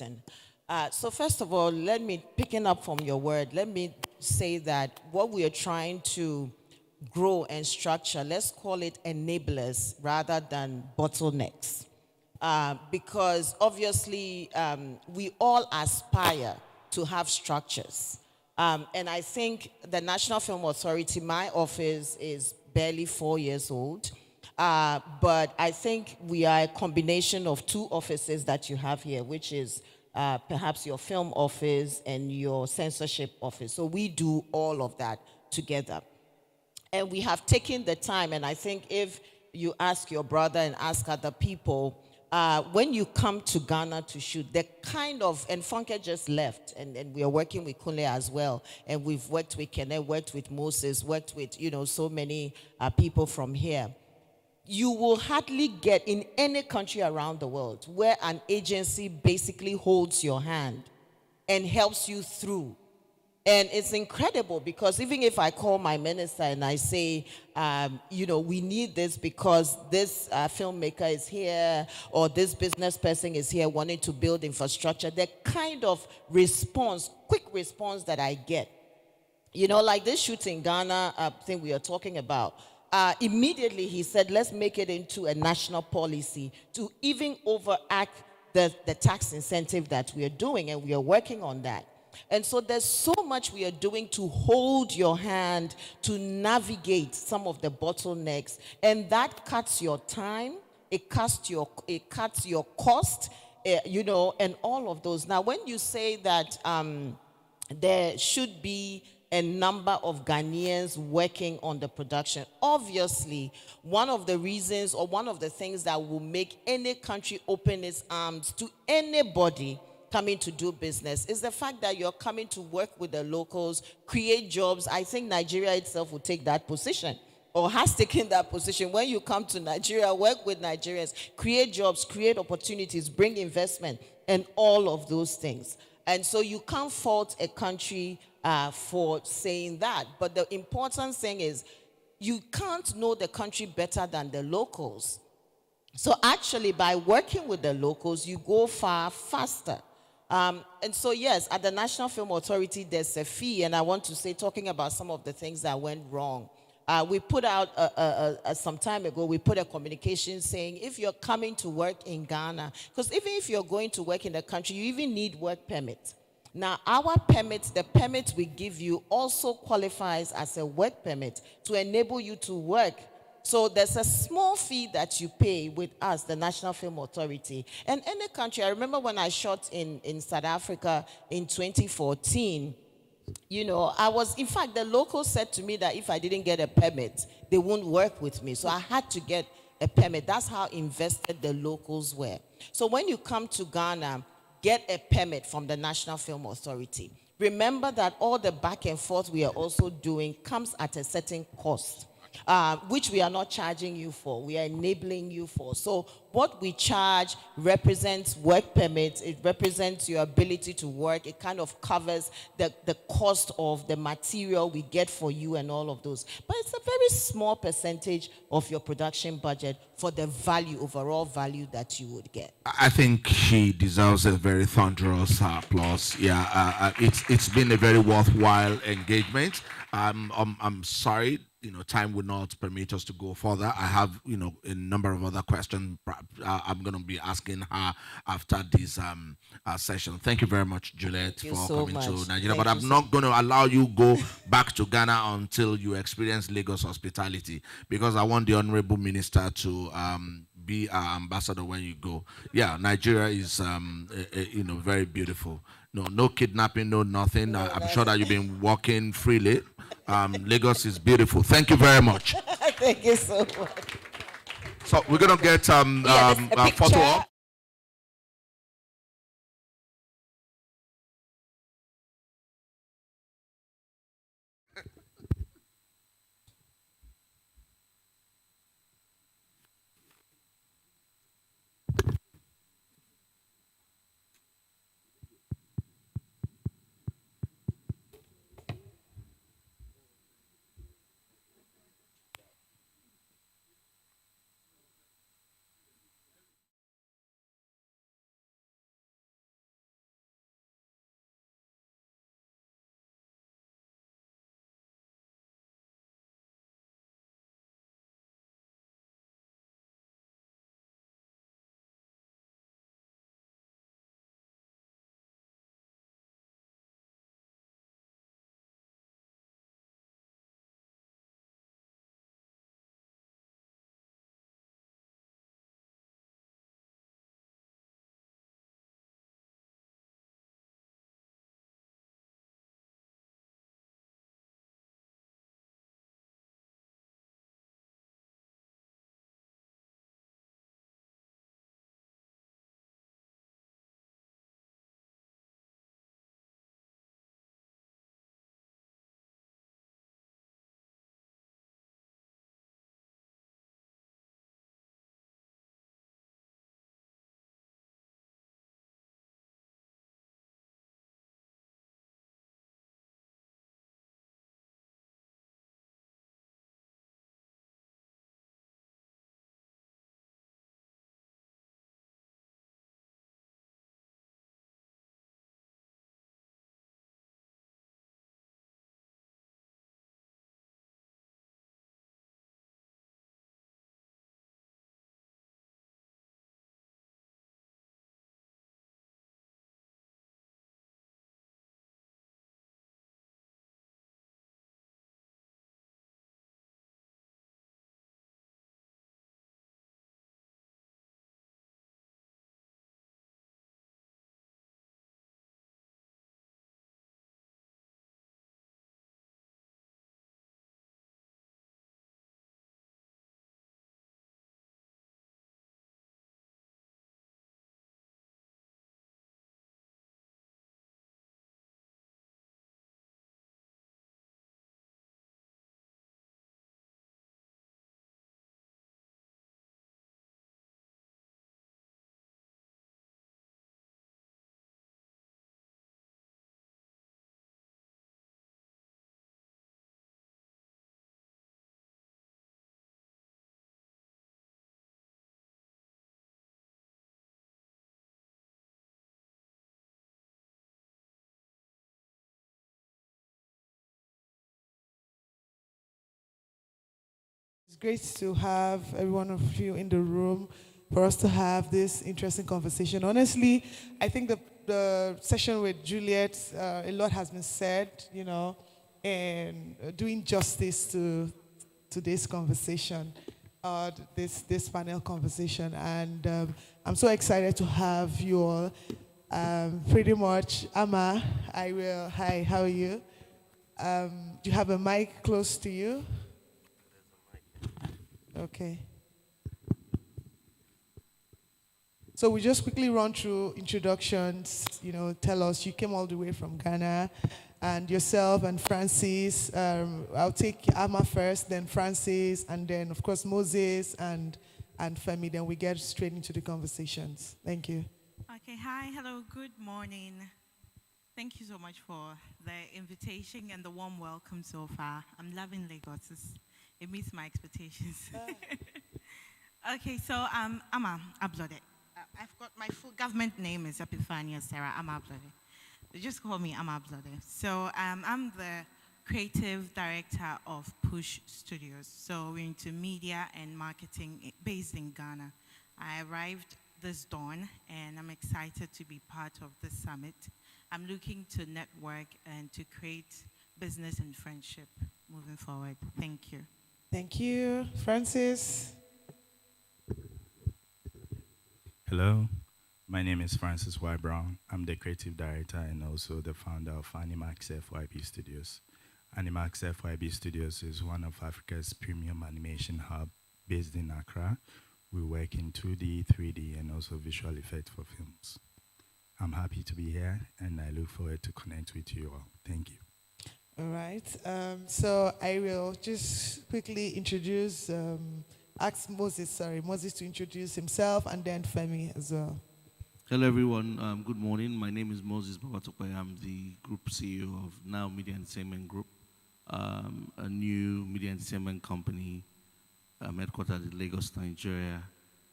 question. So first of all, picking up from your word, let me say that what we are trying to grow and structure, let's call it enablers rather than bottlenecks. Because obviously we all aspire to have structures. And I think the National Film Authority, my office is barely 4 years old. But I think we are a combination of two offices that you have here, which is perhaps your film office and your censorship office. So we do all of that together. And we have taken the time, and I think if you ask your brother and ask other people, when you come to Ghana to shoot, the kind of, and Funke just left, and we are working with Kunle as well, and we've worked with Kene, worked with Moses, worked with, so many people from here. You will hardly get in any country around the world where an agency basically holds your hand and helps you through. And it's incredible because even if I call my minister and I say, we need this because this filmmaker is here or this business person is here wanting to build infrastructure, the kind of response, quick response that I get, like this shoot in Ghana thing we are talking about, immediately he said, let's make it into a national policy to even overact the tax incentive that we are doing, and we are working on that. And so there's so much we are doing to hold your hand, to navigate some of the bottlenecks, and that cuts your time, it cuts your cost, and all of those. Now, when you say that there should be a number of Ghanaians working on the production, obviously, one of the reasons or one of the things that will make any country open its arms to anybody coming to do business is the fact that you're coming to work with the locals, create jobs. I think Nigeria itself will take that position or has taken that position. When you come to Nigeria, work with Nigerians, create jobs, create opportunities, bring investment, and all of those things. And so you can't fault a country for saying that. But the important thing is you can't know the country better than the locals. So actually, by working with the locals, you go far faster. And so, yes, at the National Film Authority, there's a fee. And I want to say, talking about some of the things that went wrong, we put out some time ago, we put a communication saying, if you're coming to work in Ghana, because even if you're going to work in the country, you even need work permit. Now, our permit, the permit we give you also qualifies as a work permit to enable you to work. So there's a small fee that you pay with us, the National Film Authority. And any country, I remember when I shot in South Africa in 2014, in fact, the locals said to me that if I didn't get a permit, they wouldn't work with me. So I had to get a permit. That's how invested the locals were. So when you come to Ghana, get a permit from the National Film Authority. Remember that all the back and forth we are also doing comes at a certain cost. Which we are not charging you for, we are enabling you for. So what we charge represents work permits, it represents your ability to work, it kind of covers the cost of the material we get for you and all of those. But it's a very small percentage of your production budget for the value, overall value that you would get. I think she deserves a very thunderous applause. Yeah, it's been a very worthwhile engagement. I'm sorry, time would not permit us to go further. I have, a number of other questions I'm going to be asking her after this session. Thank you very much, Juliet, for coming to Nigeria. But I'm not going to allow you go back to Ghana until you experience Lagos hospitality, because I want the Honorable Minister to be our ambassador when you go. Yeah, Nigeria is, very beautiful. No kidnapping, no nothing. I'm sure that you've been walking freely. Lagos is beautiful. Thank you very much. Thank you so much. So we're gonna get a photo up. great to have every one of you in the room for us to have this interesting conversation. Honestly, I think the session with Juliet, a lot has been said, and doing justice to this conversation, this panel conversation. And I'm so excited to have you all. Pretty much, Amma, hi, how are you? Do you have a mic close to you? Okay. So we just quickly run through introductions, tell us you came all the way from Ghana, and yourself and Francis. I'll take Amma first, then Francis, and then of course Moses and Femi. Then we get straight into the conversations. Thank you. Okay, hi, hello, good morning. Thank you so much for the invitation and the warm welcome so far. I'm loving Lagos. It meets my expectations. Okay, so I'm Amma Ablode. I've got my full government name is Epiphania Sarah Amma Ablode. They just call me Amma Ablode. So I'm the creative director of Push Studios. So we're into media and marketing based in Ghana. I arrived this dawn and I'm excited to be part of this summit. I'm looking to network and to create business and friendship moving forward. Thank you. Thank you. Francis? Hello, my name is Francis Y. Brown. I'm the creative director and also the founder of Animax FYB Studios. Animax FYB Studios is one of Africa's premium animation hub based in Accra. We work in 2D, 3D, and also visual effects for films. I'm happy to be here, and I look forward to connect with you all. Thank you. All right. So I will just quickly introduce, ask Moses to introduce himself, and then Femi as well. Hello, everyone. Good morning. My name is Moses Babatokwe. I'm the Group CEO of Now Media Entertainment Group, a new media entertainment company headquartered in Lagos, Nigeria,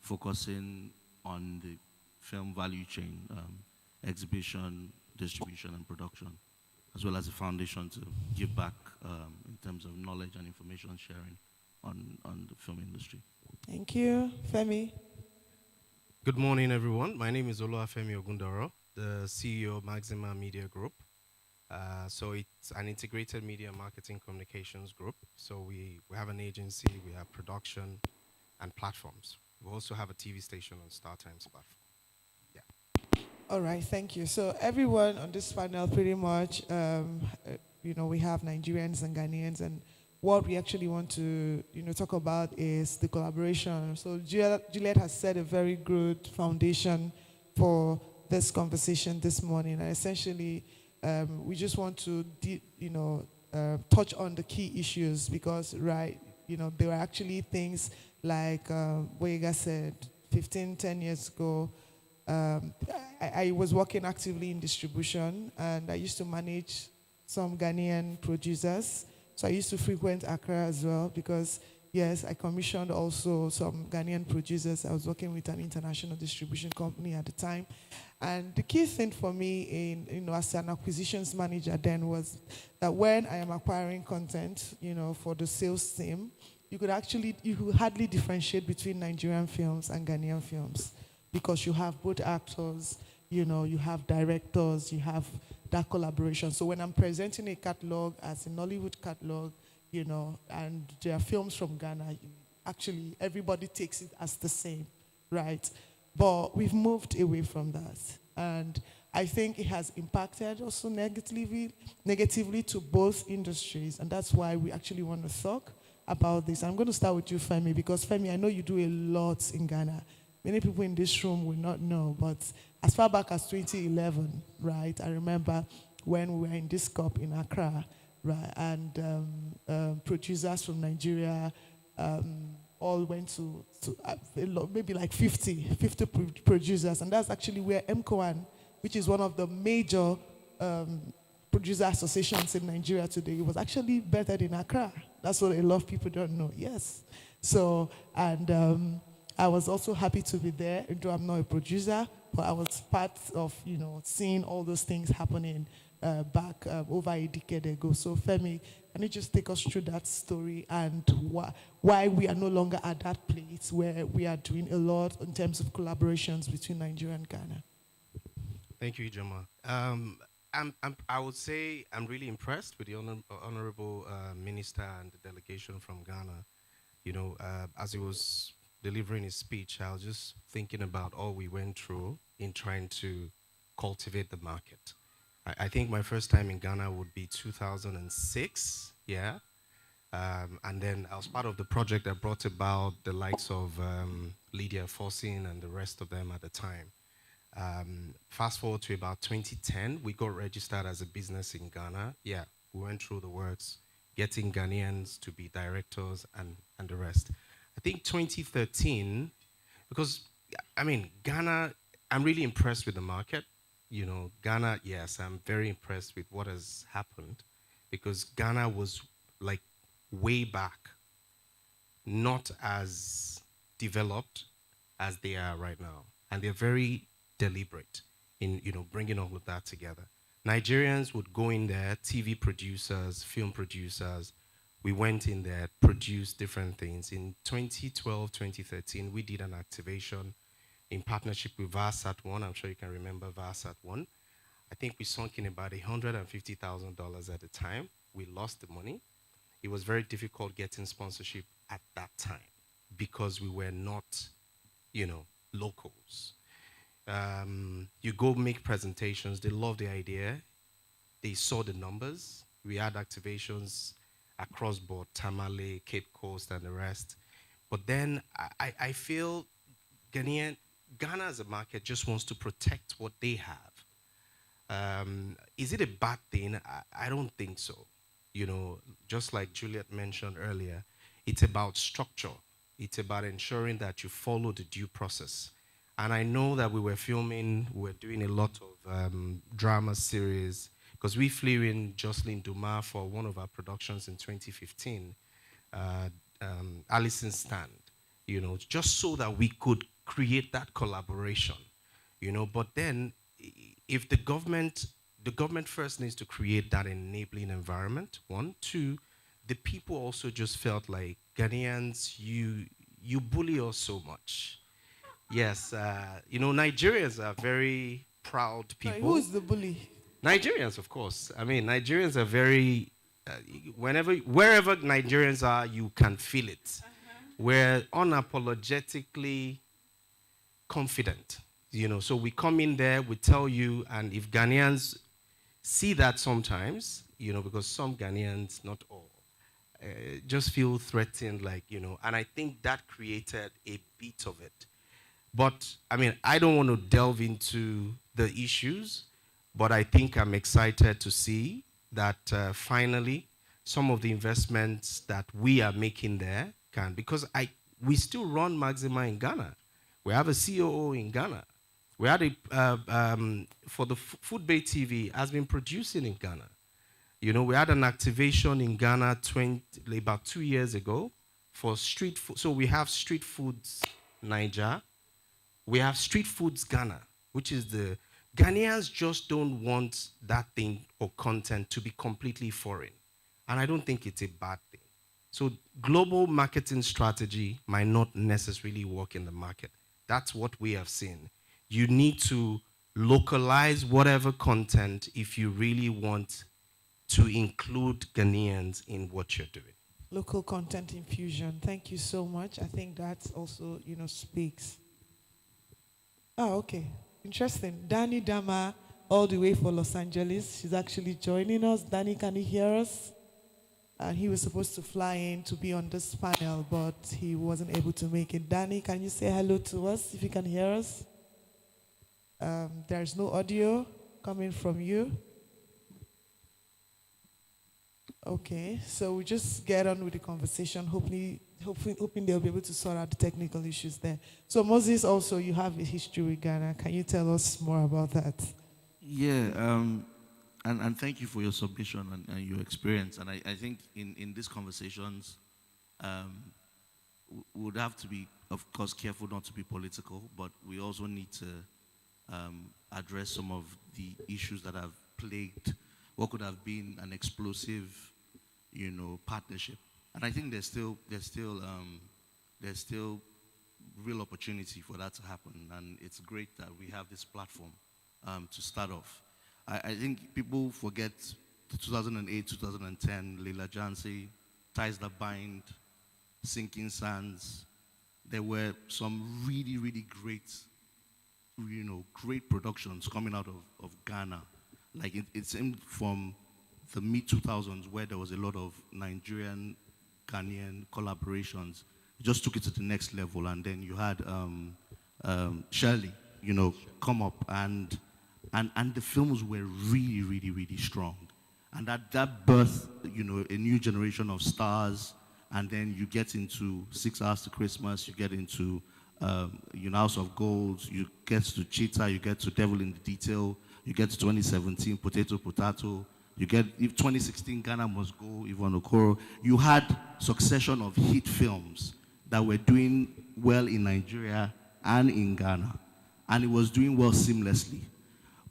focusing on the film value chain, exhibition, distribution, and production, as well as a foundation to give back in terms of knowledge and information sharing on the film industry. Thank you. Femi? Good morning, everyone. My name is Oluwafemi Ogundoro, the CEO of Maxima Media Group. So it's an integrated media marketing communications group. So we have an agency, we have production and platforms. We also have a TV station on StarTimes platform. All right, thank you. So everyone on this panel pretty much, we have Nigerians and Ghanaians, and what we actually want to, talk about is the collaboration. So Juliet has set a very good foundation for this conversation this morning. And essentially, we just want to, touch on the key issues because, there were actually things like Boyega said 10 years ago. I was working actively in distribution, and I used to manage some Ghanaian producers. So I used to frequent Accra as well because, yes, I commissioned also some Ghanaian producers. I was working with an international distribution company at the time. And the key thing for me as an acquisitions manager then was that when I am acquiring content, for the sales team, you could hardly differentiate between Nigerian films and Ghanaian films because you have both actors, you have directors, you have that collaboration. So when I'm presenting a catalog as a Nollywood catalog, and there are films from Ghana, actually everybody takes it as the same, right? But we've moved away from that. And I think it has impacted also negatively to both industries. And that's why we actually want to talk about this. I'm going to start with you, Femi, because Femi, I know you do a lot in Ghana. Many people in this room will not know, but as far back as 2011, right, I remember when we were in this COP in Accra, right, and producers from Nigeria all went to maybe like 50 producers, and that's actually where MCOAN, which is one of the major producer associations in Nigeria today, it was actually better in Accra. That's what a lot of people don't know, yes. So, and I was also happy to be there, though I'm not a producer, but I was part of, seeing all those things happening back over a decade ago. So Femi, can you just take us through that story and why we are no longer at that place where we are doing a lot in terms of collaborations between Nigeria and Ghana? Thank you, Jama. I would say I'm really impressed with the honorable minister and the delegation from Ghana. As he was delivering his speech, I was just thinking about all we went through in trying to cultivate the market. I think my first time in Ghana would be 2006, yeah. And then I was part of the project that brought about the likes of Lydia Forsin and the rest of them at the time. Fast forward to about 2010, we got registered as a business in Ghana. Yeah, we went through the works, getting Ghanaians to be directors and the rest. I think 2013, because, Ghana, I'm really impressed with the market. Ghana, yes, I'm very impressed with what has happened, because Ghana was like way back not as developed as they are right now. And they're very deliberate in, bringing all of that together. Nigerians would go in there, TV producers, film producers. We went in there, produced different things. In 2012, 2013, we did an activation in partnership with VARSAT-1. I'm sure you can remember VARSAT-1. I think we sunk in about $150,000 at the time. We lost the money. It was very difficult getting sponsorship at that time because we were not, locals. You go make presentations, they love the idea, they saw the numbers. We had activations across board, Tamale, Cape Coast, and the rest. But then I feel Ghana as a market just wants to protect what they have. Is it a bad thing? I don't think so. Just like Juliet mentioned earlier, it's about structure. It's about ensuring that you follow the due process. And I know that we were doing a lot of drama series, because we flew in Jocelyn Dumas for one of our productions in 2015, Alison's Stand, just so that we could create that collaboration, But then, if the government first needs to create that enabling environment, one. Two, the people also just felt like, Ghanaians, you bully us so much. Yes, Nigerians are very proud people. Sorry, who is the bully? Nigerians, of course. Nigerians are very, wherever Nigerians are, you can feel it. We're unapologetically confident, So we come in there, we tell you, and if Ghanaians see that sometimes, because some Ghanaians, not all, just feel threatened, and I think that created a bit of it. But, I don't want to delve into the issues, but I think I'm excited to see that finally some of the investments that we are making there can, because we still run Maxima in Ghana. We have a COO in Ghana. We had for the Food Bay TV has been producing in Ghana. We had an activation in Ghana about 2 years ago for street food. So we have Street Foods Niger. We have Street Foods Ghana, which is the Ghanaians just don't want that thing or content to be completely foreign. And I don't think it's a bad thing. So global marketing strategy might not necessarily work in the market. That's what we have seen. You need to localize whatever content if you really want to include Ghanaians in what you're doing. Local content infusion. Thank you so much. I think that also, speaks. Oh, okay. Interesting. Danny Dama, all the way from Los Angeles. She's actually joining us. Danny, can you hear us? And he was supposed to fly in to be on this panel, but he wasn't able to make it. Danny, can you say hello to us if you can hear us? There's no audio coming from you. Okay, so we just get on with the conversation. Hoping they'll be able to sort out the technical issues there. So Moses, also you have a history with Ghana. Can you tell us more about that? Yeah, and thank you for your submission and your experience. And I think in these conversations, we would have to be, of course, careful not to be political, but we also need to address some of the issues that have plagued what could have been an explosive, partnership. And I think there's still real opportunity for that to happen. And it's great that we have this platform to start off. I think people forget the 2008, 2010, Leila Jansi, Ties That Bind, Sinking Sands. There were some really, really great, great productions coming out of Ghana. Like it seemed from the mid-2000s where there was a lot of Nigerian, Ghanaian collaborations. It just took it to the next level. And then you had Shirley, come up and the films were really, really, really strong. And that birthed, a new generation of stars. And then you get into 6 Hours to Christmas, you get into House of Gold, you get to Cheetah, you get to Devil in the Detail, you get to 2017, Potato, you get, if 2016, Ghana Must Go, Yvonne Okoro. You had succession of hit films that were doing well in Nigeria and in Ghana. And it was doing well seamlessly.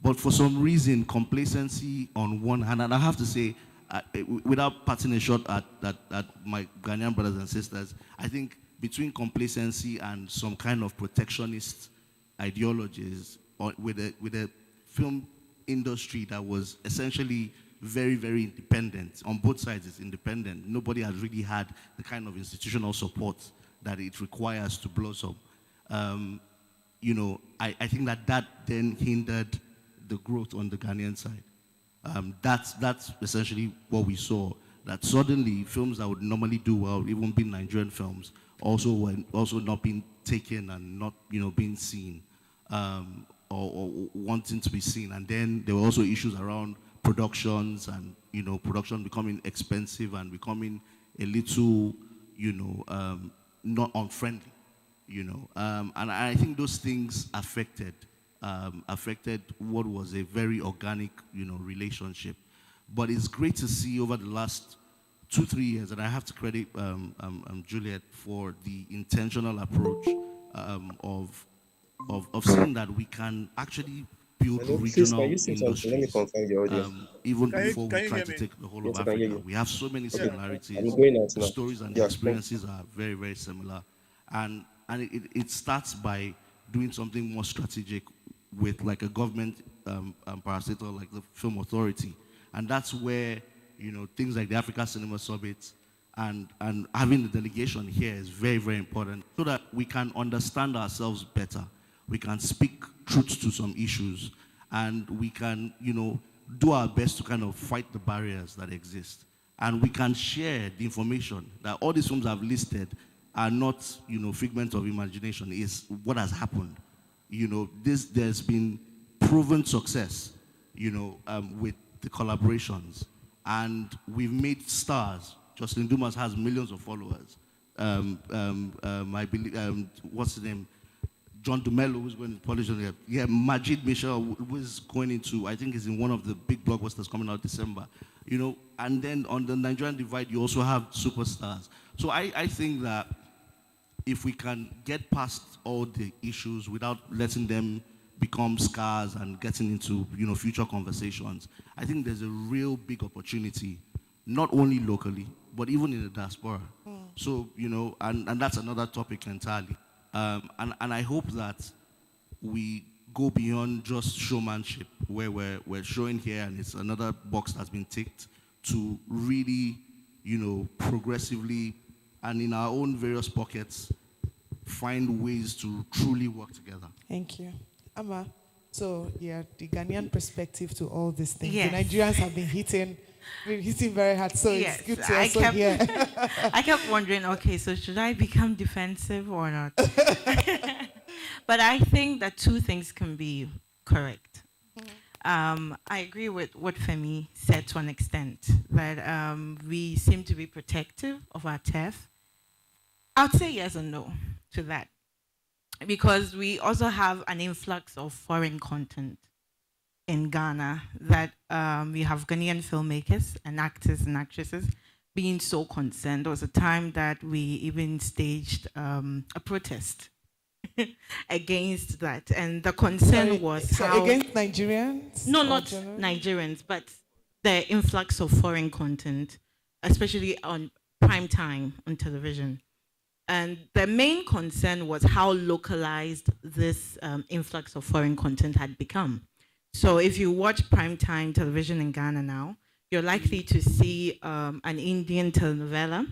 But for some reason, complacency on one hand, and I have to say, without patting a shot at my Ghanaian brothers and sisters, I think between complacency and some kind of protectionist ideologies, with a film industry that was essentially very, very independent, on both sides it's independent. Nobody has really had the kind of institutional support that it requires to blossom. I think that then hindered the growth on the Ghanaian side. That's essentially what we saw. That suddenly films that would normally do well, even being Nigerian films, also not being taken and not being seen or wanting to be seen. And then there were also issues around productions and production becoming expensive and becoming a little not unfriendly. And I think those things affected what was a very organic, relationship. But it's great to see over the last 2-3 years, and I have to credit Juliet for the intentional approach of seeing that we can actually build regional industries, even before we try to take the whole of Africa. We have so many similarities. The stories and the experiences are very, very similar. And it starts by doing something more strategic with like a government parastatal like the Film Authority. And that's where, things like the Africa Cinema Summit and having the delegation here is very, very important so that we can understand ourselves better. We can speak truth to some issues and we can, do our best to kind of fight the barriers that exist. And we can share the information that all these films I've listed are not, figments of imagination. Is what has happened. There's been proven success, with the collaborations. And we've made stars. Jocelyn Dumas has millions of followers. I believe, what's his name? John Dumelo, who's going to polish on it. Yeah, Majid Michel, who's going into, I think he's in one of the big blockbusters coming out December. And then on the Nigerian divide, you also have superstars. So I think that if we can get past all the issues without letting them become scars and getting into future conversations, I think there's a real big opportunity, not only locally, but even in the diaspora. So, and that's another topic entirely. And I hope that we go beyond just showmanship, where we're showing here and it's another box that's been ticked, to really, progressively and in our own various pockets, find ways to truly work together. Thank you. Amma, so yeah, the Ghanaian perspective to all these things. Yes. The Nigerians have been hitting very hard, so Yes, it's good to also hear. I kept wondering, okay, so should I become defensive or not? But I think that two things can be correct. I agree with what Femi said to an extent, that we seem to be protective of our turf. I'd say yes and no to that, because we also have an influx of foreign content in Ghana, that we have Ghanaian filmmakers and actors and actresses being so concerned. There was a time that we even staged a protest against that. And the concern was So how against Nigerians? no, or not generally? Nigerians, but the influx of foreign content, especially on prime time on television. And the main concern was how localized this influx of foreign content had become. So if you watch primetime television in Ghana now, you're likely to see an Indian telenovela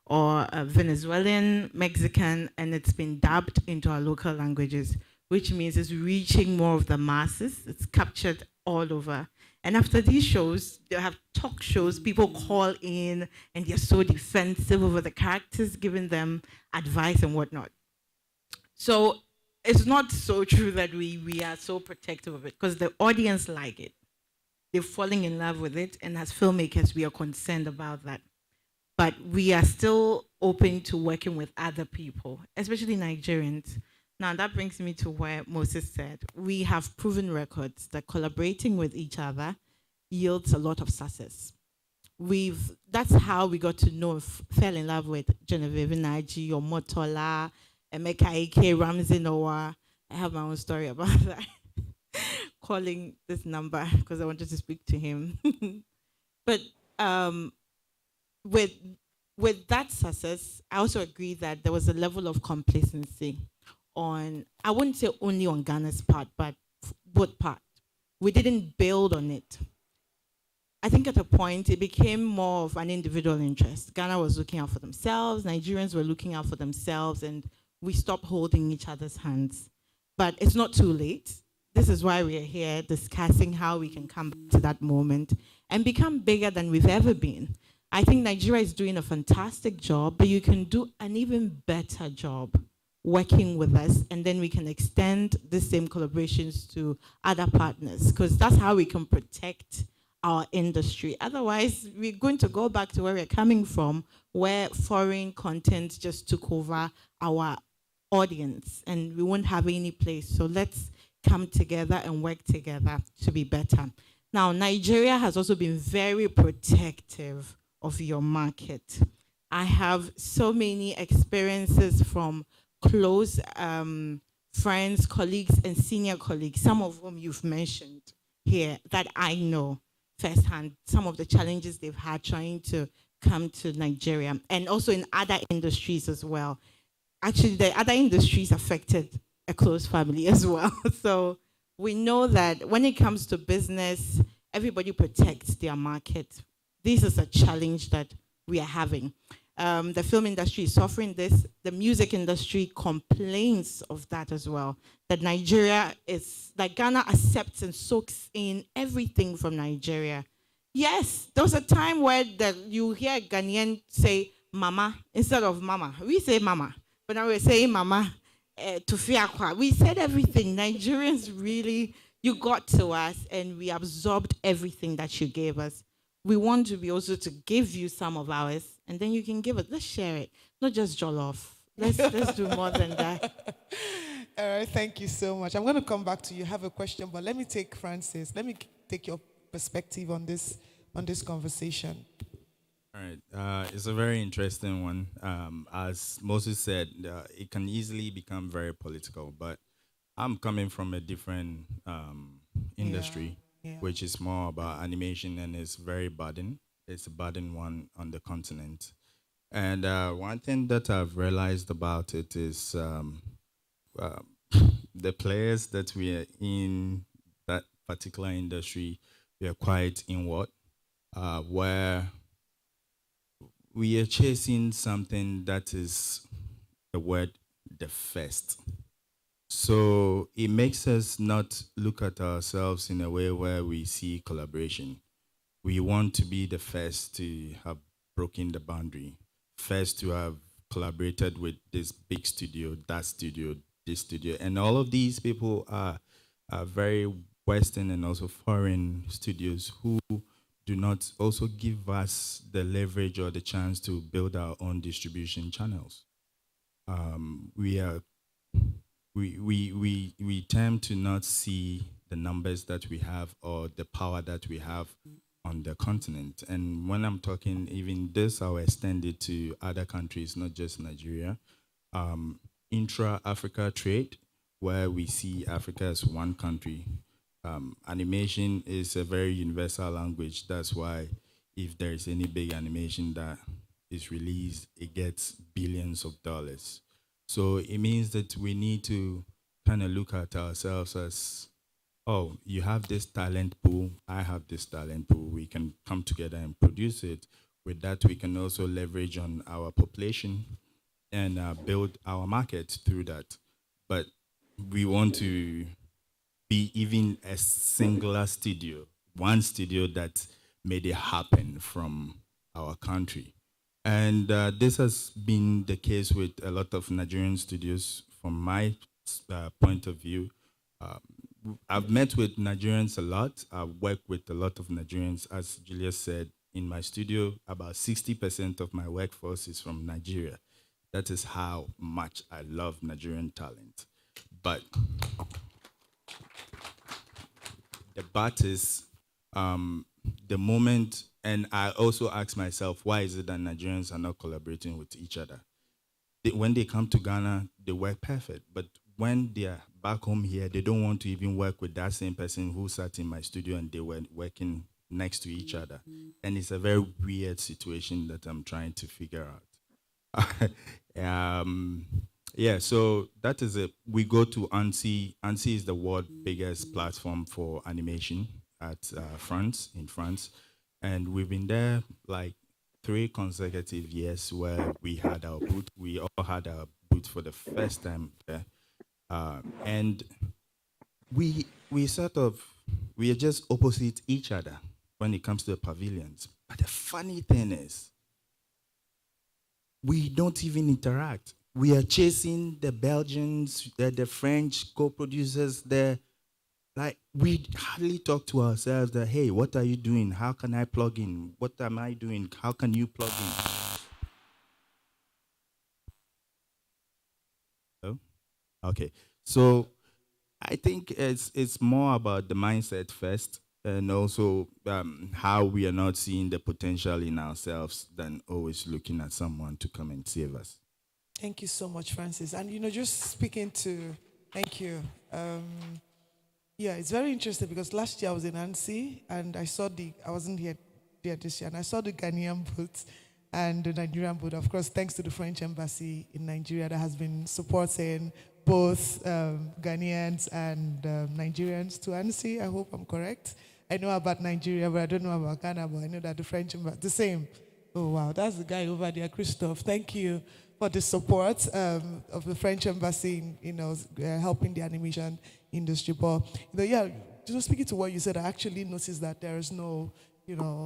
or a Venezuelan, Mexican, and it's been dubbed into our local languages, which means it's reaching more of the masses. It's captured all over. And after these shows, they have talk shows, people call in and they're so defensive over the characters, giving them advice and whatnot. So it's not so true that we are so protective of it because the audience like it. They're falling in love with it. And as filmmakers, we are concerned about that. But we are still open to working with other people, especially Nigerians. Now that brings me to where Moses said, we have proven records that collaborating with each other yields a lot of success. That's how we got to know, fell in love with Genevieve Naji or Motola, Emeka Ike, Ramsey Noah. I have my own story about that. Calling this number because I wanted to speak to him. But with that success, I also agree that there was a level of complacency on, I wouldn't say only on Ghana's part, but both parts. We didn't build on it. I think at a point it became more of an individual interest. Ghana was looking out for themselves, Nigerians were looking out for themselves, and we stopped holding each other's hands. But it's not too late. This is why we are here discussing how we can come back to that moment and become bigger than we've ever been. I think Nigeria is doing a fantastic job, but you can do an even better job working with us, and then we can extend the same collaborations to other partners, because that's how we can protect our industry. Otherwise, we're going to go back to where we're coming from, where foreign content just took over our audience, and we won't have any place. So let's come together and work together to be better. Now, Nigeria has also been very protective of your market. I have so many experiences from close friends, colleagues, and senior colleagues, some of whom you've mentioned here, that I know firsthand, some of the challenges they've had trying to come to Nigeria, and also in other industries as well. Actually, the other industries affected a close family as well. So we know that when it comes to business, everybody protects their market. This is a challenge that we are having. The film industry is suffering this. The music industry complains of that as well. That Nigeria is, like Ghana accepts and soaks in everything from Nigeria. Yes, there was a time where you hear Ghanaian say mama instead of mama. We say mama, but now we're saying mama to Fiakwa. We said everything. Nigerians really, you got to us and we absorbed everything that you gave us. We want to be also to give you some of ours, and then you can give it. Let's share it, not just jollof. Let's do more than that. All right, thank you so much. I'm going to come back to you. Have a question, but let me take Francis. Let me take your perspective on this conversation. All right, it's a very interesting one. As Moses said, it can easily become very political, but I'm coming from a different industry, which is more about animation, and it's very budding. It's a budding one on the continent. And one thing that I've realized about it is uh, the players that we are in that particular industry, we are quite inward, where we are chasing something that is the word the first. So it makes us not look at ourselves in a way where we see collaboration. We want to be the first to have broken the boundary, first to have collaborated with this big studio, that studio, this studio. And all of these people are very Western and also foreign studios who do not also give us the leverage or the chance to build our own distribution channels. We tend to not see the numbers that we have or the power that we have on the continent. And when I'm talking even this, I'll extend it to other countries, not just Nigeria. intra-Africa trade, where we see Africa as one country. Animation is a very universal language. That's why if there is any big animation that is released, it gets billions of dollars. So it means that we need to kind of look at ourselves as, oh, you have this talent pool, I have this talent pool, we can come together and produce it. With that, we can also leverage on our population and build our market through that. But we want to be even a singular studio, one studio that made it happen from our country. And this has been the case with a lot of Nigerian studios from my point of view. Uh, I've met with Nigerians a lot. I've worked with a lot of Nigerians. As Julius said, in my studio, about 60% of my workforce is from Nigeria. That is how much I love Nigerian talent. But the but is the moment, and I also ask myself, why is it that Nigerians are not collaborating with each other? When they come to Ghana, they work perfect. But when they are back home here, they don't want to even work with that same person who sat in my studio and they were working next to each other. And it's a very weird situation that I'm trying to figure out. Yeah, so that is it. We go to ANSI. ANSI is the world's biggest platform for animation at France, in France. And we've been there like 3 consecutive years where we had our booth. We all had our booth for the first time there. And we sort of, we are just opposite each other when it comes to the pavilions. But the funny thing is, we don't even interact. We are chasing the Belgians, the French co-producers there. Like, we hardly talk to ourselves that, hey, what are you doing? How can I plug in? What am I doing? How can you plug in? Hello? Okay. So I think it's more about the mindset first, and also how we are not seeing the potential in ourselves than always looking at someone to come and save us. Thank you so much, Francis. And just speaking to, thank you. Yeah, it's very interesting because last year I was in Annecy and I wasn't here there this year, and I saw the Ghanaian booth and the Nigerian booth. Of course, thanks to the French embassy in Nigeria that has been supporting both Ghanaians and Nigerians to Annecy. I hope I'm correct. I know about Nigeria, but I don't know about Ghana, but I know that the French embassy, the same. Oh, wow, that's the guy over there, Christophe. Thank you for the support of the French embassy, helping the animation industry. But, yeah, just speaking to what you said, I actually noticed that there is no,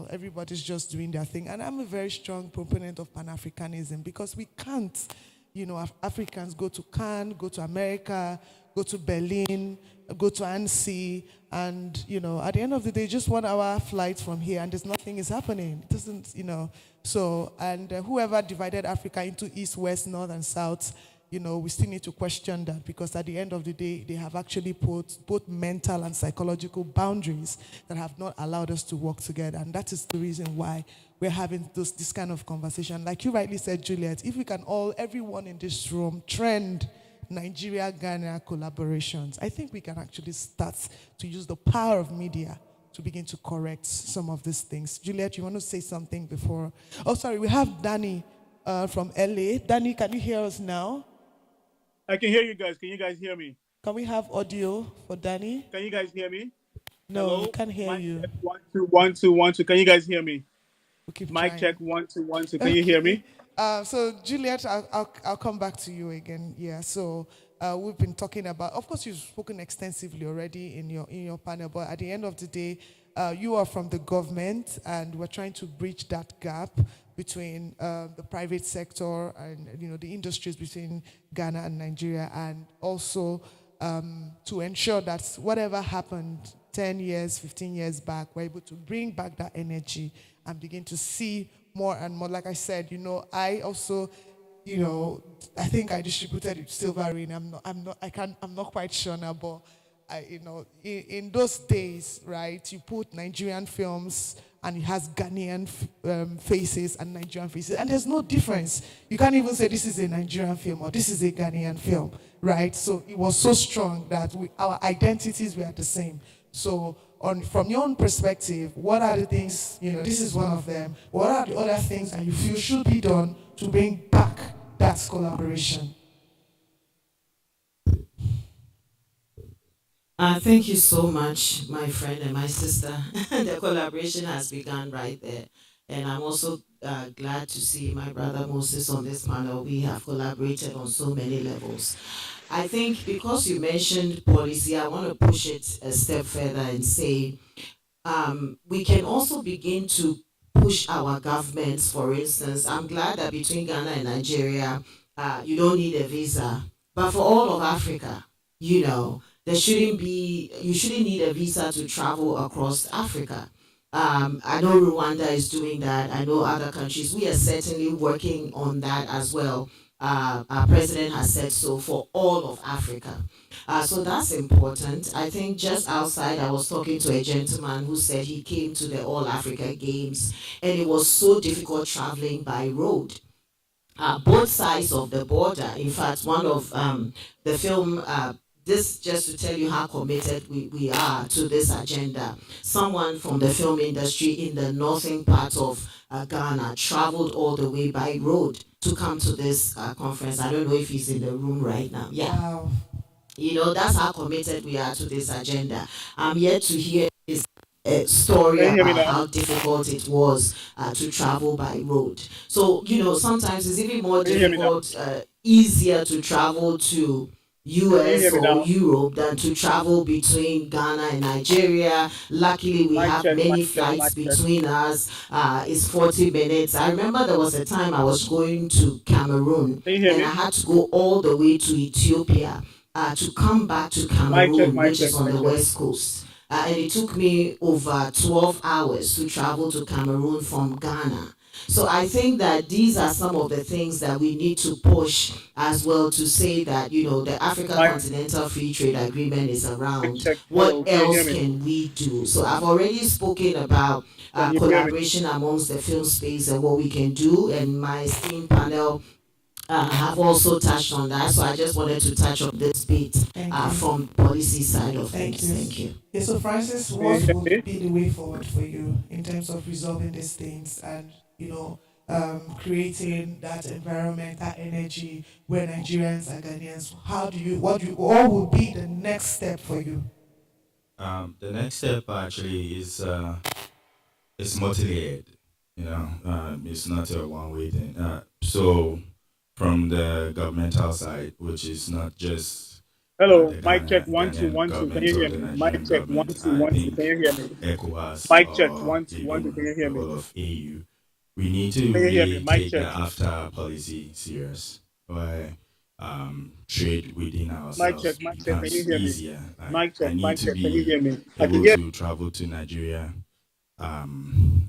everybody's just doing their thing. And I'm a very strong proponent of Pan-Africanism because we can't, Africans go to Cannes, go to America, go to Berlin, go to Annecy, and, at the end of the day, just 1 hour flight from here, and there's nothing is happening. It doesn't, So, and whoever divided Africa into East, West, North, and South, we still need to question that because at the end of the day, they have actually put both mental and psychological boundaries that have not allowed us to work together. And that is the reason why we're having this kind of conversation. Like you rightly said, Juliet, if we can everyone in this room, trend Nigeria-Ghana collaborations, I think we can actually start to use the power of media to begin to correct some of these things. Juliet, you want to say something before? Oh, sorry, we have Danny from LA. Danny, can you hear us now? I can hear you guys. Can you guys hear me? Can we have audio for Danny? Can you guys hear me? No, Hello? we can't hear Mic you. check, 1 2 1 2 1 2. Can you guys hear me? We'll keep Mic trying. check 1 2 1 2. Can you hear me? So Juliet, I'll come back to you again. Yeah. So we've been talking about. Of course, you've spoken extensively already in your panel, but at the end of the day, you are from the government, and we're trying to bridge that gap between the private sector and the industries between Ghana and Nigeria, and also to ensure that whatever happened 10 years, 15 years back, we're able to bring back that energy and begin to see more and more. Like I said, I also, I think I distributed Silver Rain. I'm not quite sure now, but in those days, right, you put Nigerian films and it has Ghanaian faces and Nigerian faces, and there's no difference. You can't even say this is a Nigerian film or this is a Ghanaian film, right? So it was so strong that our identities were the same. So, from your own perspective, what are the things, this is one of them, what are the other things that you feel should be done to bring back that collaboration? Thank you so much, my friend and my sister. The collaboration has begun right there. And I'm also glad to see my brother Moses on this panel. We have collaborated on so many levels. I think because you mentioned policy, I want to push it a step further and say we can also begin to push our governments. For instance, I'm glad that between Ghana and Nigeria, you don't need a visa. But for all of Africa, you shouldn't need a visa to travel across Africa. I know Rwanda is doing that. I know other countries. We are certainly working on that as well. Our president has said so for all of Africa. So that's important. I think just outside, I was talking to a gentleman who said he came to the All Africa Games and it was so difficult traveling by road. Both sides of the border. In fact, one of the film, this just to tell you how committed we are to this agenda. Someone from the film industry in the northern part of Ghana traveled all the way by road to come to this conference. I don't know if he's in the room right now. Yeah. Wow. That's how committed we are to this agenda. I'm yet to hear his story Can you hear me about now? how difficult it was to travel by road. So, sometimes it's even more Can you hear me now? difficult, easier to travel to Can you US hear me or now? Europe than to travel between Ghana and Nigeria. Luckily, we Mic have check, many mic check, flights mic check. between us. It's 40 minutes. I remember there was a time I was going to Cameroon Can you hear and I me? had to go all the way to Ethiopia to come back to Mic check, Cameroon, mic which check, is on mic the check. west coast. And it took me over 12 hours to travel to Cameroon from Ghana. So I think that these are some of the things that we need to push as well to say that, the Africa Mic Continental Free Trade Agreement is around. check. What Hello, can you hear else me? can we do? So I've already spoken about Can you hear me? collaboration amongst the film space and what we can do. And my esteemed panel have also touched on that. So I just wanted to touch on this bit from policy side of things. Thank you. Yeah, so Francis, Can you what hear would me? be the way forward for you in terms of resolving these things and, creating that environment, that energy where Nigerians and Ghanaians, what would be the next step for you? The next step actually is multi-layered. It's not a one-way thing. So from the governmental side, which is not just Hello, the mic check, one, two, Ghanaian one, two. Can you government or hear the me? Mic Nigerian check, one, government, two, I one, two. think Can you hear me? ECOWAS Mic check, or one, two, one, two. Can you even hear the me? whole of AU, we need to Can you hear me? really Mic take the check. after policy serious, where trade within Mic check, ourselves mic check. Can you becomes hear me? easier. Mic I check, need mic to check. Can you be hear me? I can able hear. to travel to Nigeria.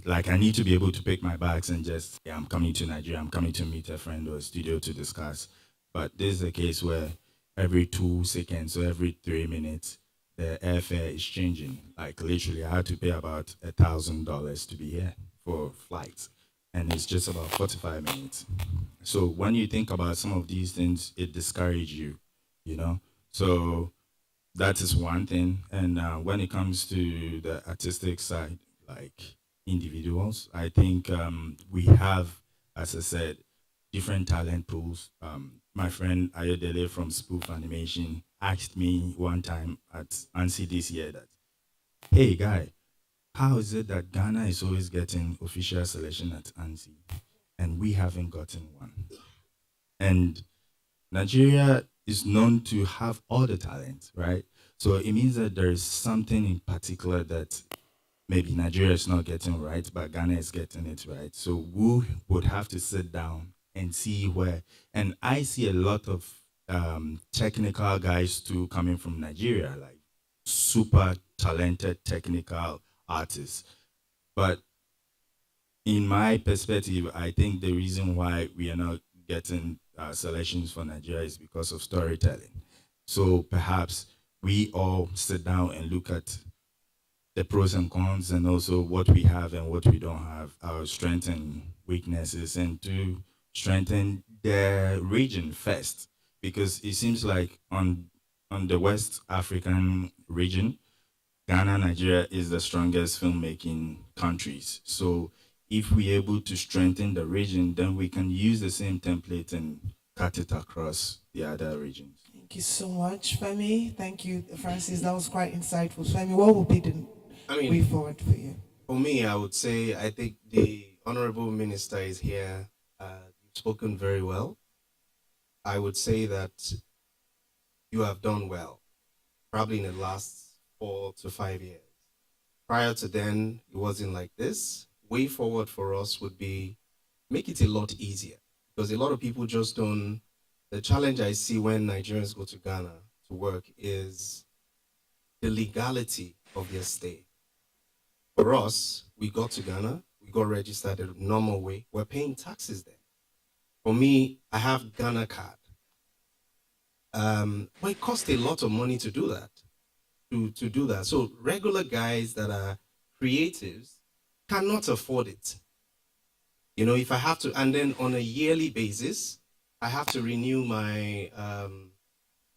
Like I need to be able to pick my bags and just, yeah, I'm coming to Nigeria, I'm coming to meet a friend or a studio to discuss. But this is a case where every 2 seconds or every 3 minutes, the airfare is changing. Like literally, I had to pay about $1,000 to be here for flights, and it's just about 45 minutes. So when you think about some of these things, it discourages you, you know. So that is one thing. And when it comes to the artistic side, like individuals, I think we have, as I said, different talent pools. My friend Ayodele from Spoof Animation asked me one time at ANSI this year that, hey guy, how is it that Ghana is always getting official selection at ANSI and we haven't gotten one? And Nigeria is known to have all the talent, right? So it means that there is something in particular that maybe Nigeria is not getting right, but Ghana is getting it right. So we would have to sit down and see where. And I see a lot of technical guys too coming from Nigeria, like super talented technical artists. But in my perspective, I think the reason why we are not getting selections for Nigeria is because of storytelling. So perhaps we all sit down and look at the pros and cons and also what we have and what we don't have, our strengths and weaknesses, and to strengthen the region first. Because it seems like on the West African region, Ghana, Nigeria is the strongest filmmaking countries. So if we're able to strengthen the region, then we can use the same template and cut it across the other regions. Thank you so much, Femi. Thank you, Francis. That was quite insightful. Femi, what will be the way forward for you? For me, I would say I think the honorable minister is here. You've spoken very well. I would say that you have done well, probably in the last 4 to 5 years. Prior to then, it wasn't like this. Way forward for us would be make it a lot easier, because a lot of people just don't. The challenge I see when Nigerians go to Ghana to work is the legality of their stay. For us, we got to Ghana, we got registered the normal way, we're paying taxes there. For me, I have Ghana card. But it costs a lot of money to do that. To do that. So regular guys that are creatives cannot afford it. You know, if I have to, and then on a yearly basis, I have to renew my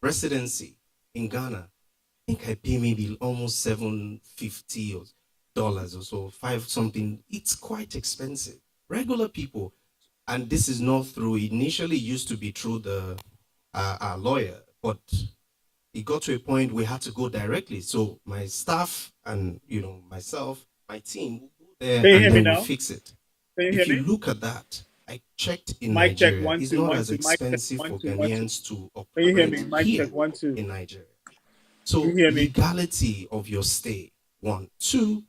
residency in Ghana. I think I pay maybe almost $750 or so, 5 something. It's quite expensive. Regular people, and this is not through. Initially, used to be through the our lawyer, but it got to a point we had to go directly. So my staff and myself, my team will go there and then we'll fix it. If you look at that, I checked in Nigeria. It's not as expensive for Ghanaians to operate here in Nigeria. So legality of your stay, 1. 2,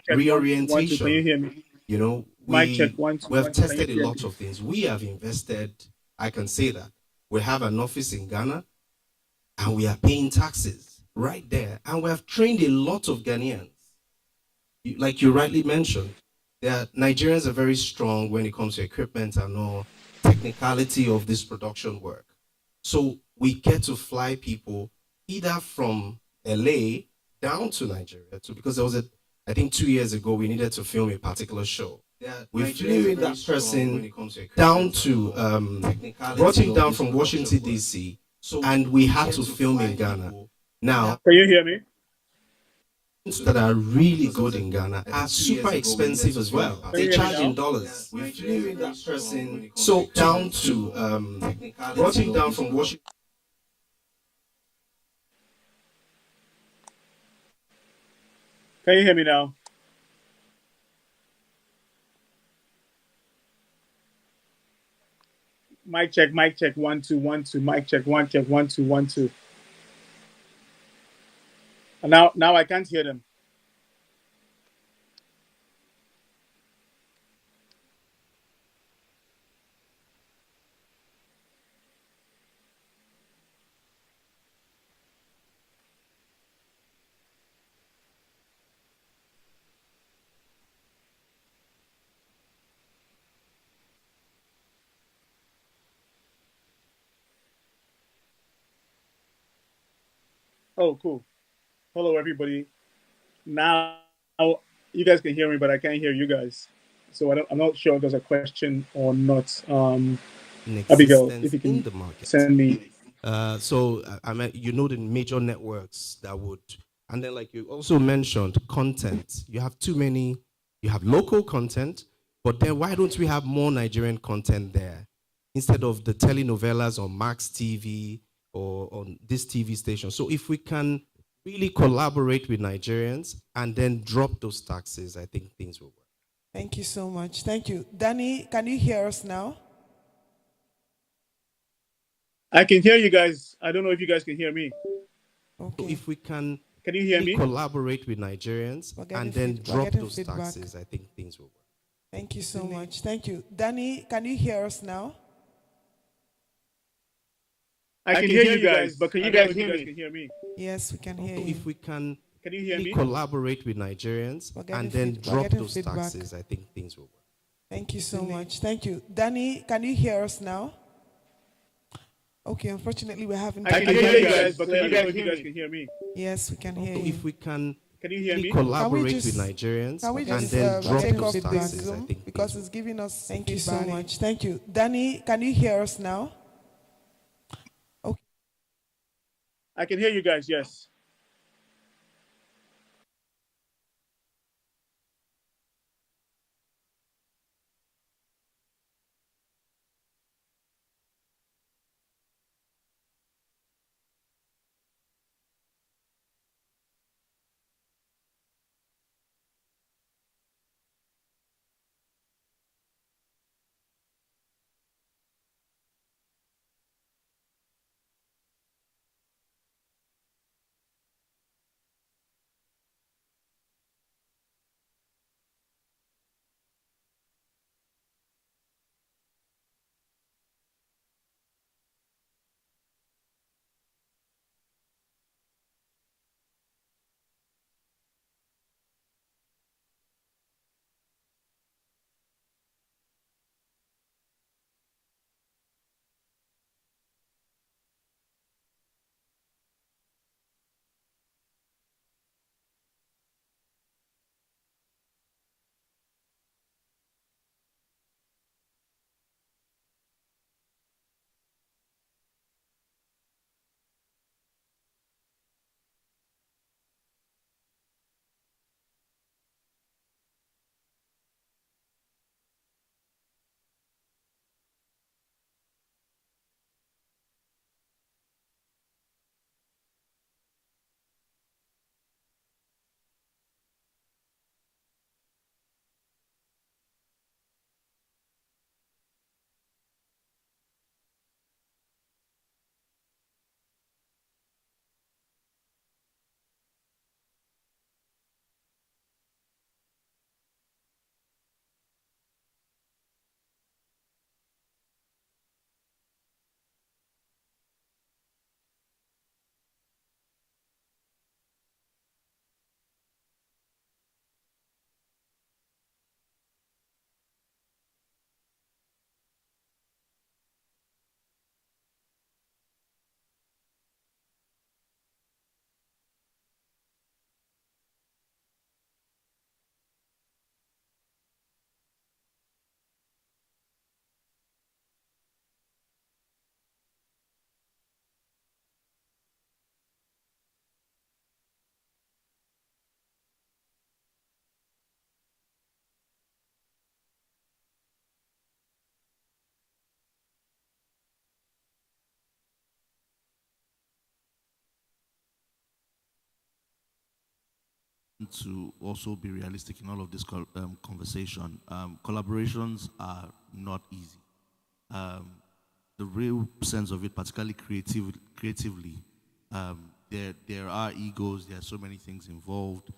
reorientation. Can you hear me? You know, we have tested a lot of things. We have invested, I can say that. We have an office in Ghana and we are paying taxes right there. And we have trained a lot of Ghanaians. Like you rightly mentioned, Nigerians are very strong when it comes to equipment and all technicality of this production work. So we get to fly people either from LA down to Nigeria, because there was I think 2 years ago, we needed to film a particular show. We flew that person down to, brought him down from Washington, D.C., and we had to film in Ghana. Now, can you hear me? That are really good in Ghana are super expensive as well. They charge in dollars. We flew that person so down to, brought him down from Washington. Can you hear me now? Mic check, 1 2 1 2. Mic check, 1 2 1 2. And now I can't hear them. Oh, cool. Hello, everybody. Now you guys can hear me, but I can't hear you guys. So I'm not sure if there's a question or not. Abigail, if you can send me. So I mean, the major networks that would, and then like you also mentioned, content. You have too many. You have local content, but then why don't we have more Nigerian content there instead of the telenovelas on Max TV or on this TV station? So if we can really collaborate with Nigerians and then drop those taxes, I think things will work. Thank you so much. Thank you. Danny, can you hear us now? I can hear you guys. I don't know if you guys can hear me. Okay. So if we can you hear me? Collaborate with Nigerians and then drop those taxes, I think things will work. Thank you so much. Thank you. Danny, can you hear us now? I can hear you guys, but can you guys hear me? Yes, we can hear So you. if we can you hear me? Collaborate with Nigerians and then drop those taxes, I think things will work. Thank you so much. Thank you. Danny, can you hear us now? Okay, unfortunately, we're having. I can hear you guys, but can you guys if you guys can hear me? Yes, we can hear So you. if we can Can you hear me? collaborate just- with Nigerians Can we and just then drop take those off the taxes, I Zoom think because things it's giving us. Thank you so feedback. much. Thank you, Danny. Can you hear us now? Okay. I can hear you guys. Yes. To also be realistic in all of this conversation, collaborations are not easy. The real sense of it, particularly creatively, there are egos. There are so many things involved.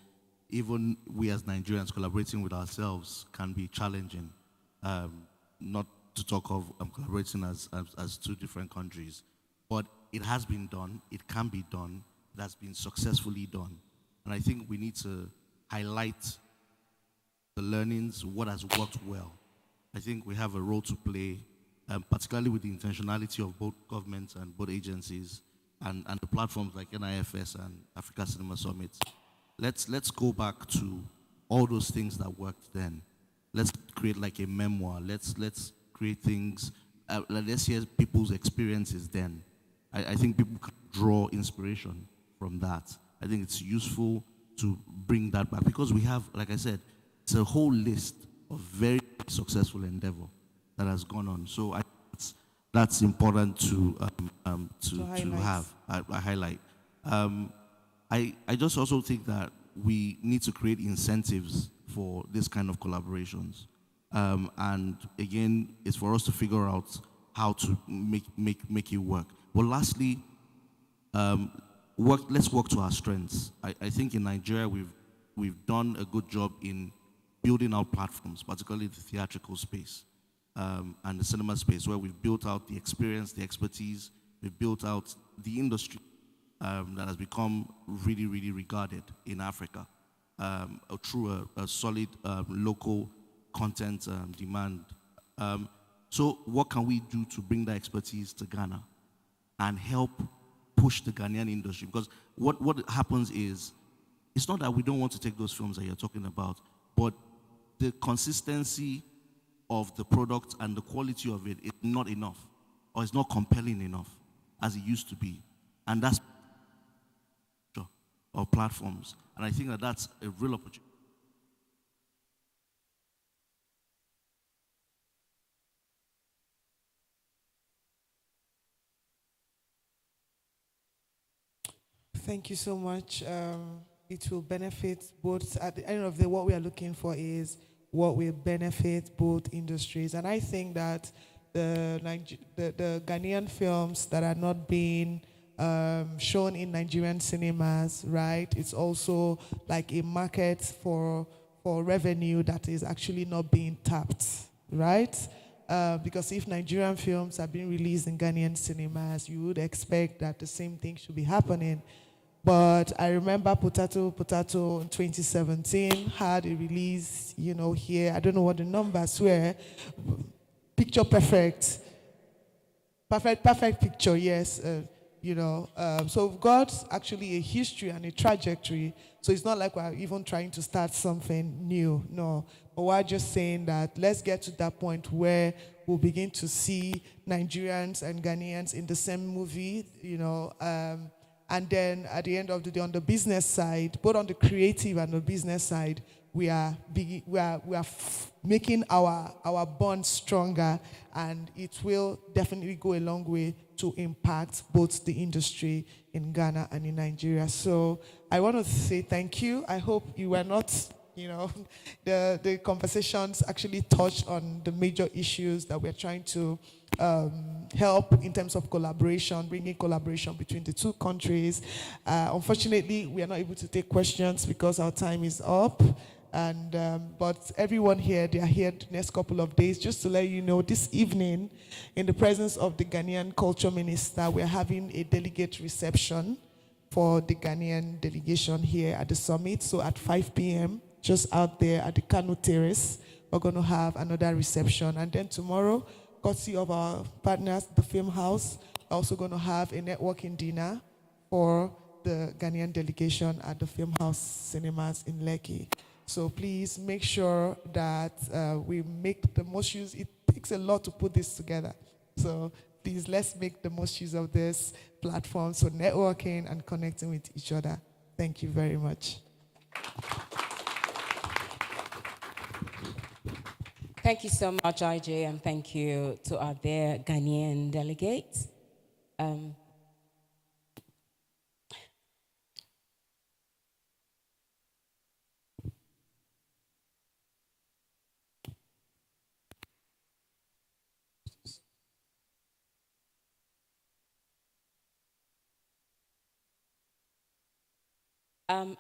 Even we as Nigerians collaborating with ourselves can be challenging. Not to talk of collaborating as two different countries, but it has been done. It can be done. It has been successfully done, and I think we need to highlight the learnings, what has worked well. I think we have a role to play, particularly with the intentionality of both governments and both agencies and the platforms like NIFS and Africa Cinema Summit. Let's go back to all those things that worked then. Let's create like a memoir. Let's create things. Let's hear people's experiences then. I think people can draw inspiration from that. I think it's useful to bring that back because we have, like I said, it's a whole list of very successful endeavor that has gone on. So I think that's important to have a highlight. I just also think that we need to create incentives for this kind of collaborations. And again, it's for us to figure out how to make it work. But lastly, let's work to our strengths. I think in Nigeria, we've done a good job in building out platforms, particularly the theatrical space and the cinema space, where we've built out the experience, the expertise, we've built out the industry that has become really, really regarded in Africa through a solid local content demand. So what can we do to bring that expertise to Ghana? and help push the Ghanaian industry. Because what happens is, it's not that we don't want to take those films that you're talking about, but the consistency of the product and the quality of it is not enough, or it's not compelling enough as it used to be. And that's of platforms. And I think that that's a real opportunity. Thank you so much. It will benefit both. At the end of the day, what we are looking for is what will benefit both industries. And I think that the Ghanaian films that are not being shown in Nigerian cinemas, right? It's also like a market for revenue that is actually not being tapped, right? Because if Nigerian films are being released in Ghanaian cinemas, you would expect that the same thing should be happening. But I remember Potato in 2017 had a release, here. I don't know what the numbers were. Picture perfect. Perfect picture, yes. So we've got actually a history and a trajectory. So it's not like we're even trying to start something new, no. But we're just saying that let's get to that point where we'll begin to see Nigerians and Ghanaians in the same movie, and then at the end of the day, on the business side, both on the creative and the business side, we are making our bond stronger, and it will definitely go a long way to impact both the industry in Ghana and in Nigeria. So I want to say thank you. I hope you were not, the conversations actually touched on the major issues that we're trying to help in terms of collaboration, bringing collaboration between the two countries. Unfortunately, we are not able to take questions because our time is up. But everyone here, they are here the next couple of days. Just to let you know, this evening, in the presence of the Ghanaian Culture Minister, we're having a delegate reception for the Ghanaian delegation here at the summit. So at 5 p.m., just out there at the Kanu Terrace, we're going to have another reception. And then tomorrow, courtesy of our partners, the Film House, also going to have a networking dinner for the Ghanaian delegation at the Film House Cinemas in Lekki. So please make sure that we make the most use. It takes a lot to put this together. So please, let's make the most use of this platform for networking and connecting with each other. Thank you very much. Thank you so much, IJ, and thank you to our dear Ghanaian delegates.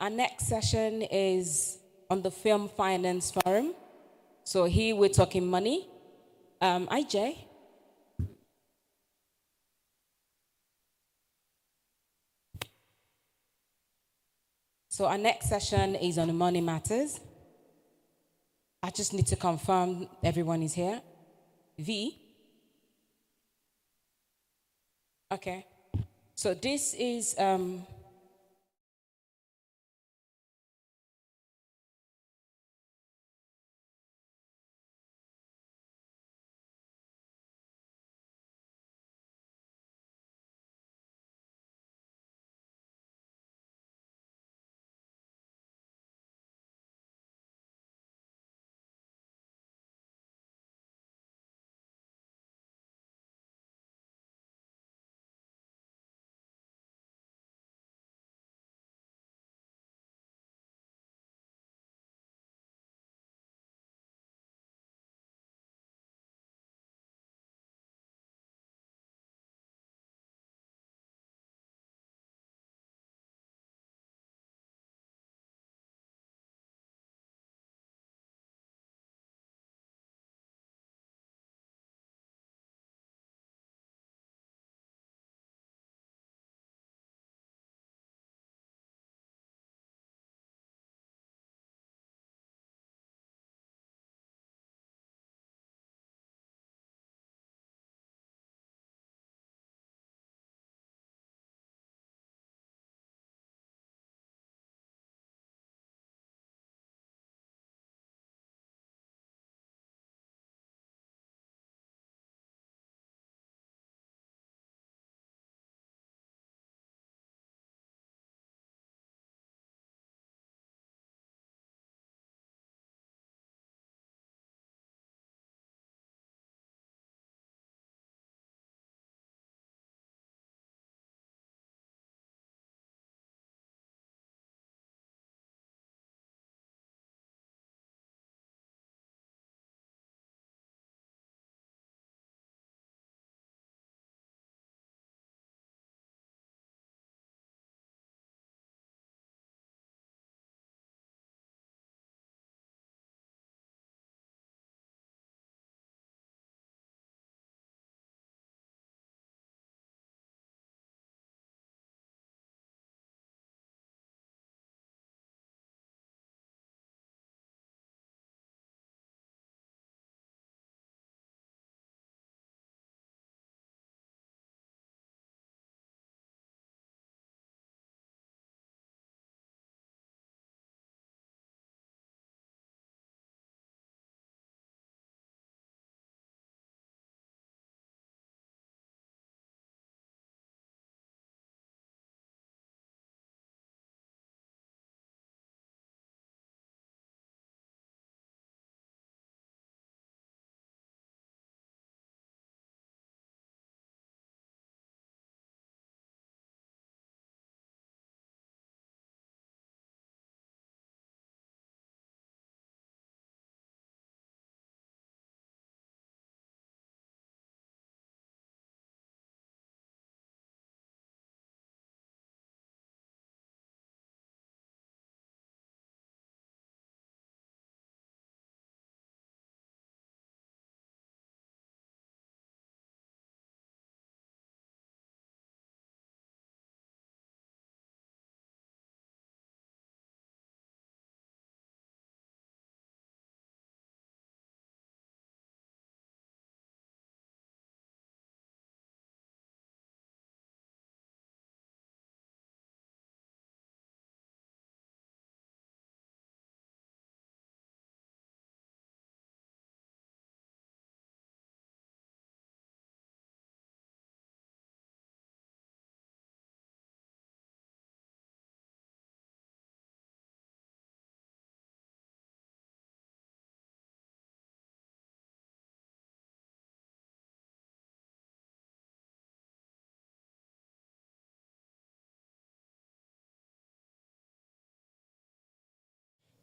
Our next session is on the Film Finance Forum. So here we're talking money. IJ. So our next session is on the money matters. I just need to confirm everyone is here. V. Okay. So this is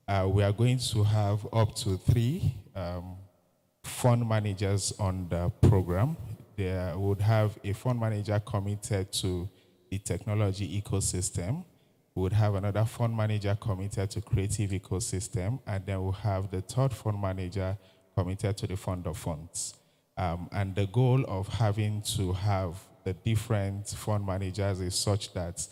We are going to have up to 3 fund managers on the program. They would have a fund manager committed to the technology ecosystem. We would have another fund manager committed to creative ecosystem, and then we'll have the third fund manager committed to the fund of funds. And the goal of having to have the different fund managers is such that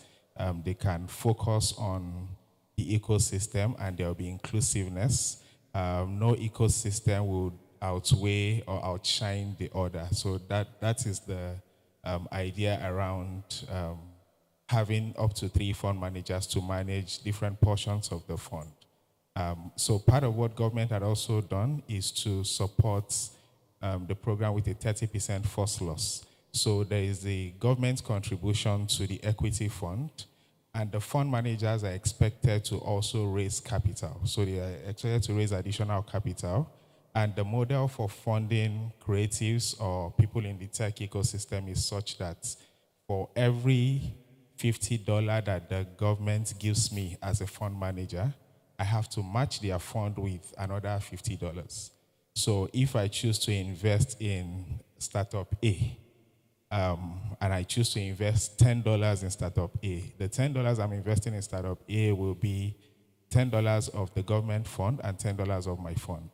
they can focus on the ecosystem and there will be inclusiveness. No ecosystem will outweigh or outshine the other. So that is the idea around having up to 3 fund managers to manage different portions of the fund. So part of what government had also done is to support the program with a 30% first loss. So there is the government contribution to the equity fund, and the fund managers are expected to also raise capital. So they are expected to raise additional capital. And the model for funding creatives or people in the tech ecosystem is such that for every $50 that the government gives me as a fund manager, I have to match their fund with another $50. So if I choose to invest in startup A, and I choose to invest $10 in startup A, the $10 I'm investing in startup A will be $10 of the government fund and $10 of my fund,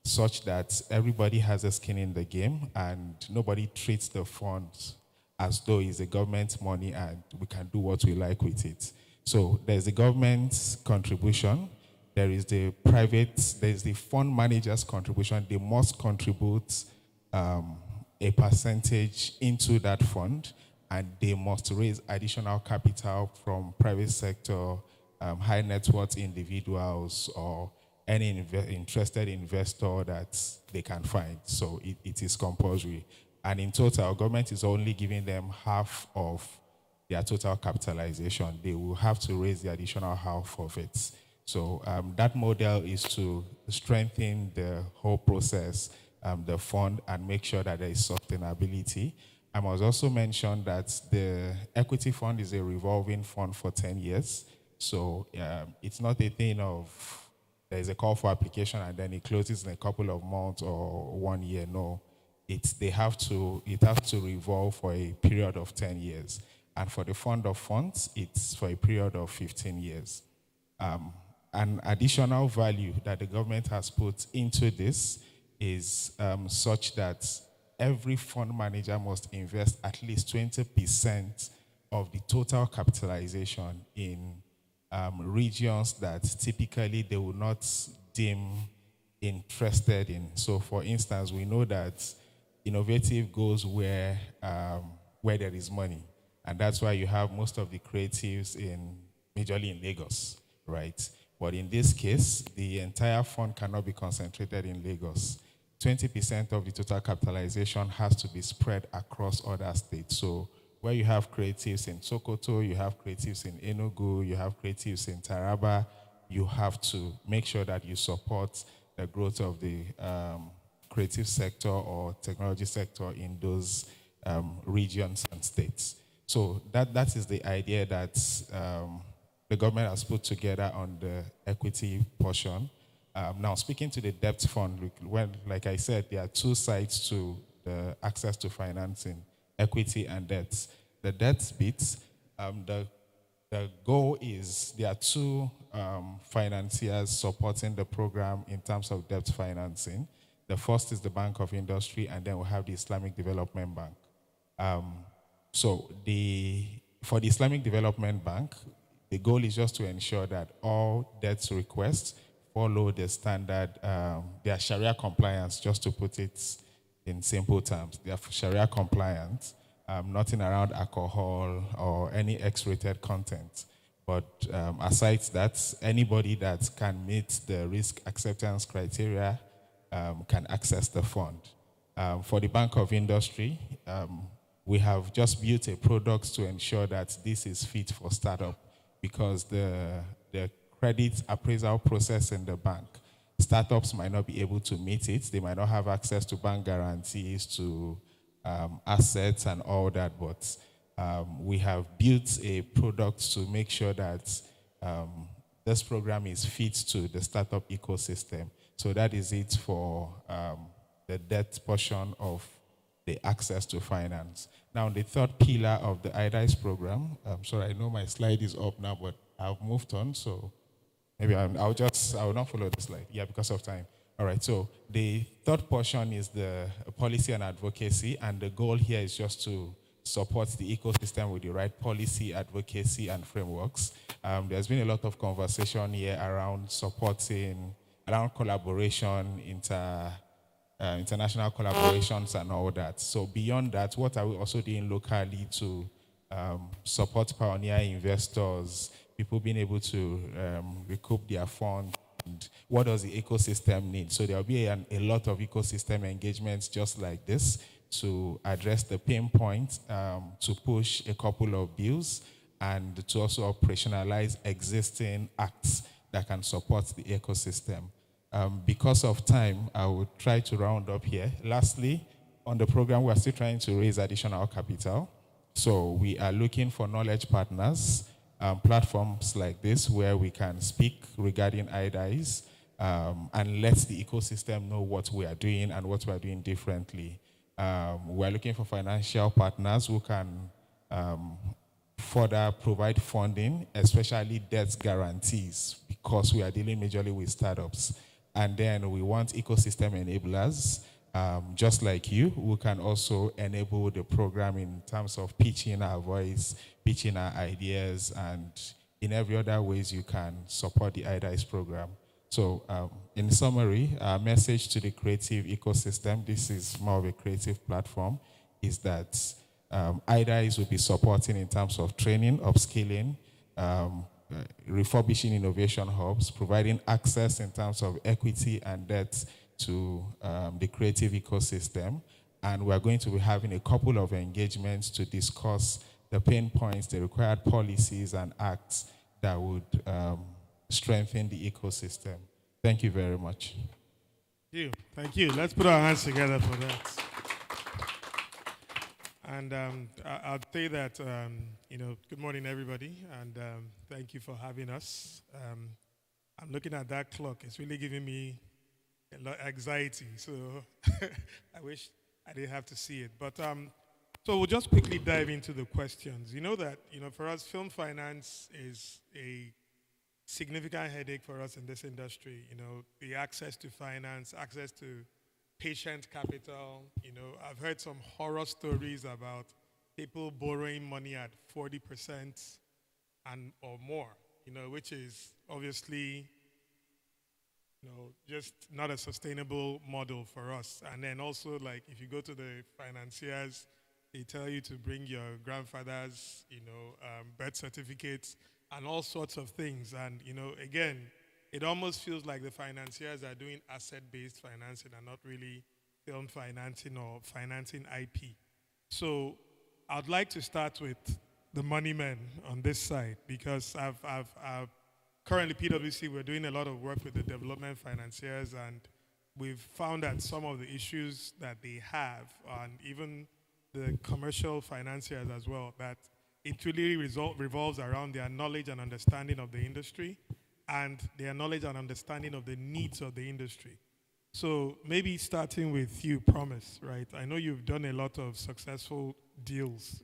such that everybody has a skin in the game and nobody treats the funds as though it's a government money and we can do what we like with it. So there's the government contribution, there's the fund manager's contribution. They must contribute a percentage into that fund, and they must raise additional capital from private sector, high net worth individuals, or any interested investor that they can find. So it is compulsory. And in total, government is only giving them half of their total capitalization. They will have to raise the additional half of it. So that model is to strengthen the whole process, the fund, and make sure that there is sustainability. I must also mention that the equity fund is a revolving fund for 10 years. So it's not a thing of there's a call for application and then it closes in a couple of months or 1 year. No, it has to revolve for a period of 10 years. And for the fund of funds, it's for a period of 15 years. An additional value that the government has put into this is such that every fund manager must invest at least 20% of the total capitalization in regions that typically they will not deem interested in. So for instance, we know that innovative goes where there is money. And that's why you have most of the creatives majorly in Lagos, right? But in this case, the entire fund cannot be concentrated in Lagos. 20% of the total capitalization has to be spread across other states. So where you have creatives in Sokoto, you have creatives in Enugu, you have creatives in Taraba, you have to make sure that you support the growth of the creative sector or technology sector in those regions and states. So that is the idea that the government has put together on the equity portion. Now, speaking to the debt fund, like I said, there are 2 sides to the access to financing, equity and debt. The debt bit, the goal is there are 2 financiers supporting the program in terms of debt financing. The first is the Bank of Industry, and then we'll have the Islamic Development Bank. For the Islamic Development Bank, the goal is just to ensure that all debt requests follow the standard, they are Sharia compliance, just to put it in simple terms. They are Sharia compliant, nothing around alcohol or any X-rated content. But aside that, anybody that can meet the risk acceptance criteria can access the fund. For the Bank of Industry, we have just built a product to ensure that this is fit for startup, because the credit appraisal process in the bank, startups might not be able to meet it. They might not have access to bank guarantees, to assets and all that, but we have built a product to make sure that this program is fit to the startup ecosystem. So that is it for the debt portion of the access to finance. Now, the third pillar of the IDICE program, I'm sorry, I know my slide is up now, but I've moved on, so maybe I will not follow the slide. Yeah, because of time. All right, so the third portion is the policy and advocacy, and the goal here is just to support the ecosystem with the right policy, advocacy, and frameworks. There's been a lot of conversation here around supporting, around collaboration, international collaborations and all that. So beyond that, what are we also doing locally to support pioneer investors, people being able to recoup their funds, and what does the ecosystem need? So there'll be a lot of ecosystem engagements just like this to address the pain points, to push a couple of bills, and to also operationalize existing acts that can support the ecosystem. Because of time, I will try to round up here. Lastly, on the program, we're still trying to raise additional capital. So we are looking for knowledge partners, platforms like this where we can speak regarding IDIs and let the ecosystem know what we are doing and what we are doing differently. We're looking for financial partners who can further provide funding, especially debt guarantees, because we are dealing majorly with startups. And then we want ecosystem enablers, just like you, who can also enable the program in terms of pitching our voice, pitching our ideas, and in every other ways you can support the IDICE program. So in summary, our message to the creative ecosystem, this is more of a creative platform, is that IDICE will be supporting in terms of training, upskilling, refurbishing innovation hubs, providing access in terms of equity and debt to the creative ecosystem. And we're going to be having a couple of engagements to discuss the pain points, the required policies and acts that would strengthen the ecosystem. Thank you very much. Thank you. Thank you. Let's put our hands together for that. And I'll say that, good morning, everybody, and thank you for having us. I'm looking at that clock. It's really giving me a lot of anxiety, so I wish I didn't have to see it. But so we'll just quickly dive into the questions. You know that, for us, film finance is a significant headache for us in this industry. The access to finance, access to patient capital. I've heard some horror stories about people borrowing money at 40% or more, which is obviously, just not a sustainable model for us. And then also, like, if you go to the financiers, they tell you to bring your grandfather's, birth certificates and all sorts of things. And, again, it almost feels like the financiers are doing asset-based financing and not really film financing or financing IP. So I'd like to start with the money men on this side, because I've currently PwC, we're doing a lot of work with the development financiers, and we've found that some of the issues that they have, and even the commercial financiers as well, that it really revolves around their knowledge and understanding of the industry and their knowledge and understanding of the needs of the industry. So maybe starting with you, Promise, right? I know you've done a lot of successful deals,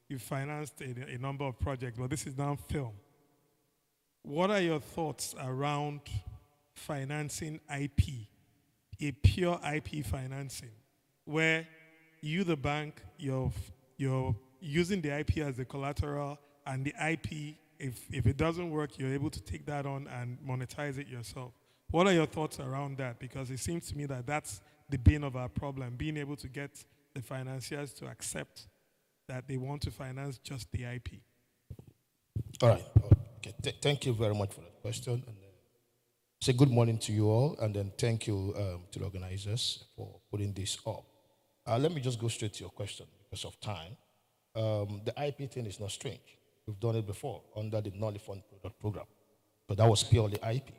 you've financed a number of projects, but this is now film. What are your thoughts around financing IP, a pure IP financing, where you, the bank, you're using the IP as the collateral, and the IP, if it doesn't work, you're able to take that on and monetize it yourself? What are your thoughts around that? Because it seems to me that that's the bane of our problem, being able to get the financiers to accept that they want to finance just the IP. All right. Okay. Thank you very much for that question. And say good morning to you all, and then thank you to the organizers for putting this up. Let me just go straight to your question because of time. The IP thing is not strange. We've done it before under the Knowledge Fund Product Program. But that was purely IP,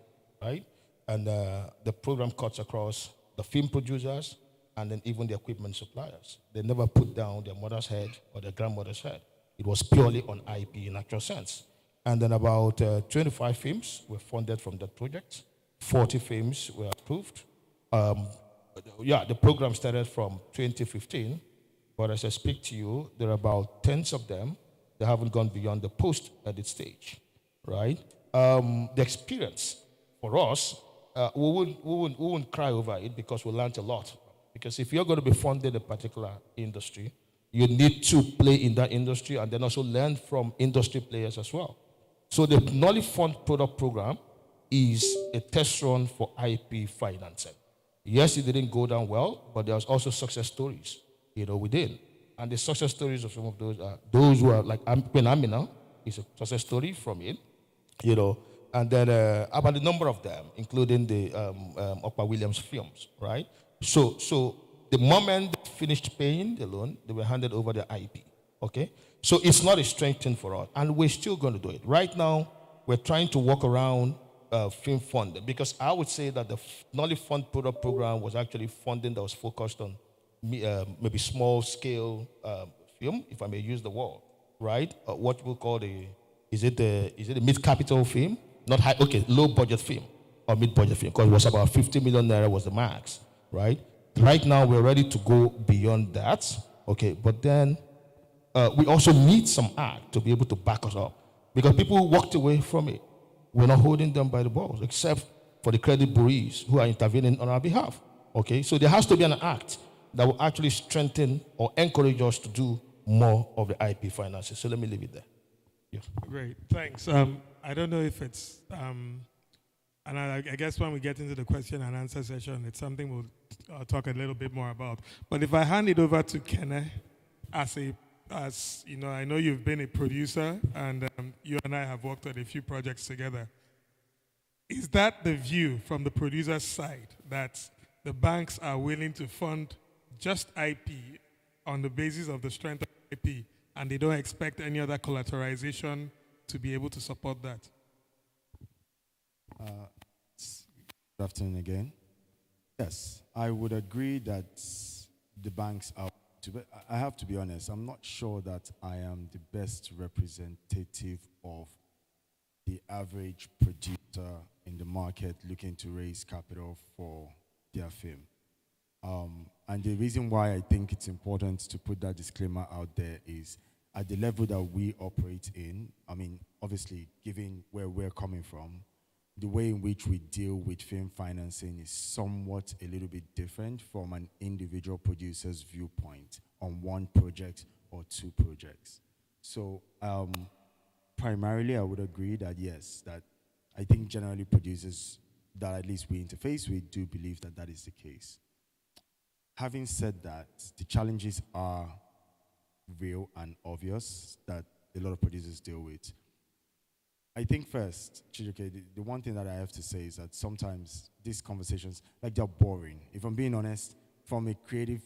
right? And the program cuts across the film producers and then even the equipment suppliers. They never put down their mother's head or their grandmother's head. It was purely on IP in actual sense. And then about 25 films were funded from that project. 40 films were approved. Yeah, the program started from 2015, but as I speak to you, there are about tens of them that haven't gone beyond the post-edit stage, right? The experience for us, we wouldn't cry over it because we learned a lot. Because if you're going to be funded a particular industry, you need to play in that industry and then also learn from industry players as well. So the Knowledge Fund Product Program is a test run for IP financing. Yes, it didn't go down well, but there's also success stories, within. And the success stories of some of those are those who are like Queen Amina is a success story from it, and then about the number of them, including the Oprah Williams films, right? So the moment they finished paying the loan, they were handed over the IP. Okay, so it's not a strange thing for us, and we're still going to do it. Right now, we're trying to work around film funding because I would say that the Knowledge Fund Product Program was actually funding that was focused on maybe small scale film, if I may use the word, right? What we'll call is it a mid capital film, not high, okay, low budget film or mid budget film because it was about 50 million naira was the max, right? Right now we're ready to go beyond that, okay, but then we also need some art to be able to back us up because people walked away from it. We're not holding them by the balls, except for the credit bureaus who are intervening on our behalf. Okay, so there has to be an act that will actually strengthen or encourage us to do more of the IP finances. So let me leave it there. Yeah. Great, thanks. I don't know if it's, and I guess when we get into the question and answer session, it's something we'll talk a little bit more about. But if I hand it over to Kenne, as you know, I know you've been a producer, and you and I have worked on a few projects together. Is that the view from the producer's side that the banks are willing to fund just IP on the basis of the strength of IP, and they don't expect any other collateralization to be able to support that? Good afternoon again. Yes, I would agree that the banks are. But I have to be honest, I'm not sure that I am the best representative of the average producer in the market looking to raise capital for their film. And the reason why I think it's important to put that disclaimer out there is at the level that we operate in, I mean, obviously, given where we're coming from, the way in which we deal with film financing is somewhat a little bit different from an individual producer's viewpoint on one project or two projects. So primarily I would agree that yes, that I think generally producers that at least we interface with do believe that that is the case. Having said that, the challenges are real and obvious that a lot of producers deal with. I think first, Chijoke, the one thing that I have to say is that sometimes these conversations, like they're boring. If I'm being honest, from a creative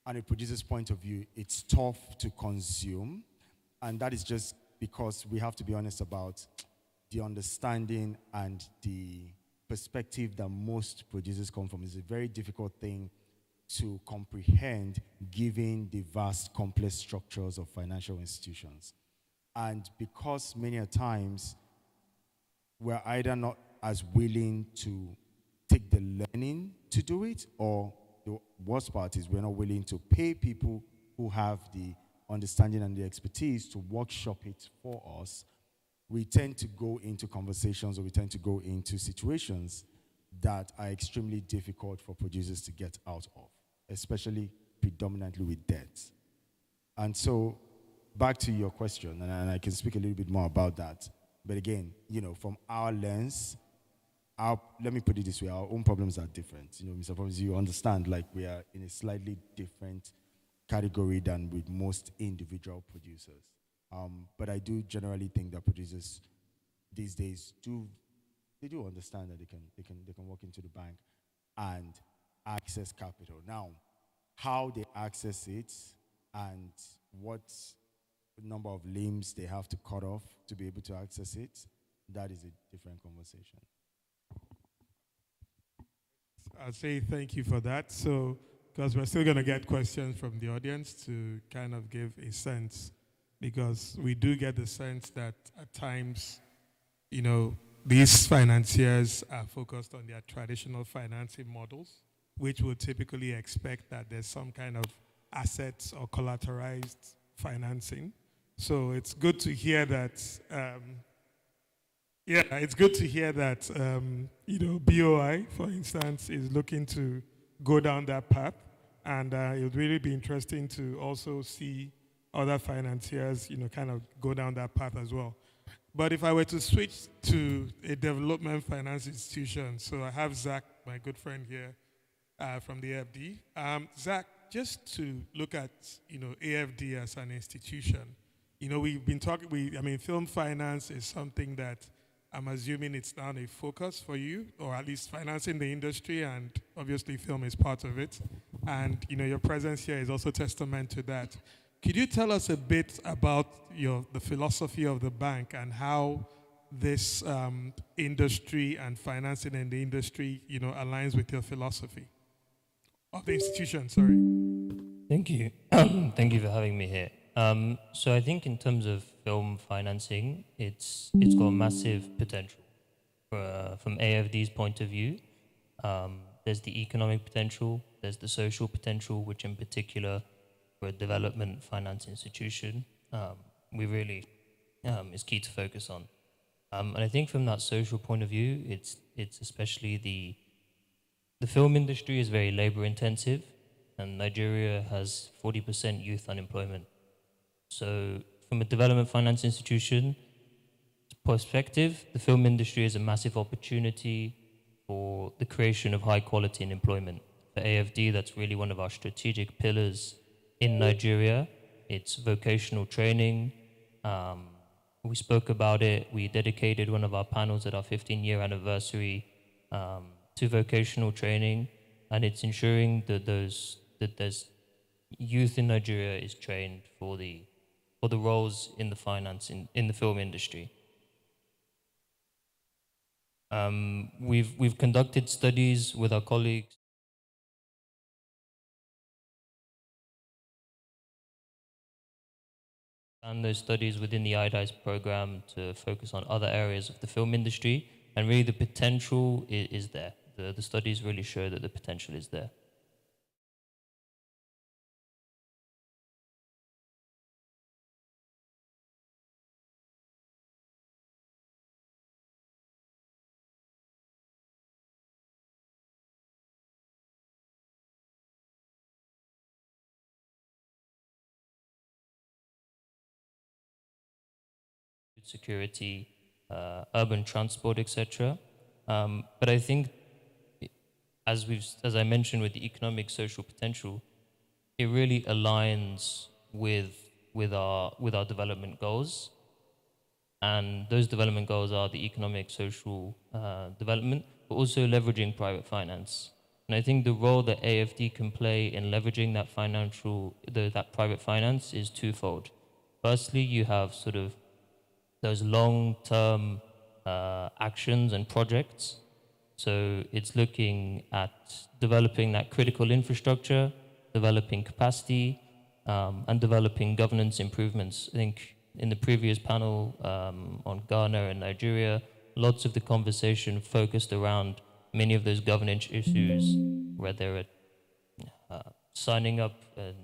and a producer's point of view, it's tough to consume. And that is just because we have to be honest about the understanding and the perspective that most producers come from. It's a very difficult thing to comprehend given the vast complex structures of financial institutions. And because many a times we're either not as willing to take the learning to do it, or the worst part is we're not willing to pay people who have the understanding and the expertise to workshop it for us, we tend to go into conversations or we tend to go into situations that are extremely difficult for producers to get out of, especially predominantly with debt. And so, back to your question, and I can speak a little bit more about that. But again, from our lens, let me put it this way, our own problems are different. Mr. Problems, you understand, like we are in a slightly different category than with most individual producers. But I do generally think that producers these days do understand that they can walk into the bank and access capital. Now, how they access it and what number of limbs they have to cut off to be able to access it, that is a different conversation. I'll say thank you for that. So, because we're still going to get questions from the audience to kind of give a sense. because we do get the sense that at times, these financiers are focused on their traditional financing models, which would typically expect that there's some kind of assets or collateralized financing. So it's good to hear that. It's good to hear that. BOI, for instance, is looking to go down that path, and it would really be interesting to also see other financiers, kind of go down that path as well. But if I were to switch to a development finance institution, so I have Zach, my good friend here, from the AFD. Zach, just to look at, AFD as an institution, we've been talking, film finance is something that I'm assuming it's now a focus for you, or at least financing the industry, and obviously film is part of it. And, your presence here is also testament to that. Could you tell us a bit about the philosophy of the bank and how this industry and financing in the industry, aligns with your philosophy of the institution? Sorry. Thank you. Thank you for having me here. So I think in terms of film financing, it's got massive potential. From AFD's point of view, there's the economic potential, there's the social potential, which in particular for a development finance institution, we really is key to focus on. And I think from that social point of view, it's especially the film industry is very labor intensive, and Nigeria has 40% youth unemployment. So from a development finance institution perspective, the film industry is a massive opportunity for the creation of high quality and employment. For AFD, that's really one of our strategic pillars in Nigeria. It's vocational training. We spoke about it. We dedicated one of our panels at our 15-year anniversary to vocational training, and it's ensuring that there's youth in Nigeria is trained for the roles in the finance in the film industry. We've conducted studies with our colleagues. And those studies within the IDICE program to focus on other areas of the film industry, and really the potential is there. The studies really show that the potential is there. Security, urban transport, etc. But I think, as I mentioned, with the economic social potential, it really aligns with our development goals, and those development goals are the economic social development, but also leveraging private finance. And I think the role that AFD can play in leveraging that private finance is twofold. Firstly, you have sort of those long-term actions and projects. So it's looking at developing that critical infrastructure, developing capacity, and developing governance improvements. I think in the previous panel on Ghana and Nigeria, lots of the conversation focused around many of those governance issues, whether it's signing up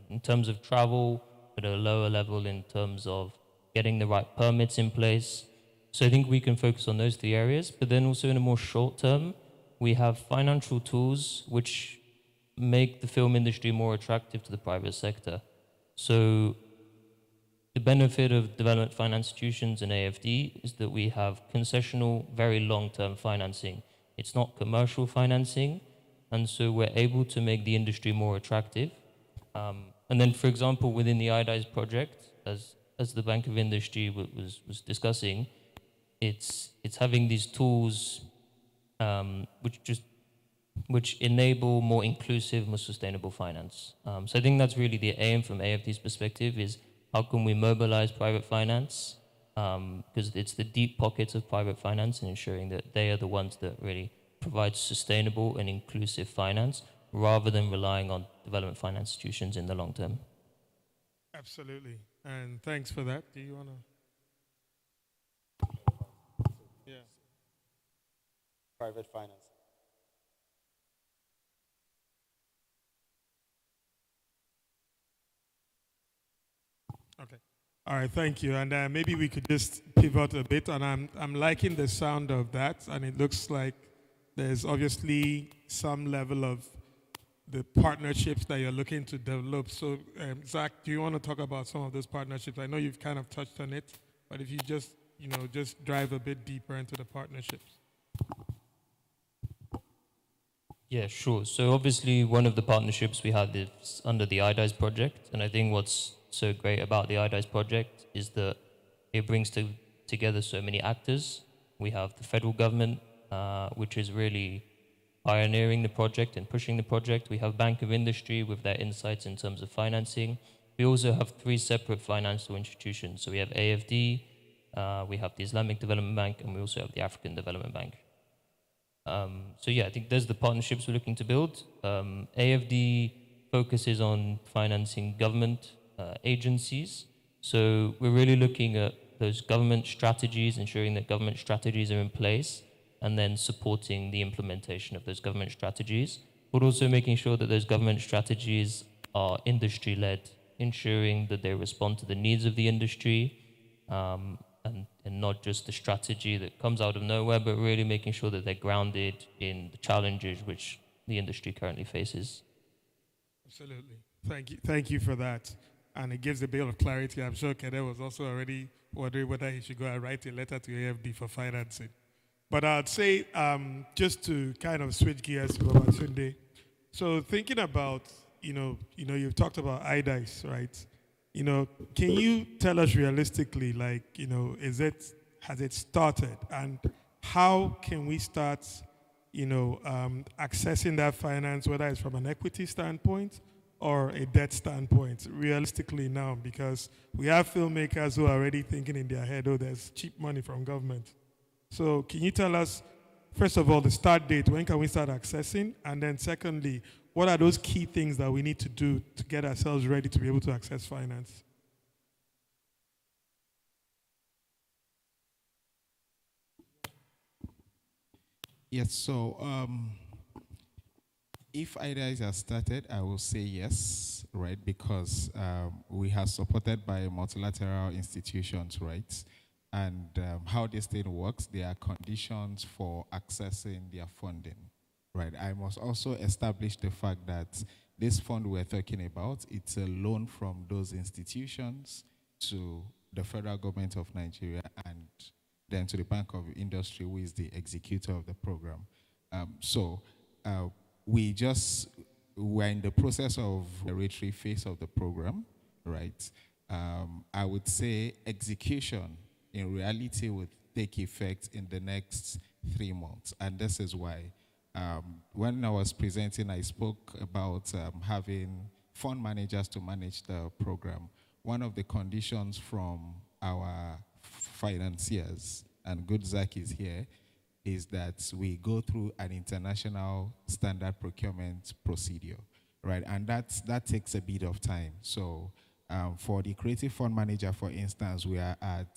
in terms of travel at a lower level in terms of getting the right permits in place. So I think we can focus on those three areas, but then also in a more short term, we have financial tools which make the film industry more attractive to the private sector. So the benefit of development finance institutions and AFD is that we have concessional, very long-term financing. It's not commercial financing, and so we're able to make the industry more attractive. And then, for example, within the IDICE project, as the Bank of Industry was discussing, it's having these tools which enable more inclusive, more sustainable finance. So I think that's really the aim from AFD's perspective, is how can we mobilize private finance, because it's the deep pockets of private finance and ensuring that they are the ones that really provide sustainable and inclusive finance rather than relying on development finance institutions in the long term. Absolutely. And thanks for that. Do you want to? Yeah. Private finance. Okay. All right, thank you. And maybe we could just pivot a bit. And I'm liking the sound of that. And it looks like there's obviously some level of the partnerships that you're looking to develop. So, Zach, do you want to talk about some of those partnerships? I know you've kind of touched on it, but if you just, just drive a bit deeper into the partnerships. Yeah, sure. So obviously one of the partnerships we had is under the IDICE project. And I think what's so great about the IDICE project is that it brings together so many actors. We have the federal government, which is really pioneering the project and pushing the project. We have Bank of Industry with their insights in terms of financing. We also have 3 separate financial institutions. So we have AFD, we have the Islamic Development Bank, and we also have the African Development Bank. So yeah, I think there's the partnerships we're looking to build. AFD focuses on financing government agencies. So we're really looking at those government strategies, ensuring that government strategies are in place, and then supporting the implementation of those government strategies, but also making sure that those government strategies are industry-led, ensuring that they respond to the needs of the industry, and not just the strategy that comes out of nowhere, but really making sure that they're grounded in the challenges which the industry currently faces. Absolutely. Thank you for that. And it gives a bit of clarity. I'm sure Kede was also already wondering whether he should go and write a letter to AFD for financing. But I'd say, just to kind of switch gears to Babatunde. So thinking about, you've talked about IDICE, right? Can you tell us realistically, like, has it started? And how can we start, accessing that finance, whether it's from an equity standpoint or a debt standpoint, realistically now? Because we have filmmakers who are already thinking in their head, oh, there's cheap money from government. So can you tell us, first of all, the start date, when can we start accessing? And then secondly, what are those key things that we need to do to get ourselves ready to be able to access finance? Yes, so if IDICE has started, I will say yes, right? Because we are supported by multilateral institutions, right? And how this thing works, there are conditions for accessing their funding, right? I must also establish the fact that this fund we're talking about, it's a loan from those institutions to the federal government of Nigeria and then to the Bank of Industry, who is the executor of the program. We're in the process of the regulatory phase of the program, right? I would say execution in reality would take effect in the next 3 months. And this is why. When I was presenting, I spoke about having fund managers to manage the program. One of the conditions from our financiers, and good Zach is here, is that we go through an international standard procurement procedure, right? And that takes a bit of time. So for the creative fund manager, for instance, we are at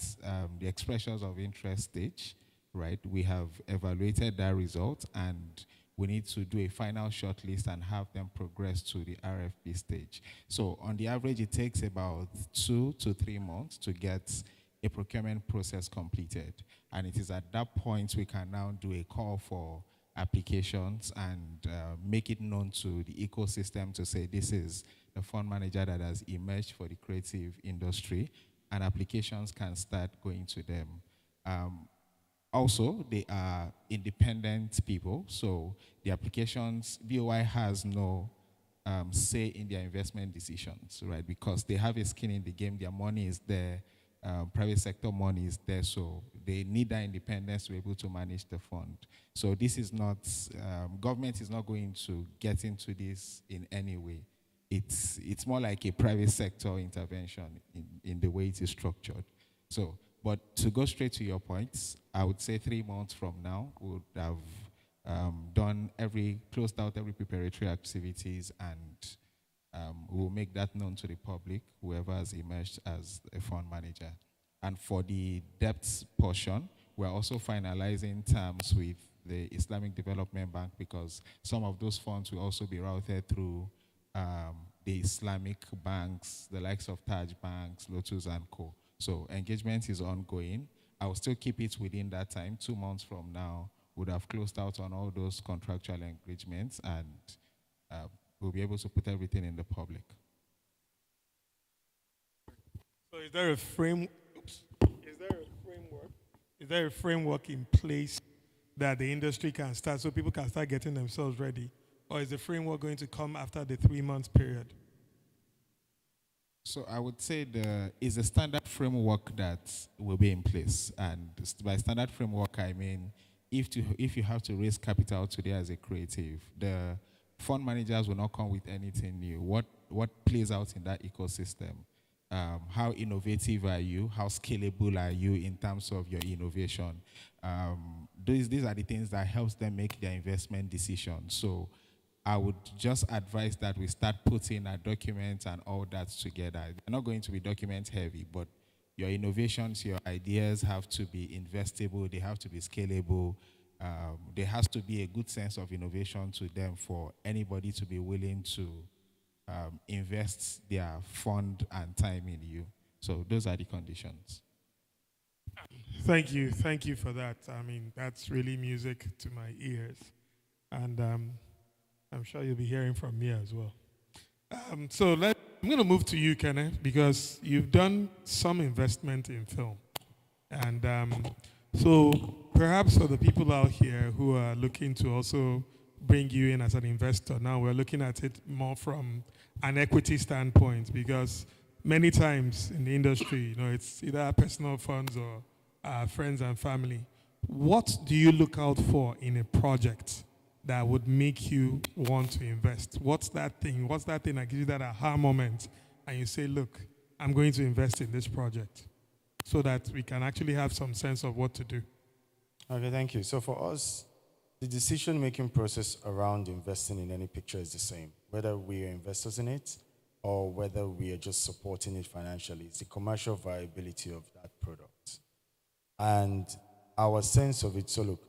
the expressions of interest stage, right? We have evaluated that result, and we need to do a final shortlist and have them progress to the RFP stage. So on the average, it takes about 2 to 3 months to get a procurement process completed. And it is at that point we can now do a call for applications and make it known to the ecosystem to say this is the fund manager that has emerged for the creative industry, and applications can start going to them. Also, they are independent people, so the applications, BOI has no say in their investment decisions, right? Because they have a skin in the game, their money is there, private sector money is there, so they need that independence to be able to manage the fund. So this is not, government is not going to get into this in any way. It's more like a private sector intervention in the way it is structured. So, but to go straight to your points, I would say 3 months from now, we would have closed out every preparatory activities and We'll make that known to the public, whoever has emerged as a fund manager. And for the debt portion, we're also finalizing terms with the Islamic Development Bank because some of those funds will also be routed through the Islamic banks, the likes of Taj Banks, Lotus and Co. So engagement is ongoing. I will still keep it within that time. 2 months from now, would have closed out on all those contractual engagements and we'll be able to put everything in the public. So is there a framework in place that the industry can start so people can start getting themselves ready? Or is the framework going to come after the 3 months period? So I would say is a standard framework that will be in place. And by standard framework, I mean, if you have to raise capital today as a creative, the fund managers will not come with anything new. What plays out in that ecosystem? How innovative are you? How scalable are you in terms of your innovation? These are the things that helps them make their investment decisions. So I would just advise that we start putting a document and all that together. They're not going to be document heavy, but your innovations, your ideas have to be investable, they have to be scalable. There has to be a good sense of innovation to them for anybody to be willing to invest their fund and time in you. So those are the conditions. Thank you for that. I mean, that's really music to my ears. And I'm sure you'll be hearing from me as well. I'm going to move to you, Kenneth, because you've done some investment in film. And so perhaps for the people out here who are looking to also bring you in as an investor, now we're looking at it more from an equity standpoint because many times in the industry, it's either personal funds or friends and family. What do you look out for in a project that would make you want to invest? What's that thing that gives you that aha moment and you say, look, I'm going to invest in this project so that we can actually have some sense of what to do? Okay, thank you. So for us, the decision-making process around investing in any picture is the same, whether we are investors in it or whether we are just supporting it financially. It's the commercial viability of that product. And our sense of it, so look,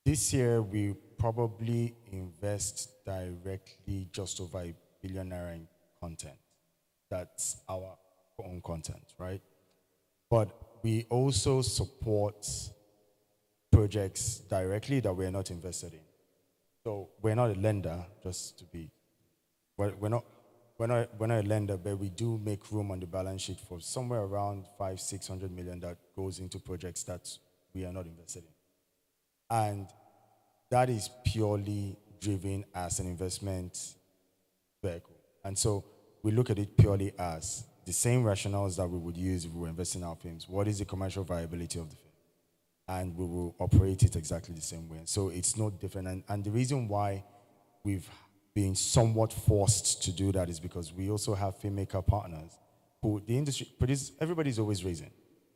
this year, we probably invest directly just over R1 billion in content. That's our own content, right? But we also support projects directly that we're not invested in. So we're not a lender, just to be, we're not a lender, but we do make room on the balance sheet for somewhere around 500-600 million that goes into projects that we are not invested in. And that is purely driven as an investment vehicle. And so we look at it purely as the same rationales that we would use if we were investing in our films. What is the commercial viability of the film? And we will operate it exactly the same way. So it's no different. And the reason why we've been somewhat forced to do that is because we also have filmmaker partners who the industry produces, everybody's always raising.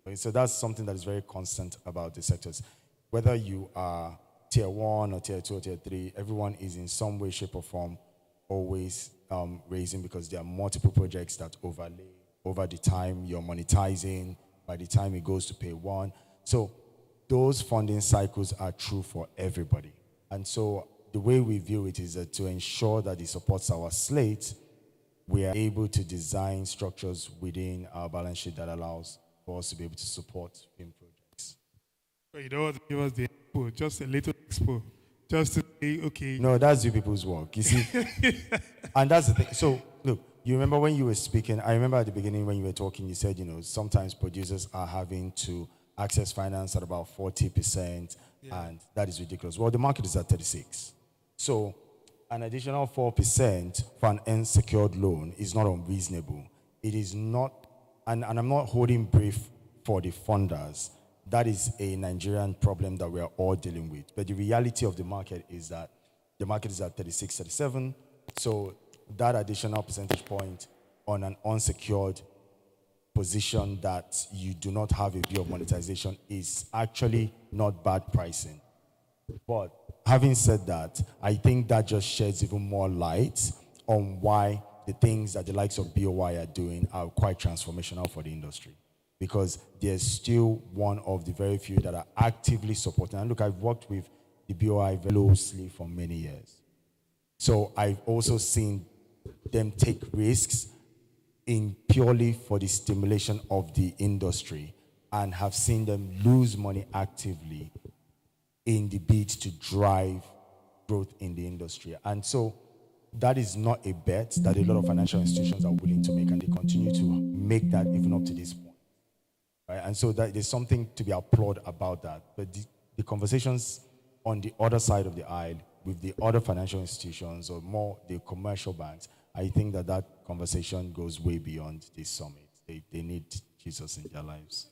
Right? So that's something that is very constant about the sectors. Whether you are tier 1 or tier 2 or tier 3, everyone is in some way, shape or form always raising because there are multiple projects that overlay over the time you're monetizing, by the time it goes to pay 1. So those funding cycles are true for everybody. And so the way we view it is that to ensure that it supports our slate, we are able to design structures within our balance sheet that allows for us to be able to support film projects. So you don't want to give us the expo, just a little expo, just to say, okay. No, that's you people's work, you see. And that's the thing. So, look, you remember when you were speaking, I remember at the beginning when you were talking, you said, sometimes producers are having to access finance at about 40%, and that is ridiculous. Well, the market is at 36%. So an additional 4% for an unsecured loan is not unreasonable. It is not, and I'm not holding brief for the funders. That is a Nigerian problem that we are all dealing with. But the reality of the market is that the market is at 36, 37. So that additional percentage point on an unsecured position that you do not have a view of monetization is actually not bad pricing. But having said that, I think that just sheds even more light on why the things that the likes of BOI are doing are quite transformational for the industry. Because they're still one of the very few that are actively supporting. And look, I've worked with the BOI very closely for many years. So I've also seen them take risks in purely for the stimulation of the industry, and have seen them lose money actively in the bid to drive growth in the industry. And so that is not a bet that a lot of financial institutions are willing to make, and they continue to make that even up to this point. Right? And so that there's something to be applauded about that. But the conversations on the other side of the aisle with the other financial institutions, or more the commercial banks, I think that that conversation goes way beyond this summit. They need Jesus in their lives.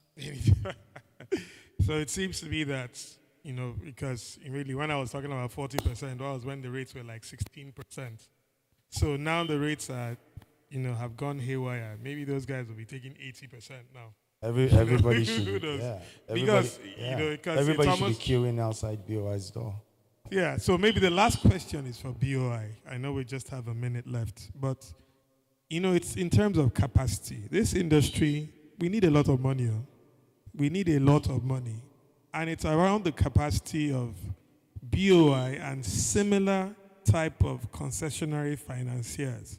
So it seems to me that, because really when I was talking about 40%, that was when the rates were like 16%. So now the rates are, have gone haywire. Maybe those guys will be taking 80% now. Everybody should, because everybody should be queuing outside BOI's door. Yeah, so maybe the last question is for BOI. I know we just have a minute left, but it's in terms of capacity. This industry, we need a lot of money. We need a lot of money. And it's around the capacity of BOI and similar type of concessionary financiers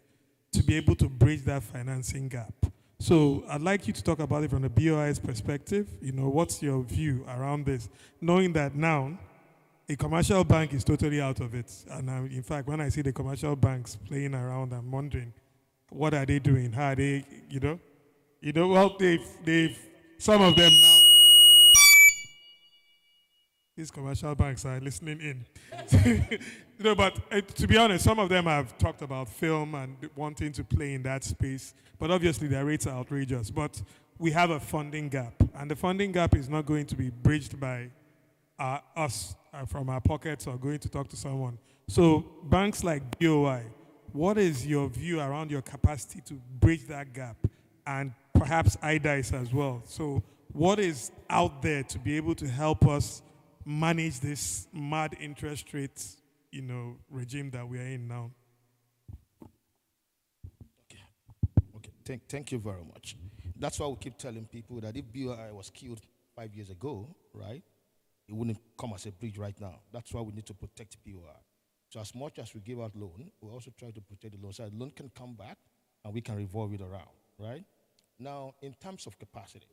to be able to bridge that financing gap. So I'd like you to talk about it from the BOI's perspective. What's your view around this? Knowing that now, a commercial bank is totally out of it. And in fact, when I see the commercial banks playing around, I'm wondering, what are they doing? How are they, well, they've, some of them now, these commercial banks are listening in. But to be honest, some of them have talked about film and wanting to play in that space. But obviously, their rates are outrageous. But we have a funding gap. And the funding gap is not going to be bridged by us from our pockets or going to talk to someone. So banks like BOI, what is your view around your capacity to bridge that gap? And perhaps IDICE as well. So what is out there to be able to help us manage this mad interest rates, regime that we are in now? Okay. Thank you very much. That's why we keep telling people that if BOI was killed 5 years ago, right, it wouldn't come as a bridge right now. That's why we need to protect BOI. So as much as we give out loan, we also try to protect the loan so the loan can come back and we can revolve it around, right? Now, in terms of capacity,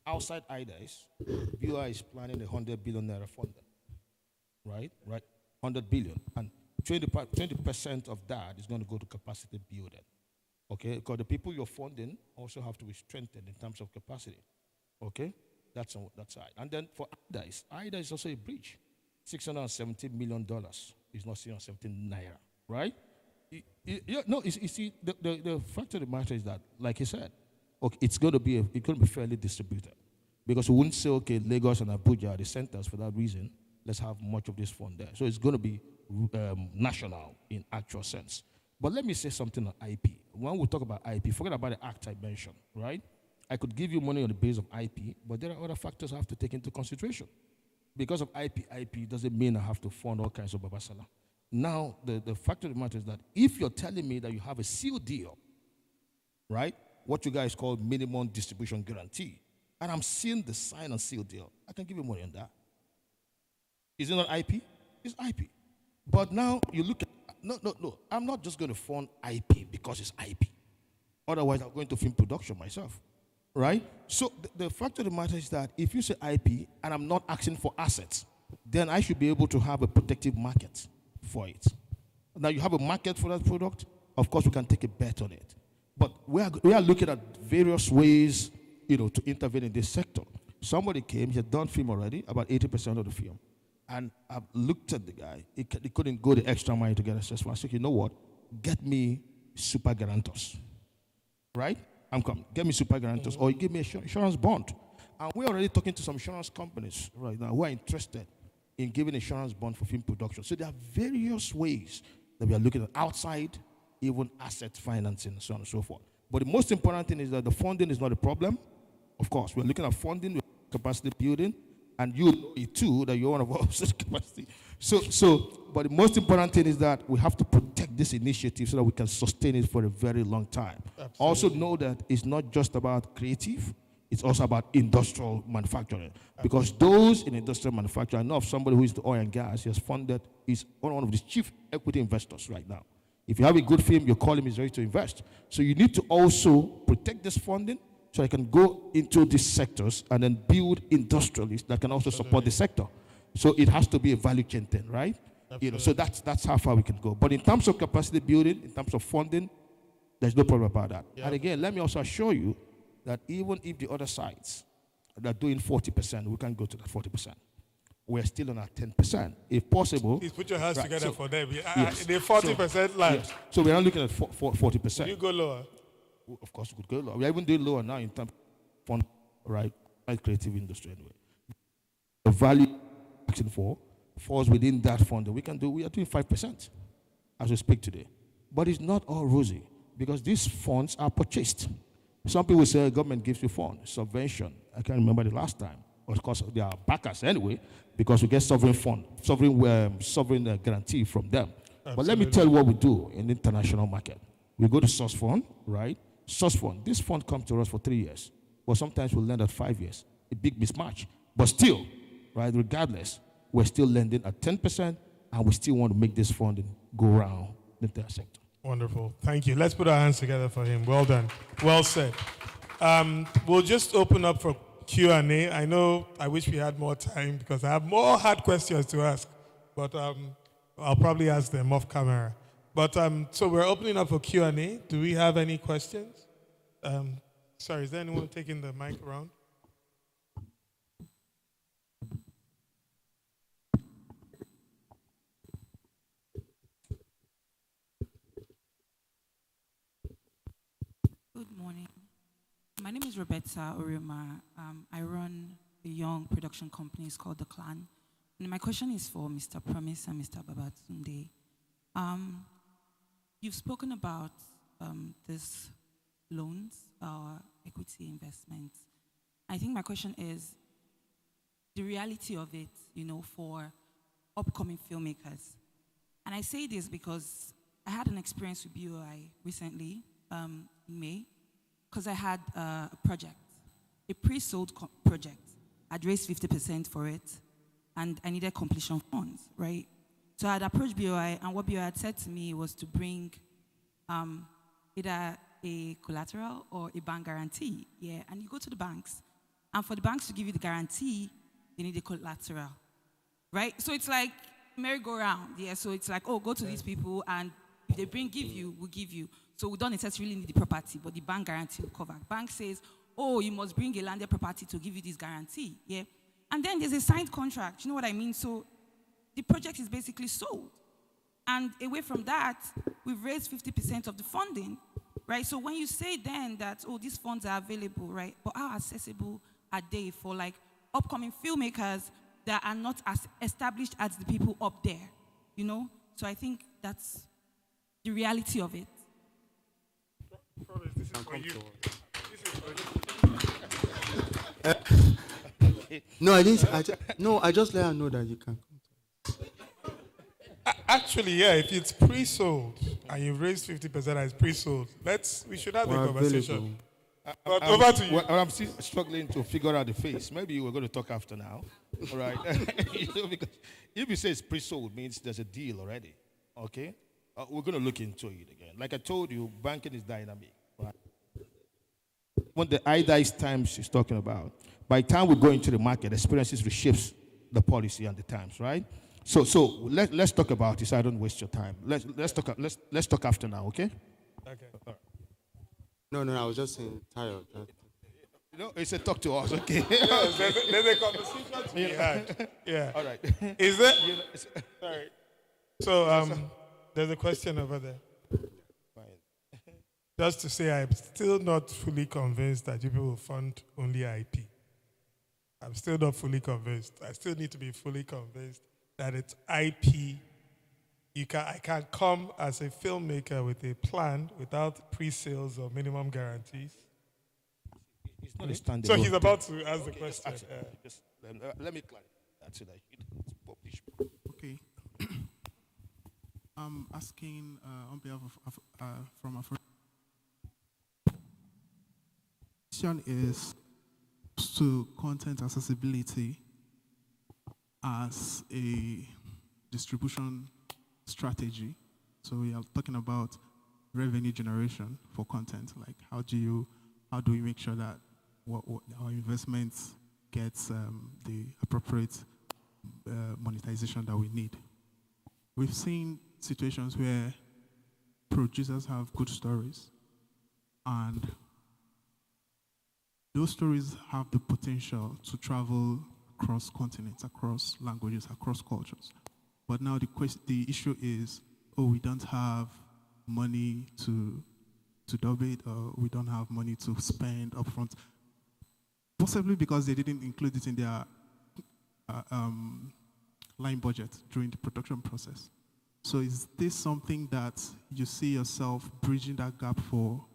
outside IDICE, BOI is planning a 100 billion naira fund, right? 100 billion. And 20% of that is going to go to capacity building, okay? Because the people you're funding also have to be strengthened in terms of capacity, okay? That's on that side. And then for IDICE is also a bridge. $670 million is not 617 naira, right? You see, the fact of the matter is that, like he said, okay, it's going to be fairly distributed, because we wouldn't say, okay, Lagos and Abuja are the centers for that reason. Let's have much of this fund there. So it's going to be national in actual sense. But let me say something on IP. When we talk about IP, forget about the act I mentioned, right? I could give you money on the basis of IP, but there are other factors I have to take into consideration. Because of IP doesn't mean I have to fund all kinds of babasala. Now, the fact of the matter is that if you're telling me that you have a seal deal, right, what you guys call minimum distribution guarantee, and I'm seeing the sign and seal deal, I can give you money on that. Is it not IP? It's IP. But now you look at, no, I'm not just going to fund IP because it's IP. Otherwise, I'm going to film production myself, right? So the fact of the matter is that if you say IP and I'm not asking for assets, then I should be able to have a protective market for it. Now you have a market for that product, of course we can take a bet on it. But we are looking at various ways, to intervene in this sector. Somebody came, he had done film already, about 80% of the film. And I've looked at the guy, he couldn't go the extra mile to get assessment. I said, you know what, get me super guarantors, right? I'm coming, get me super guarantors, or you give me insurance bond. And we're already talking to some insurance companies right now who are interested in giving insurance bond for film production. So there are various ways that we are looking at outside, even asset financing, and so on and so forth. But the most important thing is that the funding is not a problem. Of course, we're looking at funding, capacity building, and you know it too, that you're one of our such capacity. But the most important thing is that we have to protect this initiative so that we can sustain it for a very long time. Absolutely. Also know that it's not just about creative, it's also about industrial manufacturing. Because those in industrial manufacturing, I know of somebody who is the oil and gas, he has funded, he's one of the chief equity investors right now. If you have a good film, you call him, he's ready to invest. So you need to also protect this funding so I can go into these sectors and then build industrialists that can also support the sector. So it has to be a value chain thing, right? So that's how far we can go. But in terms of capacity building, in terms of funding, there's no problem about that. And again, let me also assure you that even if the other sites are doing 40%, we can go to that 40%. We're still on our 10%. If possible. Please put your hands together for them. Yes. The 40% line. Yes. So we're not looking at 40%. Can you go lower? Of course, we could go lower. We are even doing lower now in terms of fund, right? Creative industry anyway. The value action for falls within that fund. We are doing 5% as we speak today. But it's not all rosy because these funds are purchased. Some people say government gives you funds, subvention. I can't remember the last time. Of course, they are backers anyway because we get sovereign fund, sovereign guarantee from them. Absolutely. But let me tell you what we do in the international market. We go to source fund, right? Source fund. This fund comes to us for 3 years, but sometimes we lend at 5 years. A big mismatch. But still, right, regardless, we're still lending at 10%, and we still want to make this funding go around the entire sector. Wonderful. Thank you. Let's put our hands together for him. Well done. Well said. We'll just open up for Q&A. I know I wish we had more time because I have more hard questions to ask, but I'll probably ask them off camera. But so we're opening up for Q&A. Do we have any questions? Sorry, is there anyone taking the mic around? Good morning. My name is Roberta Orioma. I run a young production company. It's called The Clan. And my question is for Mr. Promise and Mr. Babatunde. You've spoken about these loans, equity investments. I think my question is the reality of it, for upcoming filmmakers. And I say this because I had an experience with BOI recently, in May, because I had a project, a pre-sold project. I'd raised 50% for it, and I needed completion funds, right? So I had approached BOI, and what BOI had said to me was to bring either a collateral or a bank guarantee, and you go to the banks, and for the banks to give you the guarantee, they need a collateral, right? So it's like merry-go-round, so it's like, go to these people, and if they give you, we'll give you. So we don't necessarily need the property, but the bank guarantee will cover. Bank says, you must bring a landed property to give you this guarantee, And then there's a signed contract, you know what I mean? So the project is basically sold. And away from that, we've raised 50% of the funding, right? So when you say then that, these funds are available, right? But how accessible are they for like upcoming filmmakers that are not as established as the people up there, So I think that's the reality of it. Promise, this is for you. No, I didn't. I just let her know that you can come. Actually, if it's pre-sold and you've raised 50% and it's pre-sold, we should have a conversation. But over to you. Well, I'm still struggling to figure out the face. Maybe we're going to talk after now. All right. Because if you say it's pre-sold, means there's a deal already. Okay? We're going to look into it again. Like I told you, banking is dynamic. Right? When the IDICE times she's talking about, by the time we go into the market, experiences reshapes the policy and the times, right? So let's talk about it so I don't waste your time. Let's talk after now, okay? Okay. Right. No, I was just saying tired. It's a talk to us, okay? Yes, there's a conversation to be had. Yeah. All right. Is there? Sorry. So there's a question over there. Fine. Just to say, I'm still not fully convinced that people will fund only IP. I'm still not fully convinced. I still need to be fully convinced that it's IP. I can't come as a filmmaker with a plan without pre-sales or minimum guarantees. It's not a standalone. So he's about to ask the question. Let me clarify that so that you don't publish. Okay. I'm asking on behalf from Africa. Question is to content accessibility as a distribution strategy. So we are talking about revenue generation for content. Like how do we make sure that what our investments gets the appropriate monetization that we need? We've seen situations where producers have good stories and those stories have the potential to travel across continents, across languages, across cultures. But now the issue is, oh, we don't have money to dub it, or we don't have money to spend upfront, possibly because they didn't include it in their line budget during the production process. So is this something that you see yourself bridging that gap for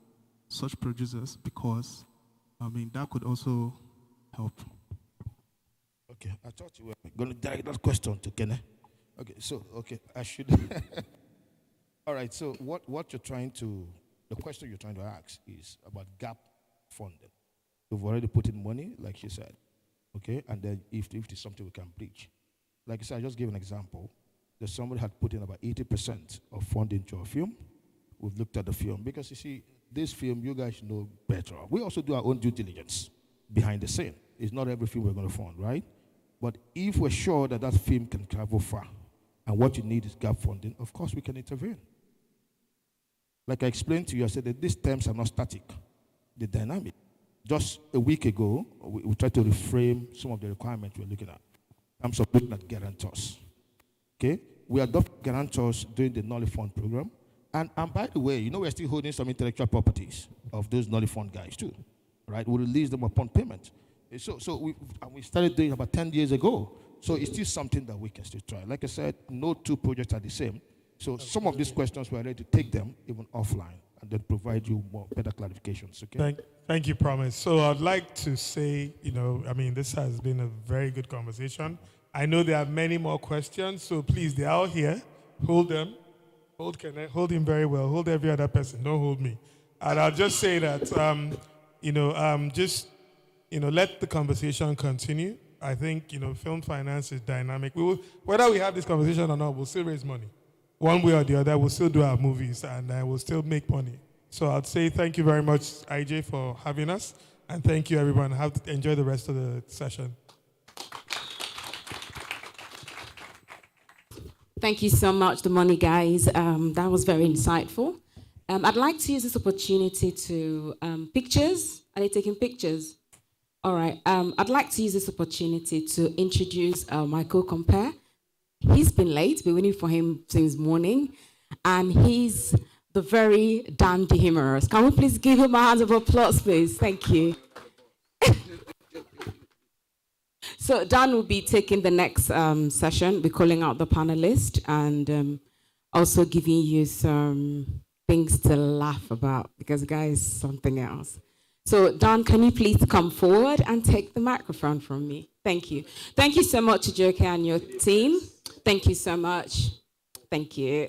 such producers? Because, I mean, that could also help. Okay, I thought you were going to direct that question to Kenneth. Okay, so, I should. All right, so what you're trying to, the question you're trying to ask is about gap funding. We've already put in money, like you said, okay, and then if it's something we can bridge. Like I said, I just gave an example. That somebody had put in about 80% of funding to a film. We've looked at the film because you see, this film you guys know better. We also do our own due diligence behind the scene. It's not every film we're going to fund, right? But if we're sure that that film can travel far, and what you need is gap funding, of course we can intervene. Like I explained to you, I said that these terms are not static, they're dynamic. Just a week ago, we tried to reframe some of the requirements we're looking at in terms of looking at guarantors. Okay, we adopt guarantors during the Nolly Fund program. And by the way, we're still holding some intellectual properties of those Nolly Fund guys too, right? We release them upon payment. So we started doing about 10 years ago. So it's still something that we can still try. Like I said, no two projects are the same. So some of these questions, we're ready to take them even offline and then provide you better clarifications, okay? Thank you, Promise. So I'd like to say, this has been a very good conversation. I know there are many more questions, so please, they're all here. Hold them. Hold Kenneth. Hold him very well. Hold every other person. Don't hold me. And I'll just say that, let the conversation continue. I think, film finance is dynamic. Whether we have this conversation or not, we'll still raise money. One way or the other, we'll still do our movies and we'll still make money. So I'd say thank you very much, IJ, for having us. And thank you, everyone. Enjoy the rest of the session. Thank you so much, the Money guys. That was very insightful. I'd like to use this opportunity to pictures. Are they taking pictures? All right. I'd like to use this opportunity to introduce my co-compare. He's been late. We're waiting for him since morning, and he's the very dandy humorous. Can we please give him a round of applause, please? Thank you. So Dan will be taking the next session. We're calling out the panelists and also giving you some things to laugh about because, guys, something else. So Dan, can you please come forward and take the microphone from me? Thank you. Thank you so much, Joke, and your team. Thank you so much. Thank you.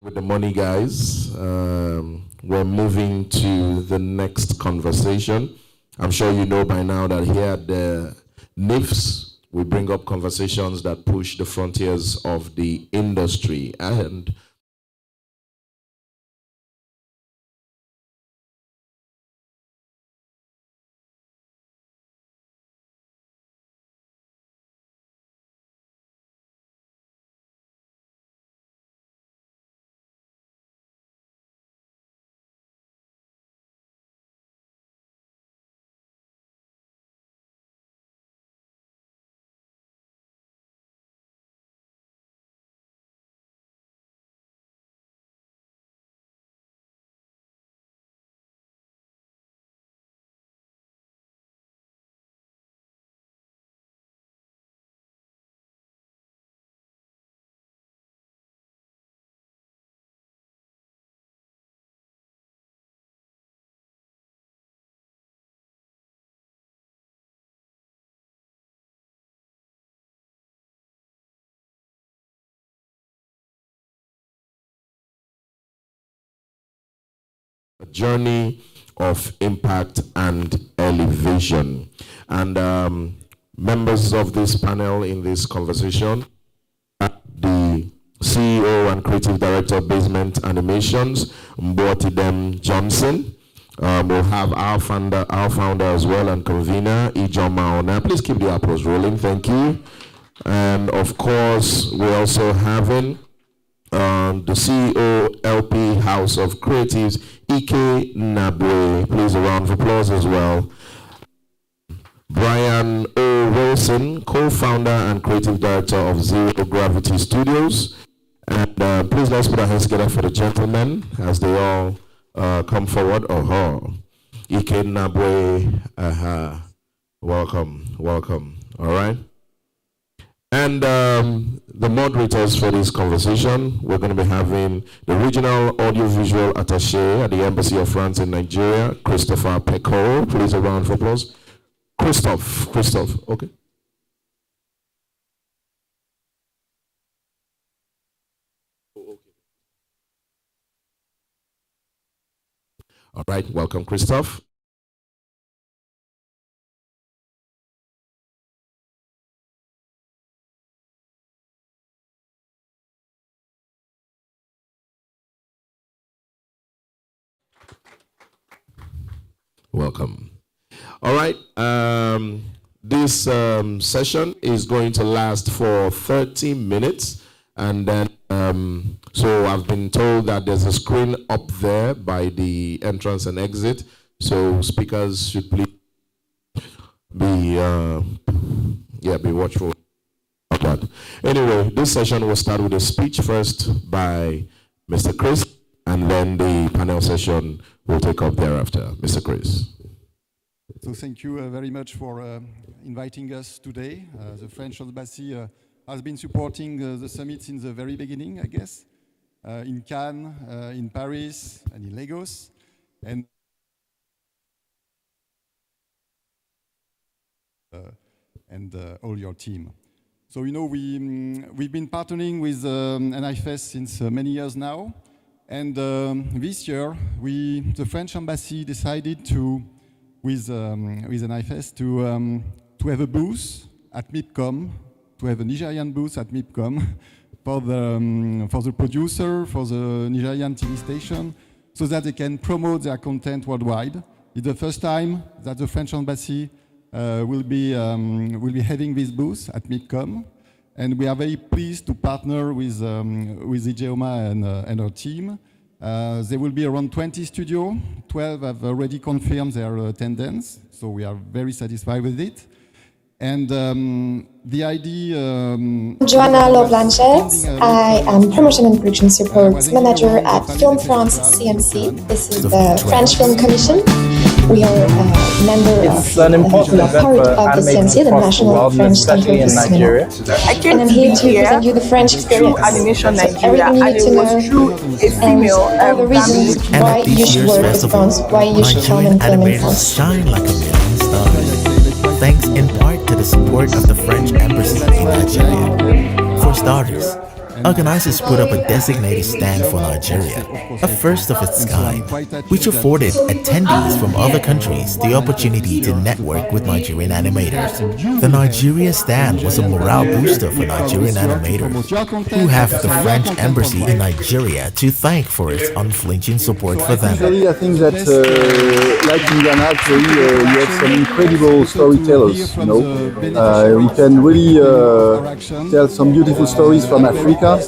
With the money, guys, we're moving to the next conversation. I'm sure you know by now that here at the NIFS, we bring up conversations that push the frontiers of the industry. And a journey of impact and elevation. And members of this panel in this conversation, the CEO and Creative Director of Basement Animations, Mbotidem Johnson. We'll have our founder as well and convener, Ijoma Ona. Please keep the applause rolling. Thank you. And of course, we're also having the CEO, LP House of Creatives, Ike Nabwe. Please a round of applause as well. Brian O. Wilson, co-founder and creative director of Zero Gravity Studios. And please let's put our hands together for the gentlemen as they all come forward. Ike Nabwe, welcome. All right. And the moderators for this conversation, we're going to be having the regional audiovisual attaché at the Embassy of France in Nigeria, Christopher Pecco. Please a round of applause. Christophe, okay. All right, welcome, Christophe. Welcome. All right. This session is going to last for 30 minutes. And then, so I've been told that there's a screen up there by the entrance and exit. So speakers should please be watchful of that. Anyway, this session will start with a speech first by Mr. Chris, and then the panel session will take up thereafter. Mr. Chris. So thank you very much for inviting us today. The French Embassy has been supporting the summit since the very beginning, I guess, in Cannes, in Paris, and in Lagos. And all your team. So, you know, we've been partnering with NIFSTV since many years now. And this year, the French Embassy decided to, with NIFSTV, to have a booth at MIPCOM, to have a Nigerian booth at MIPCOM for the producer, for the Nigerian TV station, so that they can promote their content worldwide. It's the first time that the French Embassy will be having this booth at MIPCOM, and we are very pleased to partner with Ijoma and her team. There will be around 20 studios. 12 have already confirmed their attendance, so we are very satisfied with it. And the idea... Joanna Lovlanches. I am Promotion and Production Support Manager at Film France CMC. This is the French Film Commission. We are a member of an important event part for of the CMC, the National French Center in for Nigeria. Cinema. And I'm here to present you the French experience. Animation Nigeria, Everything you need to know, through a female all the reasons why you should work with France, why you should come and film in France. Shine like a million stars, thanks in part to the support of the French Embassy in Nigeria. For starters, organizers put up a designated stand for Nigeria, a first of its kind, which afforded attendees from other countries the opportunity to network with Nigerian animators. The Nigeria stand was a morale booster for Nigerian animators, who have the French embassy in Nigeria to thank for its unflinching support for them. Actually, I think that, like in Ghana, actually, you have some incredible storytellers. We can really tell some beautiful stories from Africa,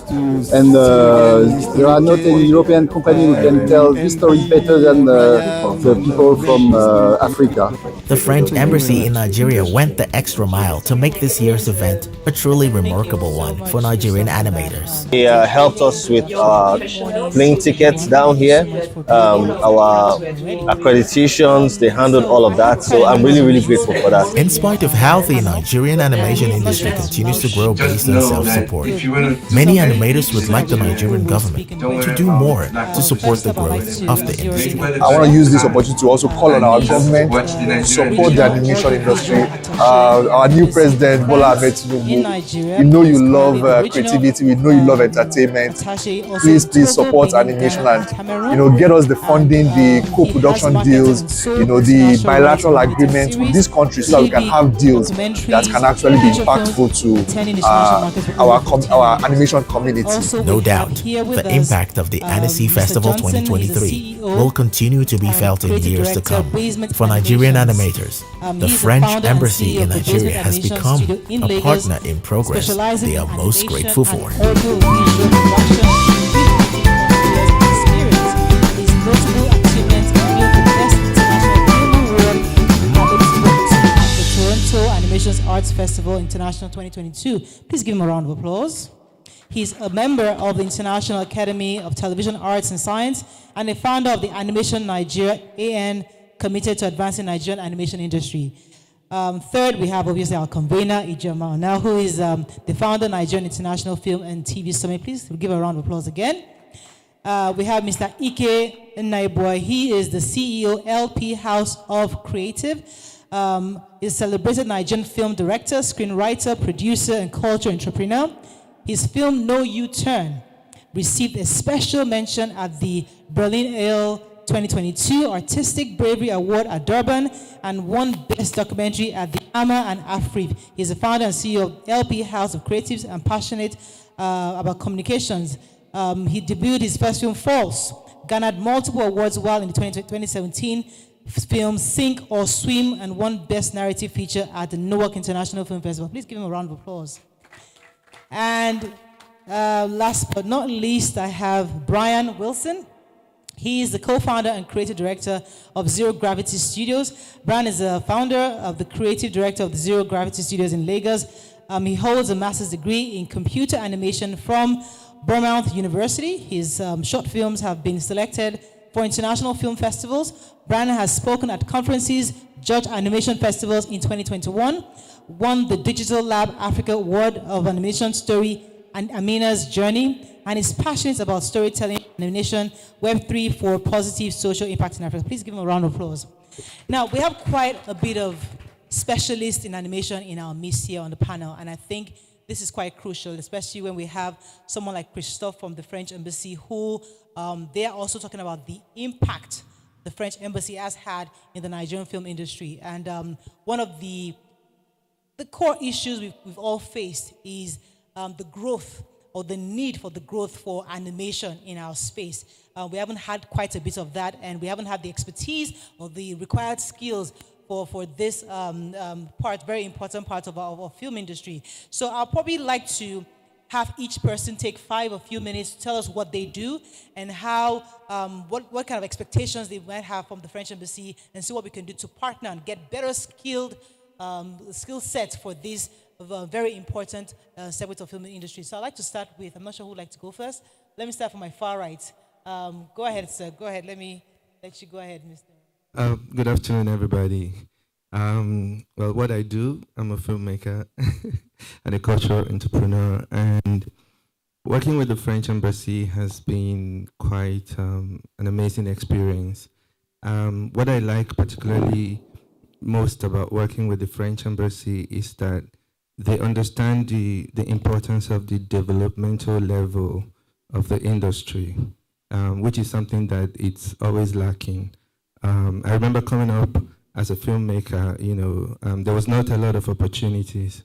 and there are not any European company who can tell this story better than the people from Africa. The French embassy in Nigeria went the extra mile to make this year's event a truly remarkable one for Nigerian animators. They helped us with plane tickets down here, our accreditations, they handled all of that, so I'm really, really grateful for that. In spite of how the Nigerian animation industry continues to grow based on self-support, many animators would like the Nigerian government to do more to support the growth of the industry. I want to use this opportunity to also call on our government to support the animation industry. Our new president, Bola Ahmed Tinubu, we know you love creativity, we know you love entertainment. Please support animation and get us the funding, the co-production deals, the bilateral agreements with these countries so that we can have deals that can actually be impactful to our animation community. No doubt, the impact of the Annecy Festival 2023 will continue to be felt in years to come. For Nigerian animators, the French embassy in Nigeria has become a partner in progress they are most grateful for. Animations Arts Festival International 2022. Please give him a round of applause. He's a member of the International Academy of Television Arts and Science and a founder of the Animation Nigeria AN, committed to advancing Nigerian animation industry. Third, we have obviously our convener, Ijoma now, who is the founder of Nigerian International Film and TV Summit. Please give a round of applause again. We have Mr. Ike Naiboy. He is the CEO, LP House of Creative. He's a celebrated Nigerian film director, screenwriter, producer, and culture entrepreneur. His film, No U-Turn, received a special mention at the Berlinale 2022 Artistic Bravery Award at Durban and won Best Documentary at the AMA and AFRIV. He's the founder and CEO of LP House of Creatives and passionate about communications. He debuted his first film, False, garnered multiple awards while in the 2017 film Sink or Swim and won Best Narrative Feature at the Newark International Film Festival. Please give him a round of applause. And last but not least, I have Brian Wilson. He is the co-founder and creative director of Zero Gravity Studios. Brian is a founder of the creative director of the Zero Gravity Studios in Lagos. He holds a master's degree in computer animation from Bournemouth University. His short films have been selected for international film festivals. Brian has spoken at conferences, judged animation festivals in 2021, won the Digital Lab Africa Award of Animation Story and Amina's Journey, and is passionate about storytelling, animation, Web3 for positive social impact in Africa. Please give him a round of applause. Now, we have quite a bit of specialists in animation in our midst here on the panel, and I think this is quite crucial, especially when we have someone like Christophe from the French Embassy, who they are also talking about the impact the French Embassy has had in the Nigerian film industry. And one of the core issues we've all faced is the growth or the need for the growth for animation in our space. We haven't had quite a bit of that, and we haven't had the expertise or the required skills for this very important part of our film industry. So I'll probably like to have each person take a few minutes to tell us what they do and how, what kind of expectations they might have from the French Embassy, and see what we can do to partner and get better skill sets for this very important segment of film industry. So I'd like to start with, I'm not sure who would like to go first. Let me start from my far right. Go ahead, sir. Go ahead. Let you go ahead, Mr. Good afternoon, everybody. Well, what I do, I'm a filmmaker and a cultural entrepreneur, and working with the French Embassy has been quite an amazing experience. What I like particularly most about working with the French Embassy is that they understand the importance of the developmental level of the industry, which is something that it's always lacking. I remember coming up as a filmmaker, there was not a lot of opportunities.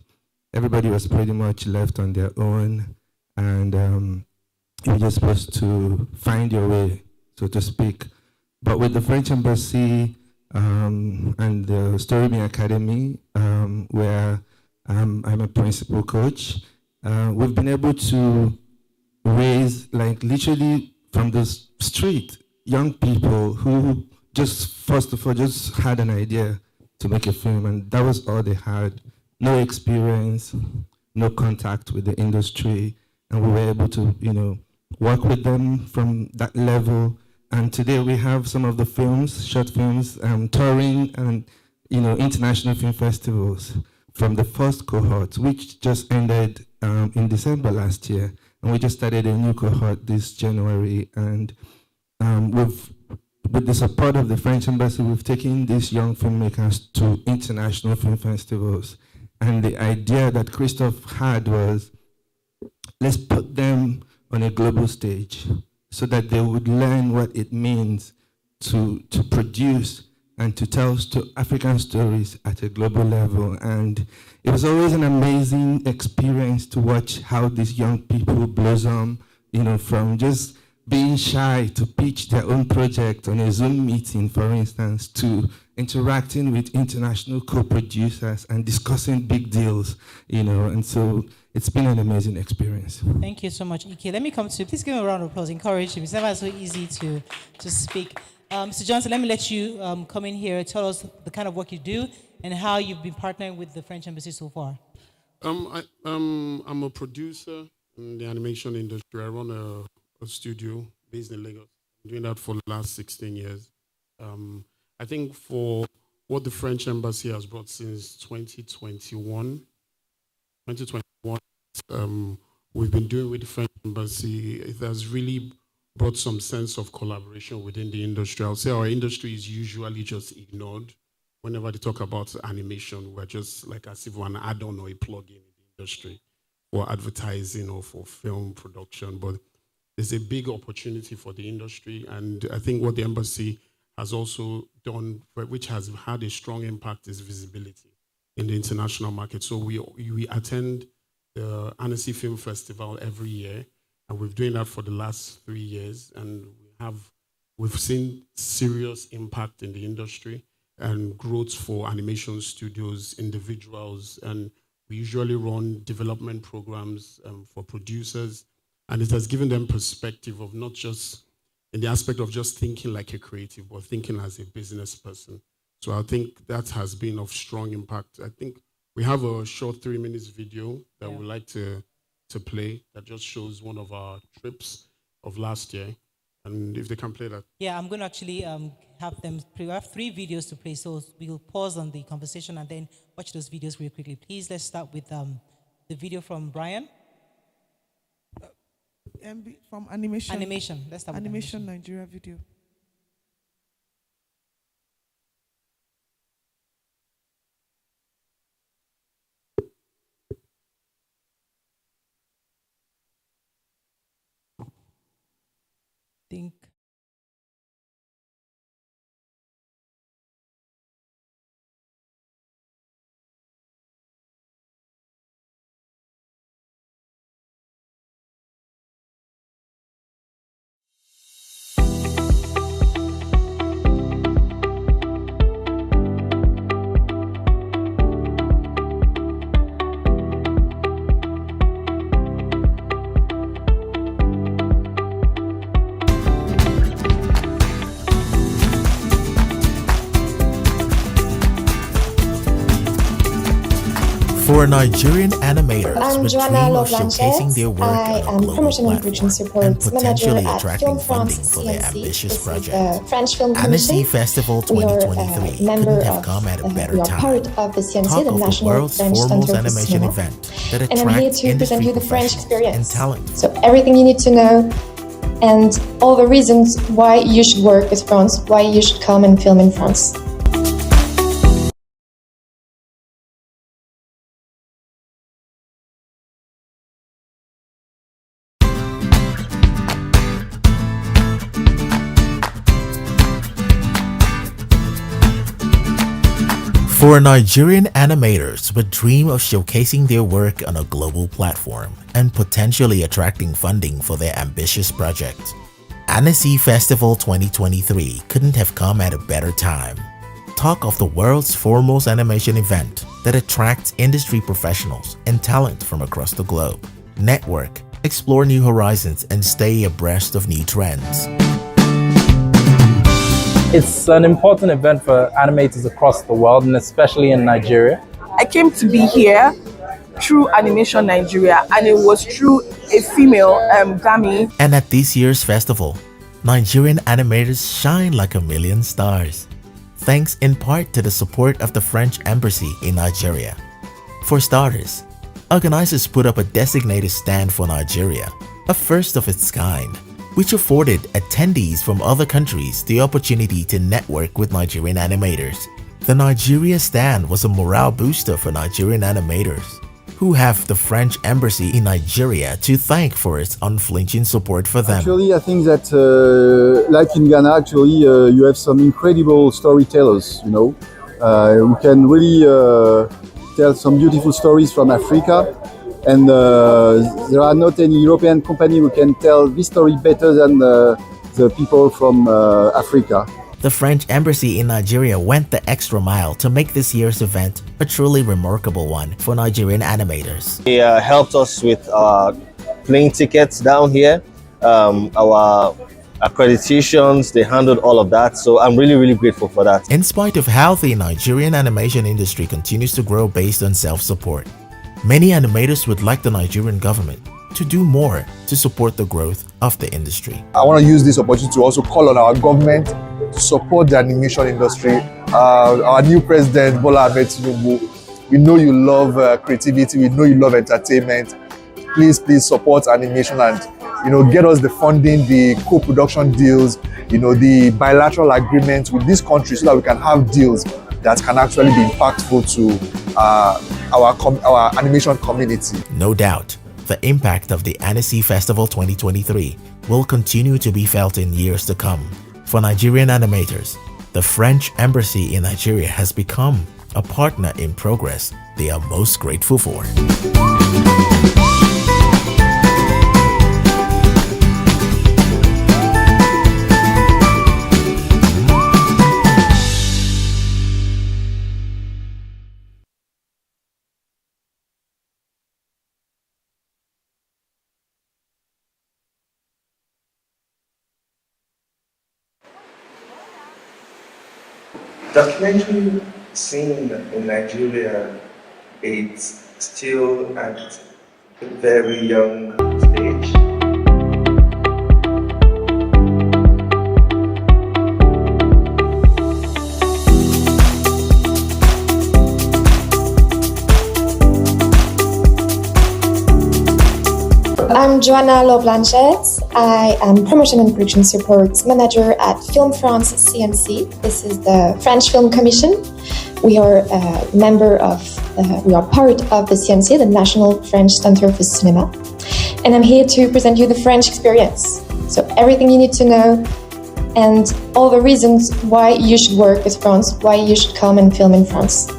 Everybody was pretty much left on their own, and you're just supposed to find your way, so to speak. But with the French Embassy and the Storyme Academy, where I'm a principal coach, we've been able to raise, like, literally from the street, young people who just, first of all, just had an idea to make a film, and that was all they had. No experience, no contact with the industry, and we were able to, work with them from that level. And today we have some of the films, short films, touring and, international film festivals from the first cohort, which just ended in December last year. And we just started a new cohort this January. And with the support of the French Embassy, we've taken these young filmmakers to international film festivals. And the idea that Christophe had was, let's put them on a global stage so that they would learn what it means to produce and to tell African stories at a global level. And it was always an amazing experience to watch how these young people blossom, from just being shy to pitch their own project on a Zoom meeting, for instance, to interacting with international co-producers and discussing big deals, and so it's been an amazing experience. Thank you so much, Ike. Let me come to you. Please give him a round of applause. Encourage him. It's never so easy to speak. Mr. Johnson, let me let you come in here, tell us the kind of work you do and how you've been partnering with the French Embassy so far. I'm a producer in the animation industry. I run a studio based in Lagos. I'm doing that for the last 16 years. I think for what the French Embassy has brought since 2021, we've been doing with the French Embassy, it has really brought some sense of collaboration within the industry. I'll say our industry is usually just ignored. Whenever they talk about animation, we're just like as if we're an add-on or a plug-in in the industry for advertising or for film production. But there's a big opportunity for the industry. And I think what the embassy has also done, which has had a strong impact, is visibility in the international market. So we attend the Annecy Film Festival every year, and we've been doing that for the last 3 years, and we've seen serious impact in the industry and growth for animation studios, individuals, and we usually run development programs for producers, and it has given them perspective of not just in the aspect of just thinking like a creative, but thinking as a business person. So I think that has been of strong impact. I think we have a short 3 minutes video that we'd like to play that just shows one of our trips of last year. And if they can play that. Yeah, I'm going to actually have them, we have 3 videos to play, so we'll pause on the conversation and then watch those videos real quickly. Please, let's start with the video from Brian. From animation. Animation, let's start with animation Nigeria video. Think. For Nigerian animators I'm with Joanna dream of showcasing their work I on a am global promotion and platform production and support manager potentially at attracting Film funding France for their CNC. ambitious This project. is the French Film Annecy Commission. Festival We are 2023 member couldn't have of, come at a better we are time. part of the CNC, Talk the of the National world's French foremost Center of animation Cinema. event that And I'm here attracts to present industry you the French professionals experience. and talent. So everything you need to know and all the reasons why you should work with France, why you should come and film in France. For Nigerian animators with dream of showcasing their work on a global platform and potentially attracting funding for their ambitious project, Annecy Festival 2023 couldn't have come at a better time. Talk of the world's foremost animation event that attracts industry professionals and talent from across the globe. Network, explore new horizons, and stay abreast of new trends. It's an important event for animators across the world, and especially in Nigeria. I came to be here through Animation Nigeria, and it was through a female, Gami. And at this year's festival, Nigerian animators shine like a million stars, thanks in part to the support of the French Embassy in Nigeria. For starters, organizers put up a designated stand for Nigeria, a first of its kind, which afforded attendees from other countries the opportunity to network with Nigerian animators. The Nigeria stand was a morale booster for Nigerian animators, who have the French Embassy in Nigeria to thank for its unflinching support for them. Actually, I think that, like in Ghana, you have some incredible storytellers, who can really tell some beautiful stories from Africa. And there are not any European company who can tell this story better than the people from Africa. The French Embassy in Nigeria went the extra mile to make this year's event a truly remarkable one for Nigerian animators. They helped us with plane tickets down here, our accreditations, they handled all of that. So I'm really, really grateful for that. In spite of how the Nigerian animation industry continues to grow based on self-support, many animators would like the Nigerian government to do more to support the growth of the industry. I want to use this opportunity to also call on our government to support the animation industry. Our new president, Bola Ahmed Tinubu, we know you love creativity, we know you love entertainment. Please support animation and get us the funding, the co-production deals, the bilateral agreements with this country so that we can have deals that can actually be impactful to our animation community. No doubt, the impact of the Annecy Festival 2023 will continue to be felt in years to come. For Nigerian animators, the French Embassy in Nigeria has become a partner in progress they are most grateful for. Documentary scene in Nigeria, it's still at a very young stage. I'm Joanna Lovlanchette. I am Promotion and Production Support Manager at Film France CNC. This is the French Film Commission. We are we are part of the CNC, the National French Center for Cinema. And I'm here to present you the French experience. So everything you need to know and all the reasons why you should work with France, why you should come and film in France.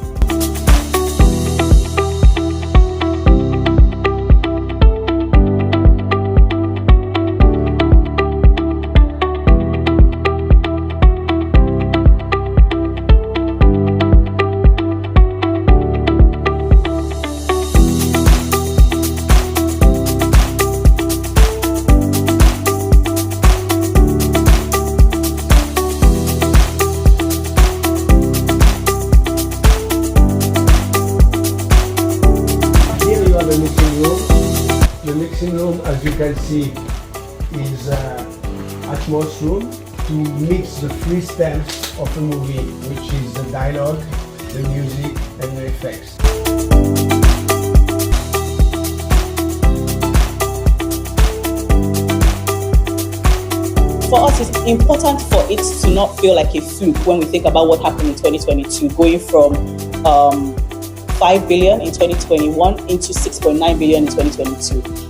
As you can see, is Atmos room to mix the three stems of a movie, which is the dialogue, the music, and the effects. For us, it's important for it to not feel like a fluke when we think about what happened in 2022, going from 5 billion in 2021 into 6.9 billion in 2022.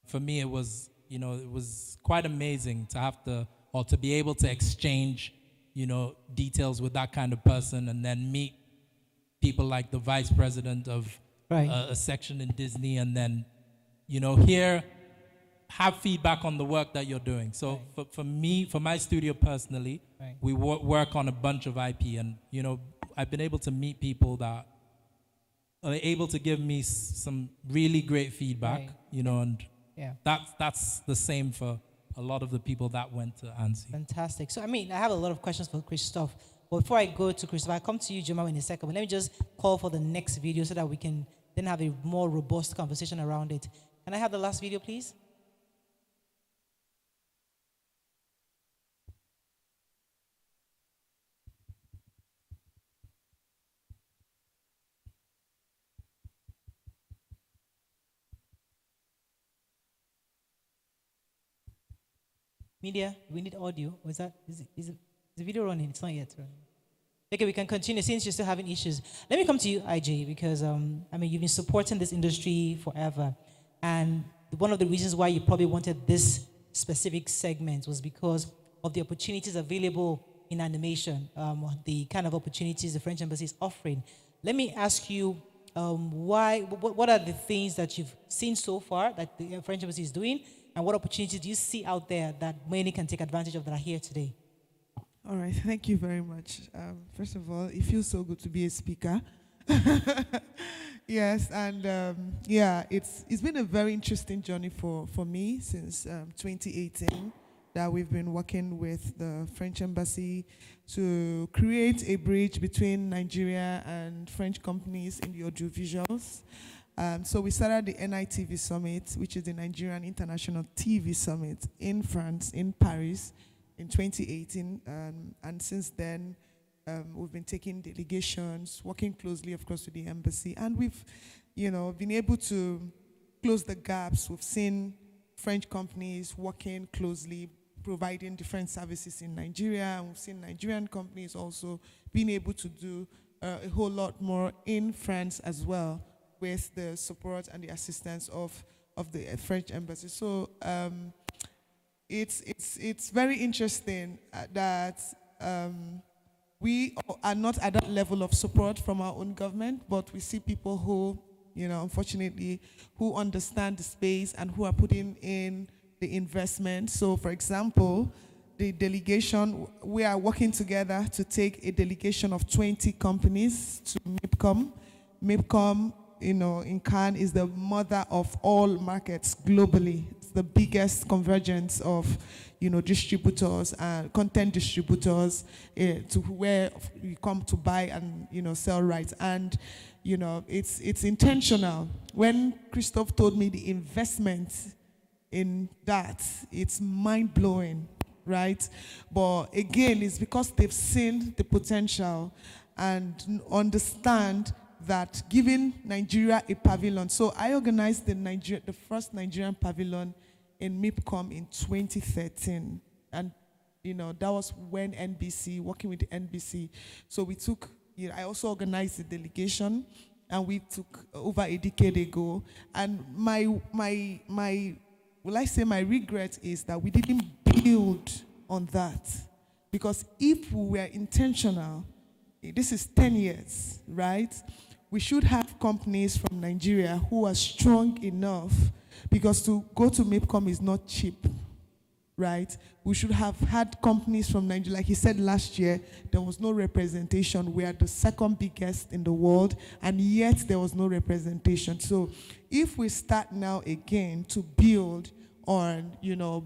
for me, it was, it was quite amazing to have to be able to exchange, details with that kind of person, and then meet people like the vice president of a section in Disney, and then, have feedback on the work that you're doing. So for me, for my studio personally, we work on a bunch of IP, and, I've been able to meet people that are able to give me some really great feedback, and that's the same for a lot of the people that went to ANSI. Fantastic. So, I have a lot of questions for Christophe. But before I go to Christophe, I'll come to you, Juma, in a second. But let me just call for the next video so that we can then have a more robust conversation around it. Can I have the last video, please? Media, we need audio. Or is the video running? It's not yet running. Okay, we can continue since you're still having issues. Let me come to you, IJ, because you've been supporting this industry forever, and one of the reasons why you probably wanted this specific segment was because of the opportunities available in animation, the kind of opportunities the French Embassy is offering. Let me ask you, what are the things that you've seen so far that the French Embassy is doing, and what opportunities do you see out there that many can take advantage of that are here today? All right, thank you very much. First of all, it feels so good to be a speaker. Yes, and it's been a very interesting journey for me since 2018 that we've been working with the French Embassy to create a bridge between Nigeria and French companies in the audiovisuals. So we started the NITV which is the Nigerian International TV Summit in France, in Paris, in 2018. And since then, we've been taking delegations, working closely, of course, with the embassy. And we've, been able to close the gaps. We've seen French companies working closely, providing different services in Nigeria. And we've seen Nigerian companies also being able to do a whole lot more in France as well, with the support and the assistance of the French embassy. So it's very interesting that we are not at that level of support from our own government, but we see people who, unfortunately, who understand the space and who are putting in the investment. So, for example, the delegation, we are working together to take a delegation of 20 companies to MIPCOM. MIPCOM, in Cannes, is the mother of all markets globally. It's the biggest convergence of, distributors and content distributors to where you come to buy and, sell rights. And, it's intentional. When Christophe told me the investment in that, it's mind-blowing, right? But again, it's because they've seen the potential and understand that giving Nigeria a pavilion. So I organized the first Nigerian pavilion in MIPCOM in 2013. And, that was when working with the NBC. So we took, I also organized the delegation, and we took over a decade ago. And my regret is that we didn't build on that. Because if we were intentional, this is 10 years, right? We should have companies from Nigeria who are strong enough, because to go to MIPCOM is not cheap, right? We should have had companies from Nigeria. Like he said last year, there was no representation. We are the second biggest in the world, and yet there was no representation. So if we start now again to build on,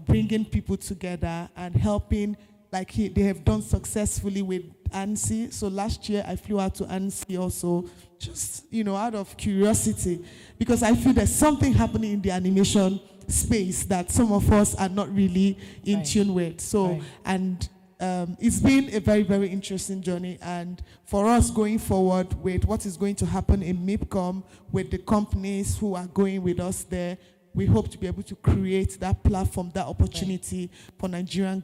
bringing people together and helping, like they have done successfully with ANSI. So last year I flew out to ANSI also, just, out of curiosity, because I feel there's something happening in the animation space that some of us are not really in tune with. So, and it's been a very, very interesting journey. And for us going forward with what is going to happen in MIPCOM, with the companies who are going with us there, we hope to be able to create that platform, that opportunity for Nigerian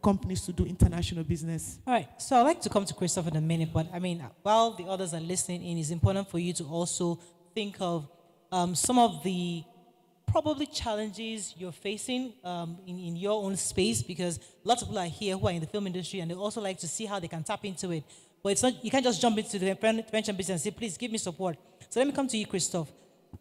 companies to do international business. All right, so I'd like to come to Christophe in a minute, but while the others are listening in, it's important for you to also think of some of the probably challenges you're facing in your own space, because lots of people are here who are in the film industry and they also like to see how they can tap into it. But it's not, you can't just jump into the prevention business and say, please give me support. So let me come to you, Christophe.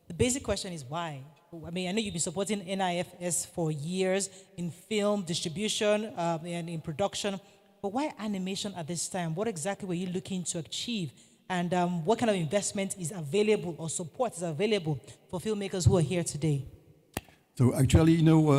The basic question is why? I mean, I know you've been supporting NIFS for years in film distribution and in production, but why animation at this time? What exactly were you looking to achieve? And what kind of investment is available or support is available for filmmakers who are here today? So actually, you know,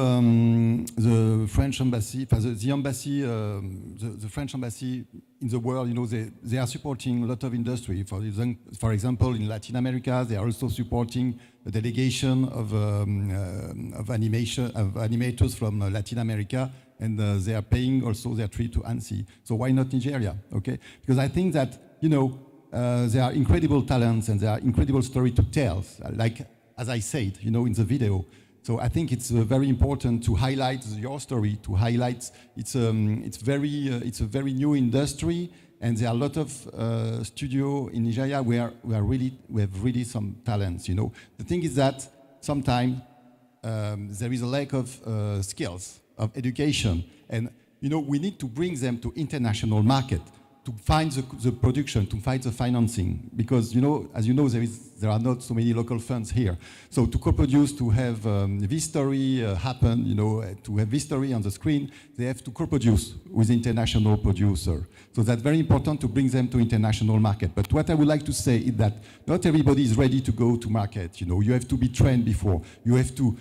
the French embassy, the French embassy in the world, you know, they are supporting a lot of industry. For example, in Latin America, they are also supporting the delegation of animators from Latin America, and they are paying also their trip to ANSI. So why not Nigeria? Okay, because I think that, you know, there are incredible talents and there are incredible stories to tell. Like as I said, you know, in the video. So I think it's very important to highlight your story, to highlight it's a very new industry, and there are a lot of studios in Nigeria where we have really some talents. You know, the thing is that sometimes there is a lack of skills, of education, and you know we need to bring them to international market, to find the production, to find the financing, because you know, as you know, there are not so many local funds here. So to co-produce, to have this story happen, you know, to have this story on the screen, they have to co-produce with international producer. So that's very important to bring them to international market. But what I would like to say is that not everybody is ready to go to market. You know, you have to be trained before. You have to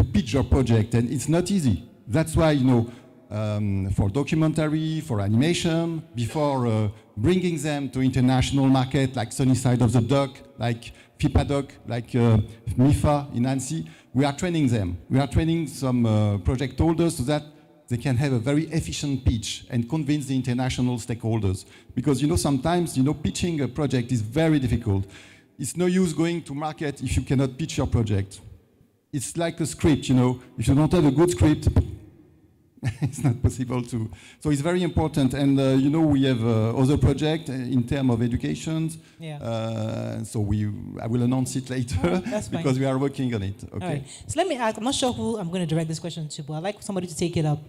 pitch your project, and it's not easy. That's why, you know, for documentary, for animation, before bringing them to international market like Sunny Side of the Duck, like FIPADOC, like MIFA in Nancy, we are training them. We are training some project holders so that they can have a very efficient pitch and convince the international stakeholders. Because, you know, sometimes, you know, pitching a project is very difficult. It's no use going to market if you cannot pitch your project. It's like a script, you know. If you don't have a good script, it's not possible to. So it's very important. And, you know, we have other projects in terms of education. Yeah. So I will announce it later because we are working on it. Okay. All right. So let me ask, I'm not sure who I'm going to direct this question to, but I'd like somebody to take it up.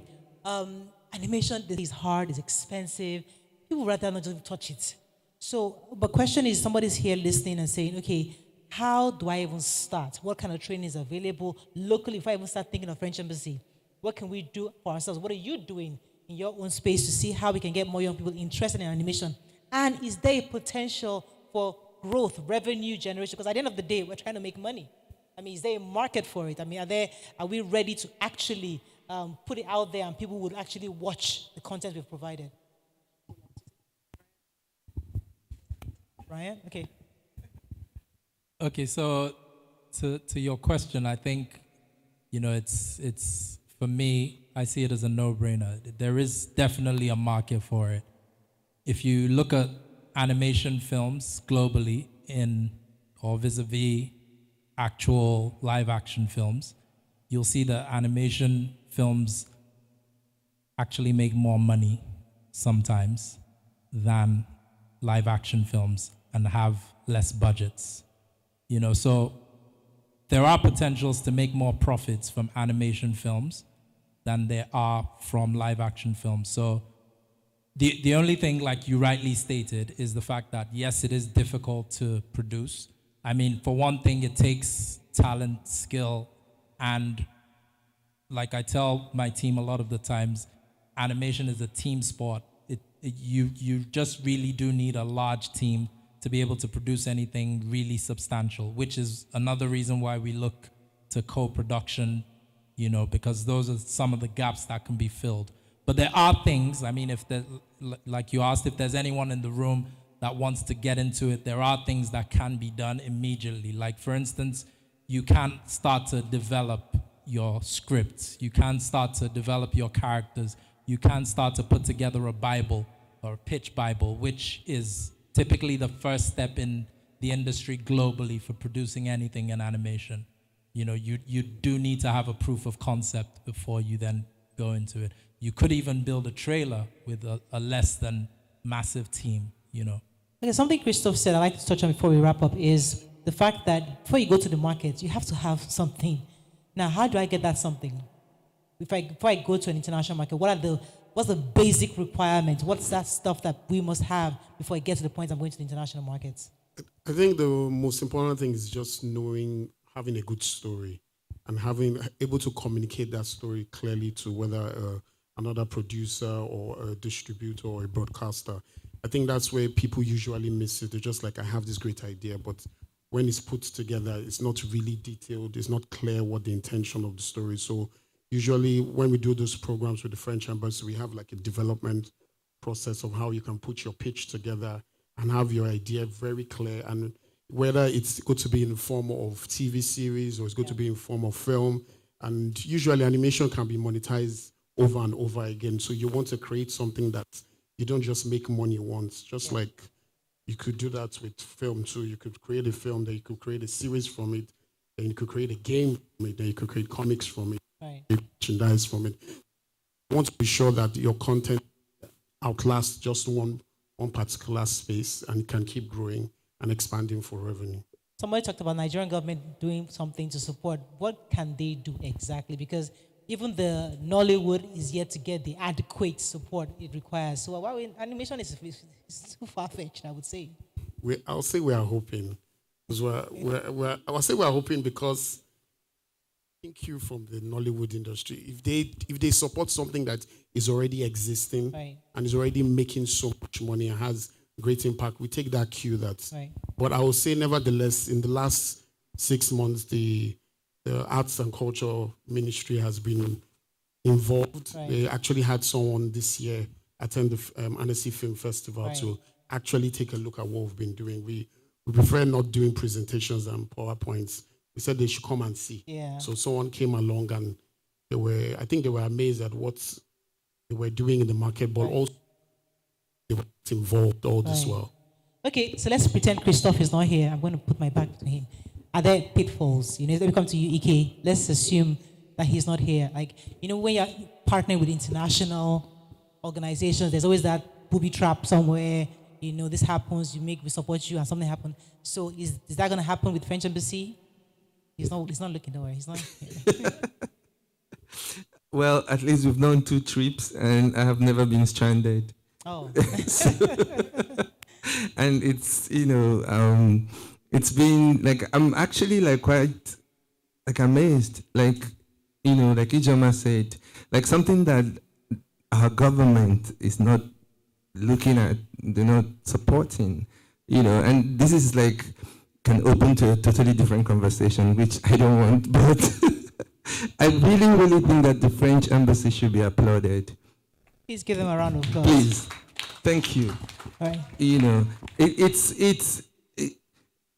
Animation is hard, it's expensive. People rather not just touch it. So, but question is, somebody's here listening and saying, okay, how do I even start? What kind of training is available locally if I even start thinking of French Embassy? What can we do for ourselves? What are you doing in your own space to see how we can get more young people interested in animation? And is there a potential for growth, revenue generation? Because at the end of the day, we're trying to make money. I mean, is there a market for it? I mean, are we ready to actually put it out there and people would actually watch the content we've provided? Ryan? Okay. Okay, so to your question, I think, you know, it's for me, I see it as a no-brainer. There is definitely a market for it. If you look at animation films globally or vis-a-vis actual live action films, you'll see that animation films actually make more money sometimes than live action films and have less budgets. You know, so there are potentials to make more profits from animation films than there are from live action films. So the only thing, like you rightly stated, is the fact that yes, it is difficult to produce. I mean, for one thing, it takes talent, skill, and like I tell my team a lot of the times, animation is a team sport. You just really do need a large team to be able to produce anything really substantial, which is another reason why we look to co-production, you know, because those are some of the gaps that can be filled. But there are things, I mean, like you asked, if there's anyone in the room that wants to get into it, there are things that can be done immediately. Like, for instance, you can start to develop your scripts. You can start to develop your characters. You can start to put together a Bible or a pitch Bible, which is typically the first step in the industry globally for producing anything in animation. You know, you do need to have a proof of concept before you then go into it. You could even build a trailer with a less than massive team, you know. Okay, something Christophe said I'd like to touch on before we wrap up is the fact that before you go to the market, you have to have something. Now, how do I get that something? Before I go to an international market, what's the basic requirement? What's that stuff that we must have before I get to the point I'm going to the international markets? I think the most important thing is just having a good story and able to communicate that story clearly to whether another producer or a distributor or a broadcaster. I think that's where people usually miss it. They're just like, I have this great idea, but when it's put together, it's not really detailed. It's not clear what the intention of the story is. So usually when we do those programs with the French Embassy, we have like a development process of how you can put your pitch together and have your idea very clear, and whether it's going to be in the form of TV series or it's going to be in form of film. And usually animation can be monetized over and over again. So you want to create something that you don't just make money once, just like you could do that with film too. You could create a film, then you could create a series from it, then you could create a game from it, then you could create comics from it, merchandise from it. You want to be sure that your content outlasts just one particular space and can keep growing and expanding for revenue. Somebody talked about Nigerian government doing something to support. What can they do exactly? Because even the Nollywood is yet to get the adequate support it requires. So animation is too far-fetched, I would say. I'll say we are hoping. I'll say we are hoping because thank you from the Nollywood industry. If they support something that is already existing and is already making so much money and has great impact, we take that cue. But I will say, nevertheless, in the last 6 months, the Arts and Culture Ministry has been involved. They actually had someone this year attend the Annecy Film Festival to actually take a look at what we've been doing. We prefer not doing presentations and PowerPoints. We said they should come and see. So someone came along and I think they were amazed at what they were doing in the market, but also they were involved all this while. Okay, so let's pretend Christophe is not here. I'm going to put my back to him. Are there pitfalls? Let me come to you, EK. Let's assume that he's not here. Like, when you're partnering with international organizations, there's always that booby trap somewhere. This happens, we support you, and something happens. So is that going to happen with French Embassy? He's not looking, don't worry. He's not. Well, at least we've done 2 trips, and I have never been stranded. Oh. And it's, it's been like, I'm actually like quite like amazed. Like, like Ijoma said, like something that our government is not looking at, they're not supporting, and this is like, can open to a totally different conversation, which I don't want, but I really, really think that the French Embassy should be applauded. Please give them a round of applause. Please. Thank you. All right.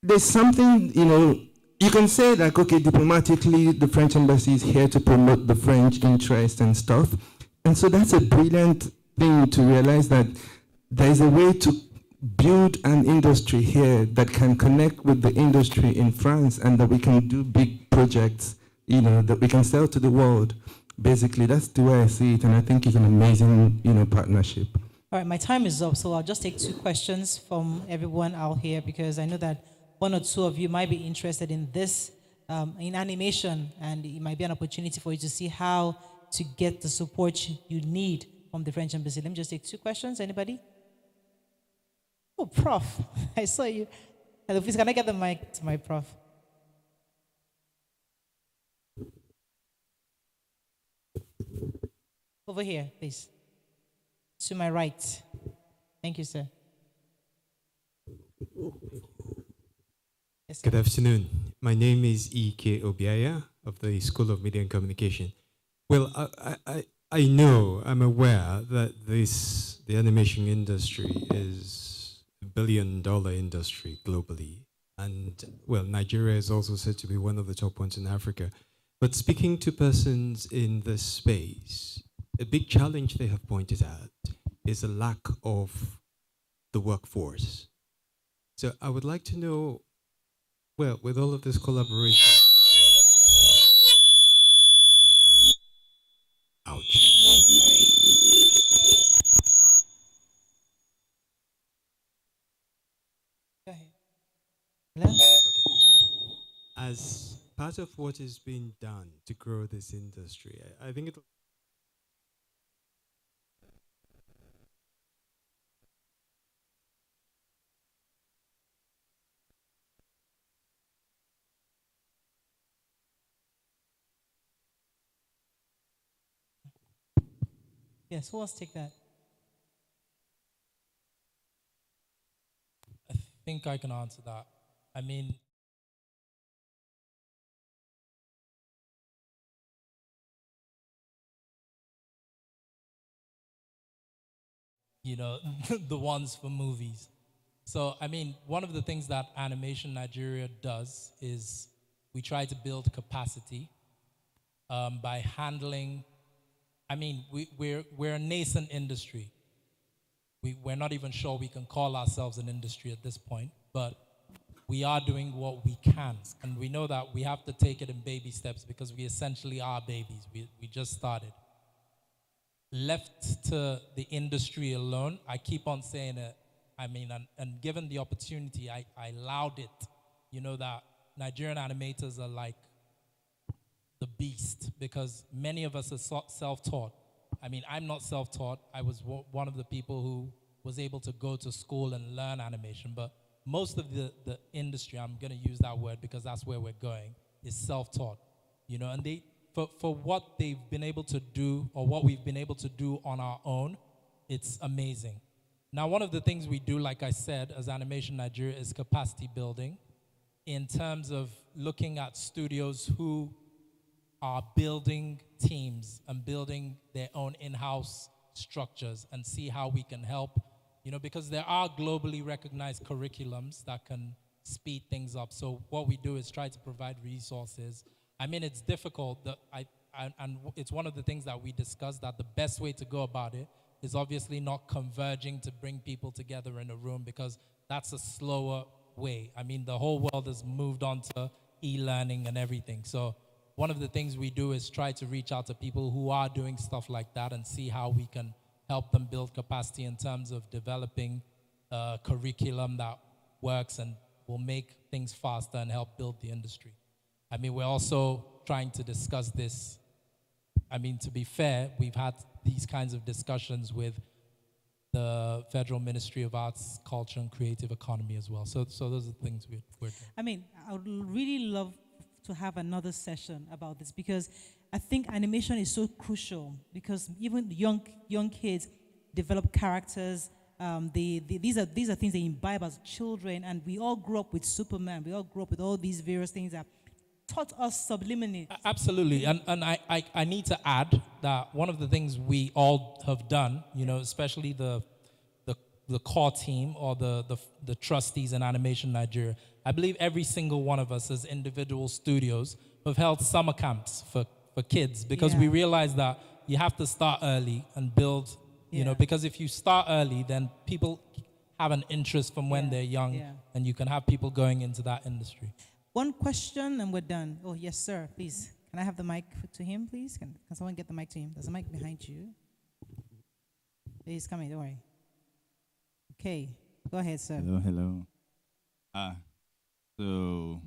There's something, you can say that, okay, diplomatically, the French Embassy is here to promote the French interest and stuff. And so that's a brilliant thing to realize that there's a way to build an industry here that can connect with the industry in France, and that we can do big projects, that we can sell to the world. Basically, that's the way I see it, and I think it's an amazing, partnership. All right, my time is up, so I'll just take 2 questions from everyone out here, because I know that 1 or 2 of you might be interested in this, in animation, and it might be an opportunity for you to see how to get the support you need from the French Embassy. Let me just take 2 questions. Anybody? Oh, Prof, I saw you. Hello, please, can I get the mic to my Prof? Over here, please. To my right. Thank you, sir. Yes, sir. Good afternoon. My name is E.K. Obiaya of the School of Media and Communication. Well, I'm aware that the animation industry is a billion-dollar industry globally. And, well, Nigeria is also said to be one of the top ones in Africa. But speaking to persons in this space, a big challenge they have pointed out is a lack of the workforce. So I would like to know, well, with all of this collaboration, Go ahead. Hello? as part of what is being done to grow this industry, I think it. Yes, who wants to take that? I think I can answer that. I mean, you know, the ones for movies. So, I mean, one of the things that Animation Nigeria does is we try to build capacity by handling. I mean, we're a nascent industry. We're not even sure we can call ourselves an industry at this point, but we are doing what we can. And we know that we have to take it in baby steps because we essentially are babies. We just started. Left to the industry alone, I keep on saying it. I mean, and given the opportunity, I allowed it. You know that Nigerian animators are like the beast because many of us are self-taught. I mean, I'm not self-taught. I was one of the people who was able to go to school and learn animation, but most of the industry, I'm going to use that word because that's where we're going, is self-taught. You know, and they for what they've been able to do or what we've been able to do on our own, it's amazing. Now, one of the things we do, like I said, as Animation Nigeria is capacity building in terms of looking at studios who are building teams and building their own in-house structures and see how we can help, you know, because there are globally recognized curriculums that can speed things up. So what we do is try to provide resources. I mean, it's difficult, and it's one of the things that we discussed, that the best way to go about it is obviously not converging to bring people together in a room because that's a slower way. I mean, the whole world has moved on to e-learning and everything. So one of the things we do is try to reach out to people who are doing stuff like that and see how we can help them build capacity in terms of developing a curriculum that works and will make things faster and help build the industry. I mean, we're also trying to discuss this. I mean, to be fair, we've had these kinds of discussions with the Federal Ministry of Arts, Culture, and Creative Economy as well. So those are the things we're doing. I mean, I would really love to have another session about this because I think animation is so crucial because even young kids develop characters. These are things they imbibe as children, and we all grew up with Superman. We all grew up with all these various things that taught us subliminally. Absolutely, and I need to add that one of the things we all have done, you know, especially the core team or the trustees in Animation Nigeria, I believe every single one of us as individual studios have held summer camps for kids because we realize that you have to start early and build, you know, because if you start early, then people have an interest from when they're young and you can have people going into that industry. One question and we're done. Oh, yes, sir, please. Can I have the mic to him, please? Can someone get the mic to him? There's a mic behind you. He's coming, don't worry. Okay, go ahead, sir. Hello. So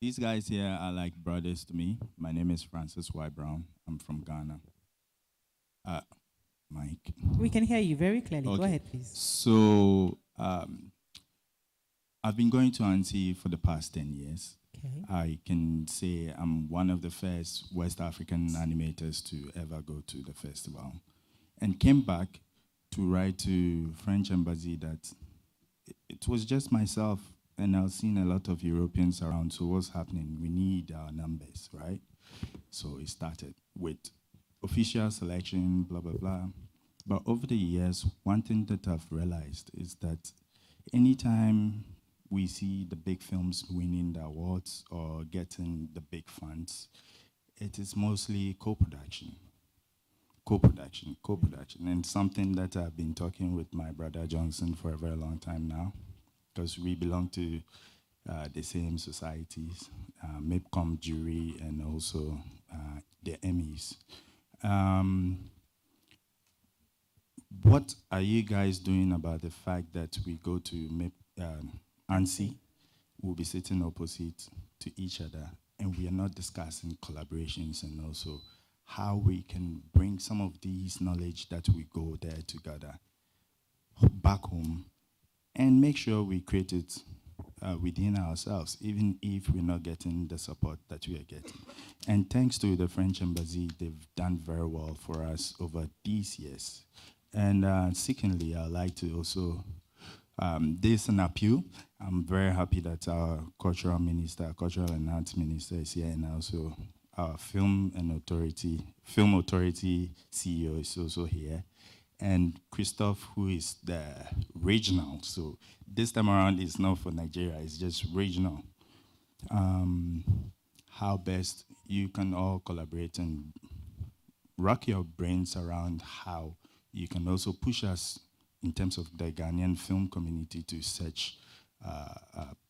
these guys here are like brothers to me. My name is Francis Y. Brown. I'm from Ghana. Mike. We can hear you very clearly. Okay. Go ahead, please. So I've been going to Auntie for the past 10 years. Okay. I can say I'm one of the first West African animators to ever go to the festival and came back to write to French Embassy that it was just myself and I've seen a lot of Europeans around, so what's happening? We need our numbers, right? So it started with official selection, blah, blah, blah. But over the years, one thing that I've realized is that anytime we see the big films winning the awards or getting the big funds, it is mostly co-production. And something that I've been talking with my brother Johnson for a very long time now, because we belong to the same societies, MIPCOM jury and also the Emmys. What are you guys doing about the fact that we go to ANSI we'll be sitting opposite to each other, and we are not discussing collaborations and also how we can bring some of these knowledge that we go there together back home and make sure we create it within ourselves, even if we're not getting the support that we are getting. And thanks to the French Embassy, they've done very well for us over these years. And secondly, I'd like to also, this is an appeal. I'm very happy that our cultural minister, cultural and arts minister is here, and also our film authority CEO is also here. And Christophe, who is the regional. So this time around, it's not for Nigeria, it's just regional. How best you can all collaborate and rock your brains around how you can also push us in terms of the Ghanaian film community to such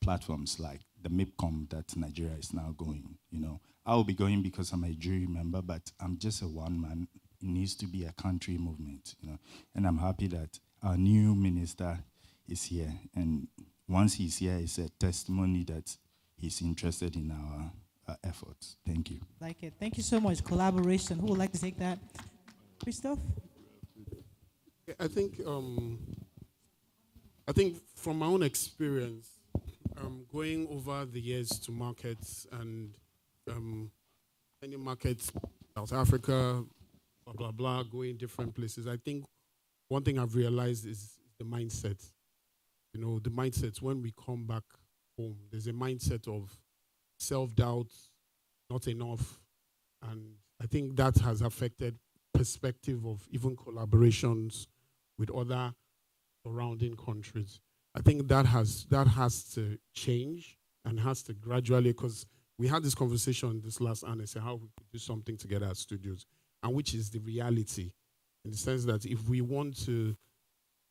platforms like the MIPCOM that Nigeria is now going. You know, I will be going because I'm a jury member, but I'm just a one man. It needs to be a country movement, you know. And I'm happy that our new minister is here. And once he's here, it's a testimony that he's interested in our efforts. Thank you. Like it. Thank you so much. Collaboration. Who would like to take that? Christophe? I think from my own experience, going over the years to markets and any markets, South Africa, blah, blah, blah, going different places, I think one thing I've realized is the mindset. You know, the mindset when we come back home, there's a mindset of self-doubt, not enough. And I think that has affected perspective of even collaborations with other surrounding countries. I think that has to change and has to gradually, because we had this conversation this last anniversary, how we could do something together as studios, and which is the reality, in the sense that if we want to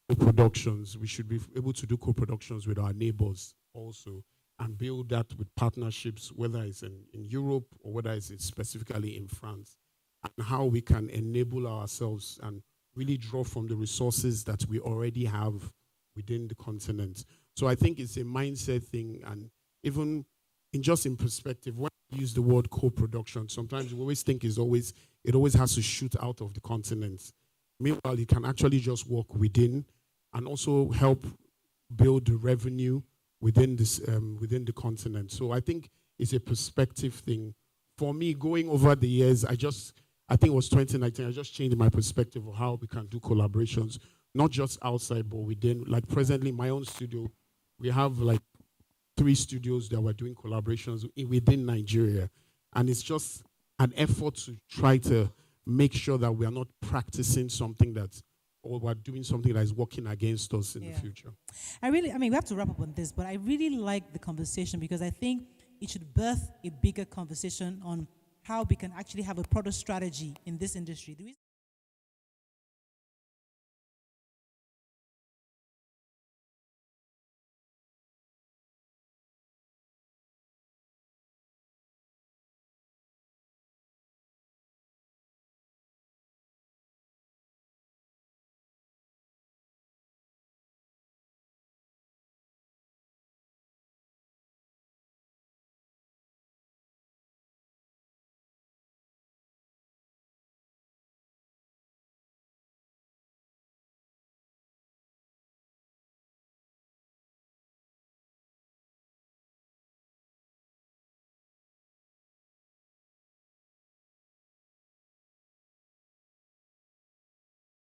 do co-productions, we should be able to do co-productions with our neighbors also, and build that with partnerships, whether it's in Europe or whether it's specifically in France, and how we can enable ourselves and really draw from the resources that we already have within the continent. So I think it's a mindset thing, and even in perspective, when we use the word co-production, sometimes we always think it always has to shoot out of the continent. Meanwhile, it can actually just work within and also help build the revenue within the continent. So I think it's a perspective thing. For me, going over the years, I think it was 2019, I just changed my perspective of how we can do collaborations, not just outside, but within. Like presently, my own studio, we have like 3 studios that we're doing collaborations within Nigeria. And it's just an effort to try to make sure that we are not practicing something or we're doing something that is working against us in the future. We have to wrap up on this, but I really like the conversation because I think it should birth a bigger conversation on how we can actually have a product strategy in this industry.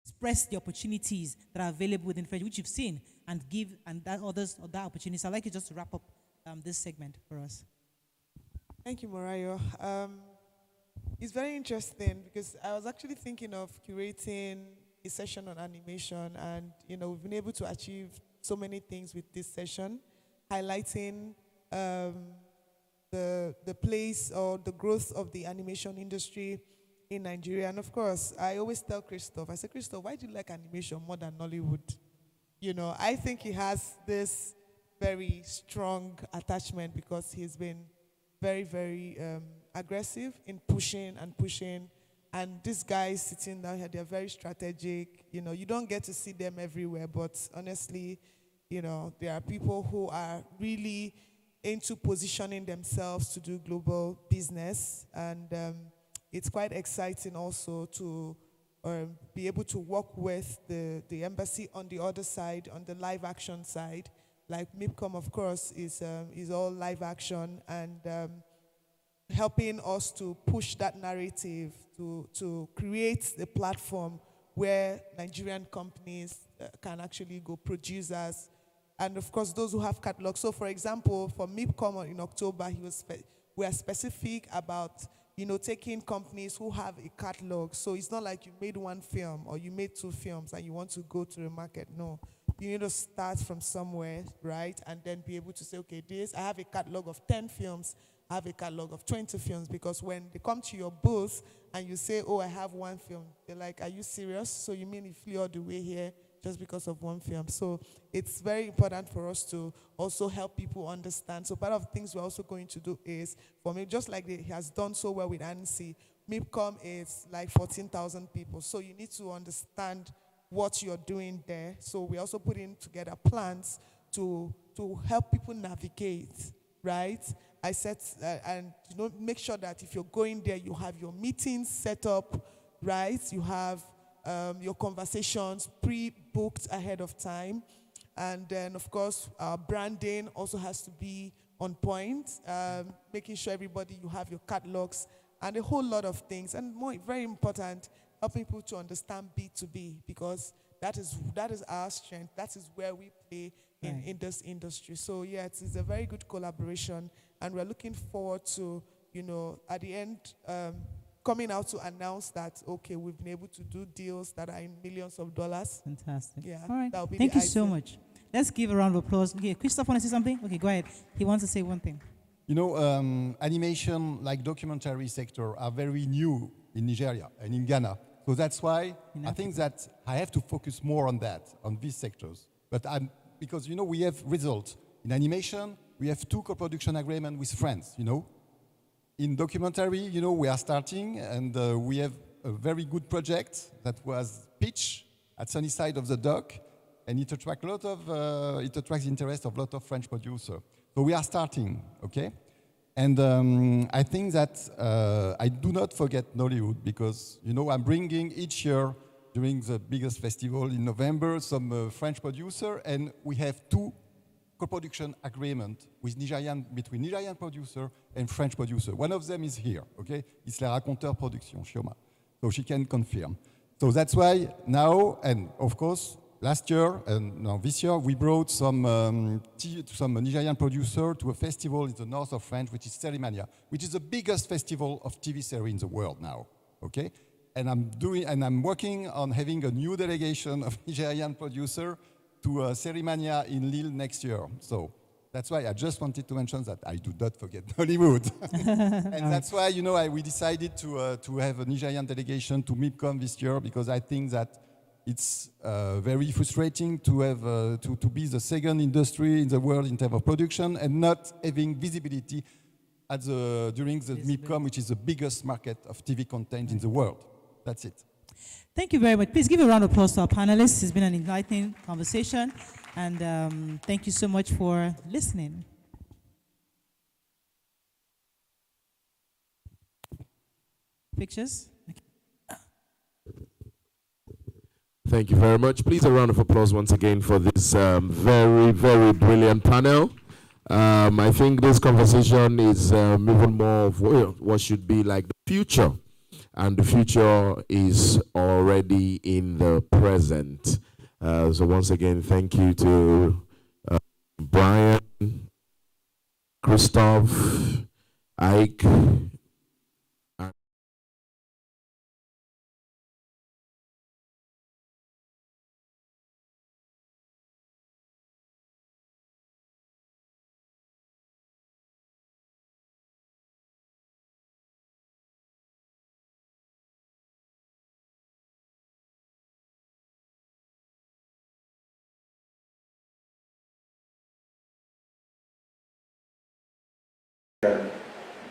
Express the opportunities that are available within French, which you've seen, and give that others other opportunities. I'd like you just to wrap up this segment for us. Thank you, Morayo. It's very interesting because I was actually thinking of curating a session on animation, and we've been able to achieve so many things with this session, highlighting the place or the growth of the animation industry in Nigeria. And of course, I always tell Christophe, I say, Christophe, why do you like animation more than Nollywood? I think he has this very strong attachment because he's been very, very aggressive in pushing. And these guys sitting down here, they're very strategic. You don't get to see them everywhere, but honestly, there are people who are really into positioning themselves to do global business. And it's quite exciting also to be able to work with the embassy on the other side, on the live action side. Like MIPCOM, of course, is all live action, and helping us to push that narrative, to create the platform where Nigerian companies can actually go, producers, and of course those who have catalogs. So for example, for MIPCOM in October, we are specific about taking companies who have a catalog. So it's not like you made one film or you made 2 films and you want to go to the market. No, you need to start from somewhere, right? And then be able to say, okay, I have a catalog of 10 films, I have a catalog of 20 films, because when they come to your booth and you say, oh, I have 1 film, they're like, are you serious? So you mean you flew all the way here just because of 1 film? So it's very important for us to also help people understand. So part of the things we're also going to do is, for me, just like he has done so well with ANSI, MIPCOM is like 14,000 people. So you need to understand what you're doing there. So we're also putting together plans to help people navigate, right? I said, and make sure that if you're going there, you have your meetings set up, right? You have your conversations pre-booked ahead of time. And then, of course, branding also has to be on point, making sure everybody, you have your catalogs and a whole lot of things. And very important, helping people to understand B2B, because that is our strength. That is where we play in this industry. So yeah, it's a very good collaboration, and we're looking forward to, at the end, coming out to announce that, okay, we've been able to do deals that are in millions of dollars. Fantastic. Yeah. All right. That'll be Thank the you so icing. much. Let's give a round of applause. Okay, Christoph, want to say something? Okay, go ahead. He wants to say one thing. Animation, like documentary sector, are very new in Nigeria and in Ghana. So that's why I think that I have to focus more on that, on these sectors. But because, we have results. In animation, we have 2 co-production agreements with France, In documentary, we are starting, and we have a very good project that was pitched at sunny side of the dock, and it attracts the interest of a lot of French producers. So we are starting, okay? And I think that I do not forget Nollywood, because, I'm bringing each year during the biggest festival in November some French producer, and we have 2 co-production agreement between Nigerian producer and French producer. One of them is here, okay? It's La Raconteur Production, Shioma. So she can confirm. So that's why now, and of course, last year and now this year, we brought some Nigerian producer to a festival in the north of France, which is Cerimania, which is the biggest festival of TV series in the world now, okay? And I'm working on having a new delegation of Nigerian producer to Cerimania in Lille next year. So that's why I just wanted to mention that I do not forget Hollywood. And that's why, we decided to have a Nigerian delegation to MIPCOM this year, because I think that it's very frustrating to have to be the second industry in the world in terms of production and not having visibility during the MIPCOM, which is the biggest market of TV content in the world. That's it. Thank you very much. Please give a round of applause to our panelists. It's been an enlightening conversation, and thank you so much for listening. Pictures? Thank you very much. Please, a round of applause once again for this very, very brilliant panel. I think this conversation is even more of what should be like the future. And the future is already in the present. So once again, thank you to Brian, Christoph, Ike,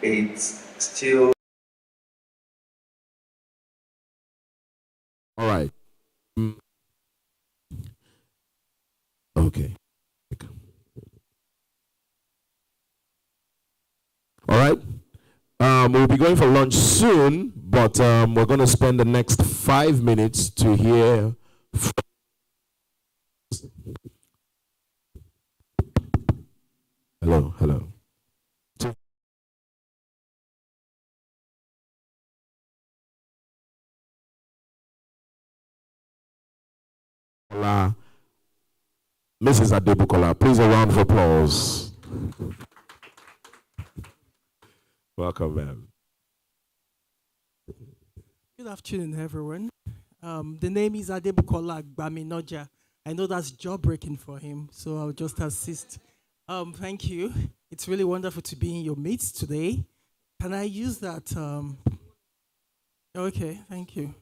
It's still. all right. Okay. We'll be going for lunch soon, but we're going to spend the next 5 minutes to hear. Hello, hello. Mrs. Adebukola, please a round of applause. Welcome, ma'am. Good afternoon, everyone. The name is Adebukola Gbaminoja. I know that's jaw-breaking for him, so I'll just assist. Thank you. It's really wonderful to be in your midst today. Can I use that? Okay, thank you.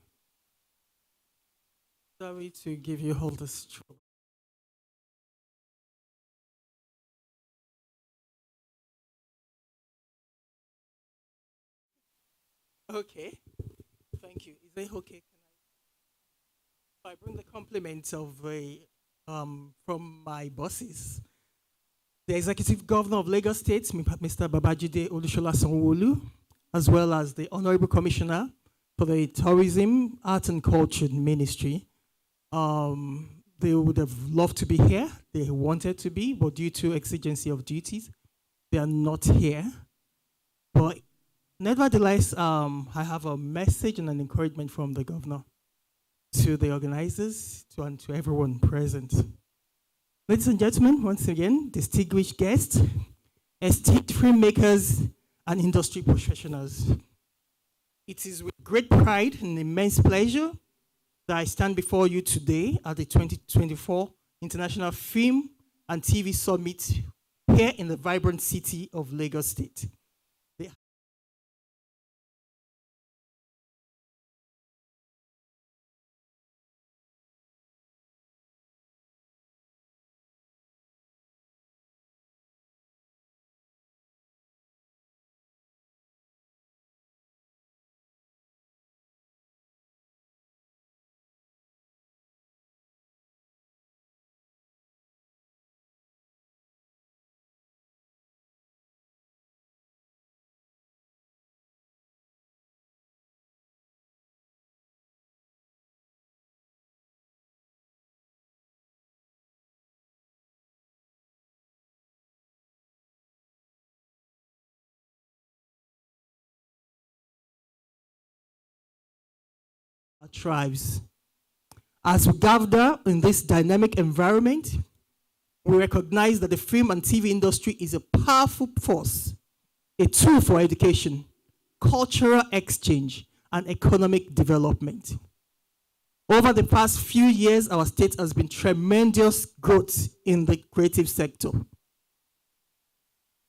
Sorry to give you all this trouble. Okay, thank you. Is that okay? I bring the compliments of from my bosses. The Executive Governor of Lagos State, Mr. Babajide Olusola Sanwo-Olu, as well as the Honorable Commissioner for the Tourism, Art and Culture Ministry. They would have loved to be here. They wanted to be, but due to exigency of duties, they are not here. But nevertheless, I have a message and an encouragement from the governor to the organizers and to everyone present. Ladies and gentlemen, once again, distinguished guests, esteemed filmmakers and industry professionals. It is with great pride and immense pleasure that I stand before you today at the 2024 International Film and TV Summit here in the vibrant city of Lagos State. Tribes. As we gather in this dynamic environment, we recognize that the film and TV industry is a powerful force, a tool for education, cultural exchange, and economic development. Over the past few years, our state has been tremendous growth in the creative sector.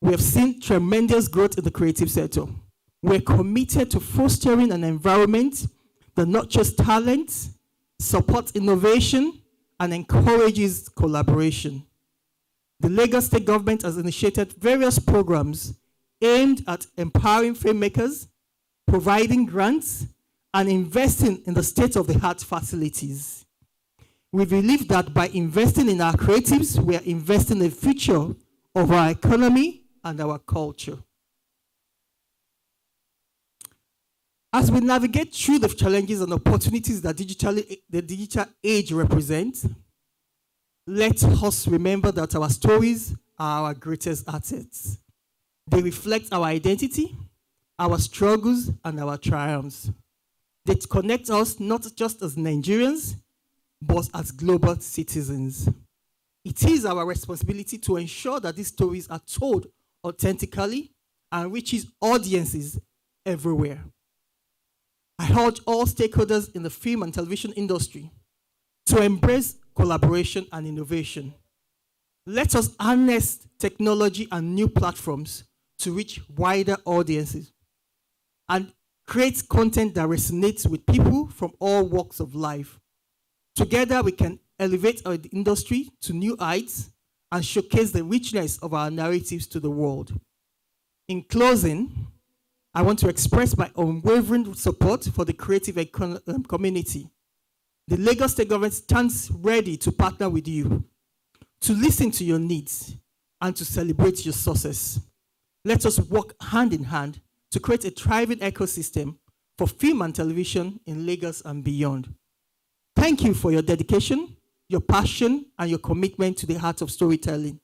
We have seen tremendous growth in the creative sector. We're committed to fostering an environment that nurtures talent, supports innovation, and encourages collaboration. The Lagos State government has initiated various programs aimed at empowering filmmakers, providing grants, and investing in the state-of-the-art facilities. We believe that by investing in our creatives, we are investing in the future of our economy and our culture. As we navigate through the challenges and opportunities that the digital age represents, let us remember that our stories are our greatest assets. They reflect our identity, our struggles, and our triumphs. They connect us not just as Nigerians, but as global citizens. It is our responsibility to ensure that these stories are told authentically and reaches audiences everywhere. I urge all stakeholders in the film and television industry to embrace collaboration and innovation. Let us harness technology and new platforms to reach wider audiences and create content that resonates with people from all walks of life. Together, we can elevate our industry to new heights and showcase the richness of our narratives to the world. In closing, I want to express my unwavering support for the creative community. The Lagos State government stands ready to partner with you, to listen to your needs, and to celebrate your success. Let us work hand in hand to create a thriving ecosystem for film and television in Lagos and beyond. Thank you for your dedication, your passion, and your commitment to the art of storytelling.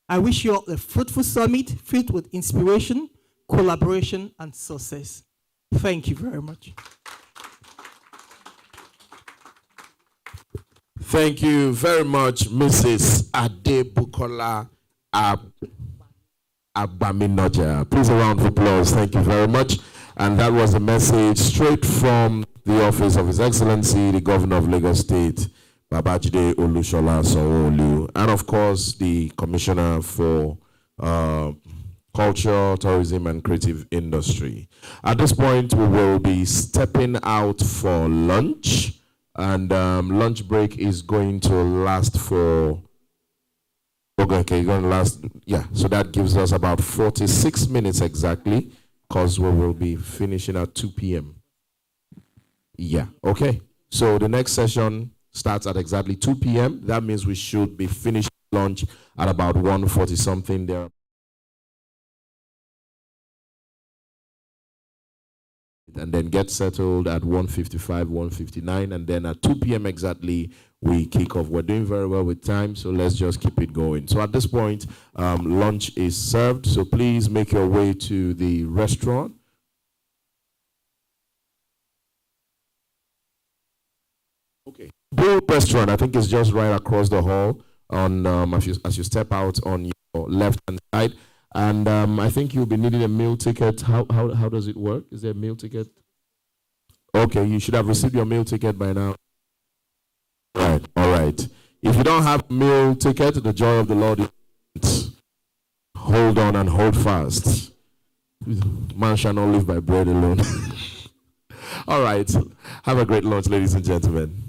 I wish you all a fruitful summit filled with inspiration, collaboration, and success. Thank you very much. Thank you very much, Mrs. Adebukola Abaminoja. Please, a round of applause. Thank you very much. And that was a message straight from the office of His Excellency, the Governor of Lagos State, Babajide Olushola Sanwo-Olu, and of course, the Commissioner for Culture, Tourism, and Creative Industry. At this point, we will be stepping out for lunch, and lunch break is going to last for, okay, going to last, yeah, so that gives us about 46 minutes exactly, because we will be finishing at 2 p.m. Yeah, okay. So the next session starts at exactly 2 p.m. That means we should be finishing lunch at about 1:40 something there. And then get settled at 1:55, 1:59, and then at 2 p.m. exactly, we kick off. We're doing very well with time, so let's just keep it going. So at this point, lunch is served, so please make your way to the restaurant. Okay. Blue Restaurant, I think it's just right across the hall on as you step out on your left-hand side. And I think you'll be needing a meal ticket. How does it work? Is there a meal ticket? Okay, you should have received your meal ticket by now. Right, all right. If you don't have a meal ticket, the joy of the Lord is hold on and hold fast. Man shall not live by bread alone. All right. Have a great lunch, ladies and gentlemen.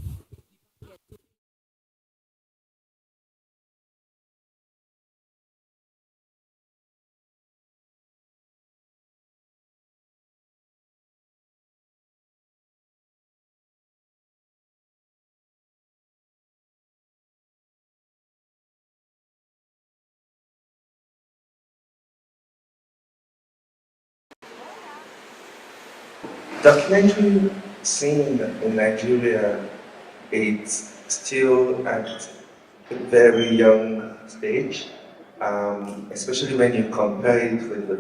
Documentary scene in Nigeria, it's still at a very young stage, especially when you compare it with the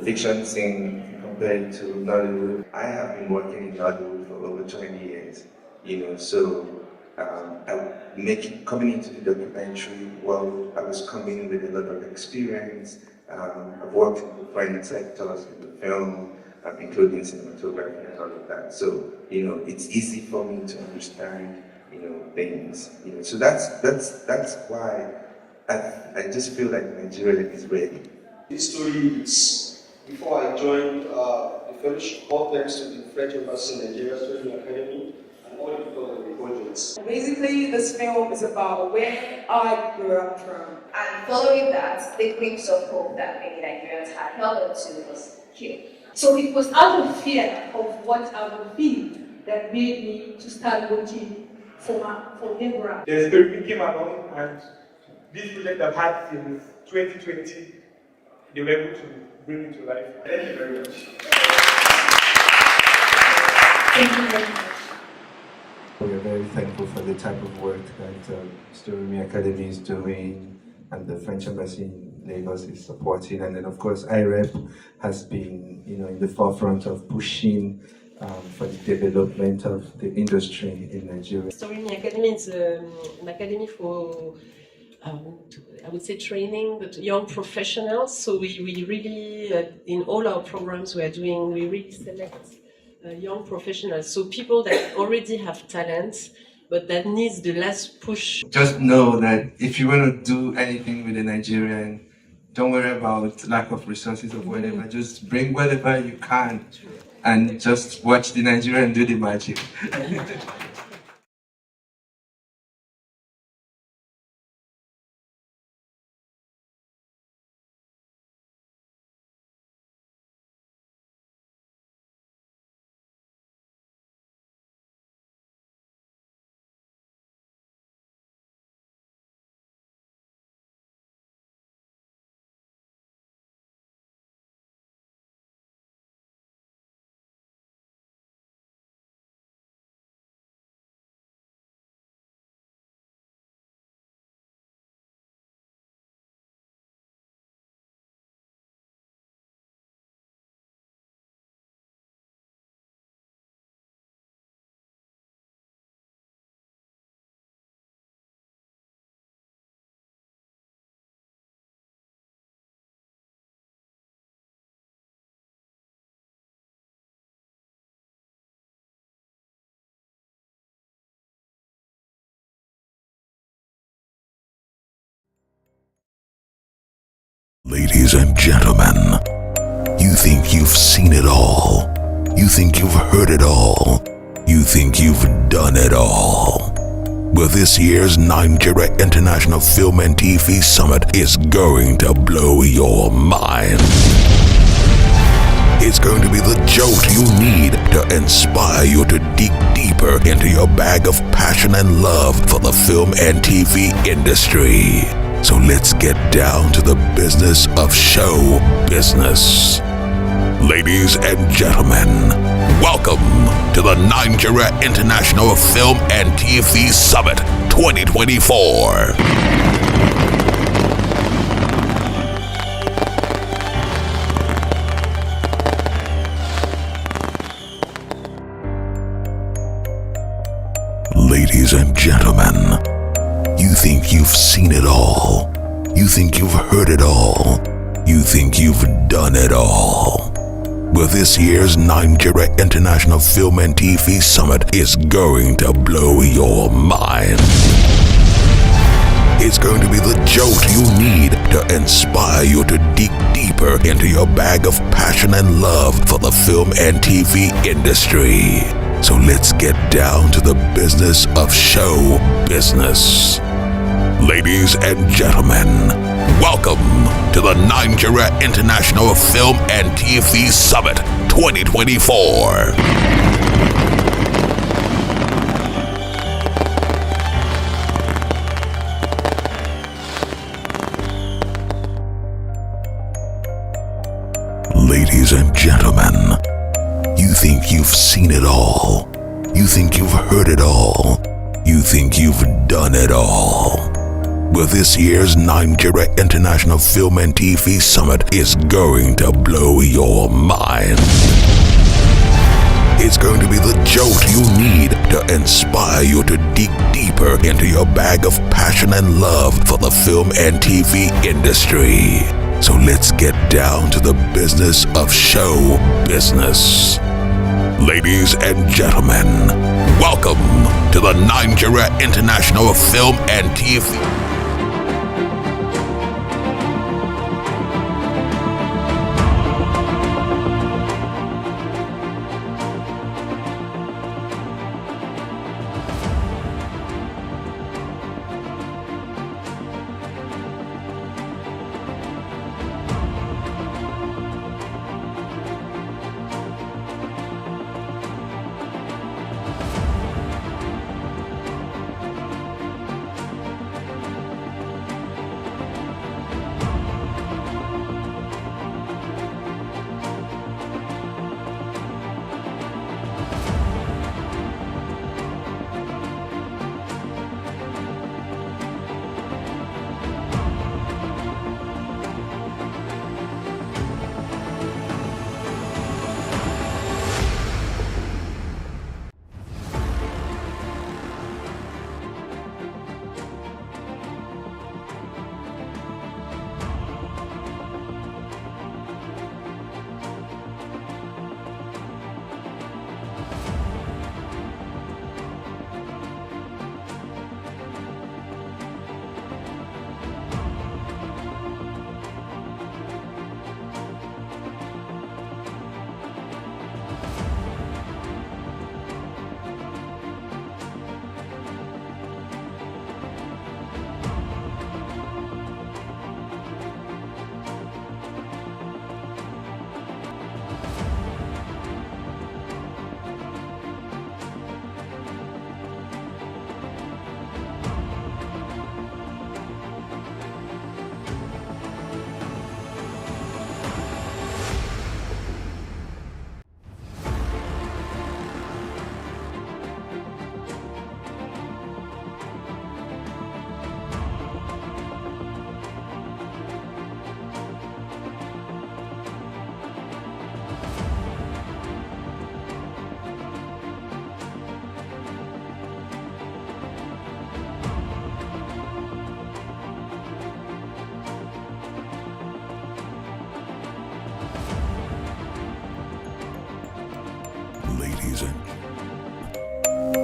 fiction scene, compared to Nollywood. I have been working in Nollywood for over 20 years, so coming into the documentary, well, I was coming in with a lot of experience. I've worked in different sectors in the film, including cinematography and all of that. So, it's easy for me to understand, things. So that's why I just feel like Nigeria is ready. This story is, before I joined the fellowship, all thanks to the French Embassy in Nigeria Story Academy and all the people of the projects. Basically, this film is about where I grew up from. And following that, the glimpse of hope that many Nigerians had held on to was killed. So it was out of fear of what I would feel that made me to start working for Hebron. The spirit came along, and this project I've had since 2020, they were able to bring it to life. Thank you very much. Thank you very much. We are very thankful for the type of work that Story Academy is doing and the French Embassy in Lagos is supporting. And then, of course, IREP has been, in the forefront of pushing for the development of the industry in Nigeria. Story Academy is an academy for, I would say, training the young professionals. So we really, in all our programs we are doing, we really select young professionals. So people that already have talent, but that needs the last push. Just know that if you want to do anything with a Nigerian, don't worry about lack of resources or whatever. Just bring whatever you can and just watch the Nigerian do the magic. Ladies and gentlemen, you think you've seen it all. You think you've heard it all. You think you've done it all. But this year's Nigeria International Film and TV Summit is going to blow your mind. It's going to be the jolt you need to inspire you to dig deeper into your bag of passion and love for the film and TV industry. So let's get down to the business of show business. Ladies and gentlemen, welcome to the Nigeria International Film and TV Summit 2024. Ladies and gentlemen, you think you've seen it all. You think you've heard it all. You think you've done it all. But this year's Nigeria International Film and TV Summit is going to blow your mind. It's going to be the jolt you need to inspire you to dig deeper into your bag of passion and love for the film and TV industry. So let's get down to the business of show business. Ladies and gentlemen, welcome to the Nigeria International Film and TV Summit 2024. Ladies and gentlemen, you think you've seen it all. You think you've heard it all. You think you've done it all. But this year's Nigeria International Film and TV Summit is going to blow your mind. It's going to be the jolt you need to inspire you to dig deeper into your bag of passion and love for the film and TV industry. So let's get down to the business of show business. Ladies and gentlemen, welcome to the Nigeria International Film and TV.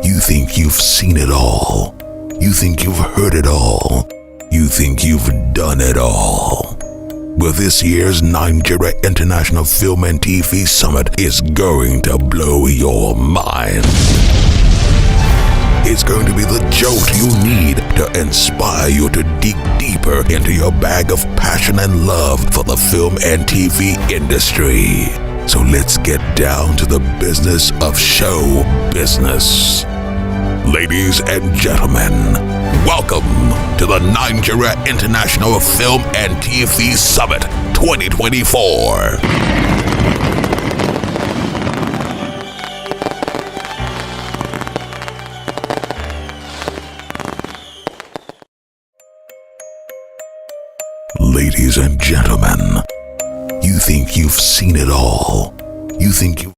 You think you've seen it all. You think you've heard it all. You think you've done it all. But this year's Nigeria International Film and TV Summit is going to blow your mind. It's going to be the jolt you need to inspire you to dig deeper into your bag of passion and love for the film and TV industry. So let's get down to the business of show business. Ladies and gentlemen, welcome to the Nigeria International Film and TV Summit 2024. Ladies and gentlemen, you think you've seen it all. You think you've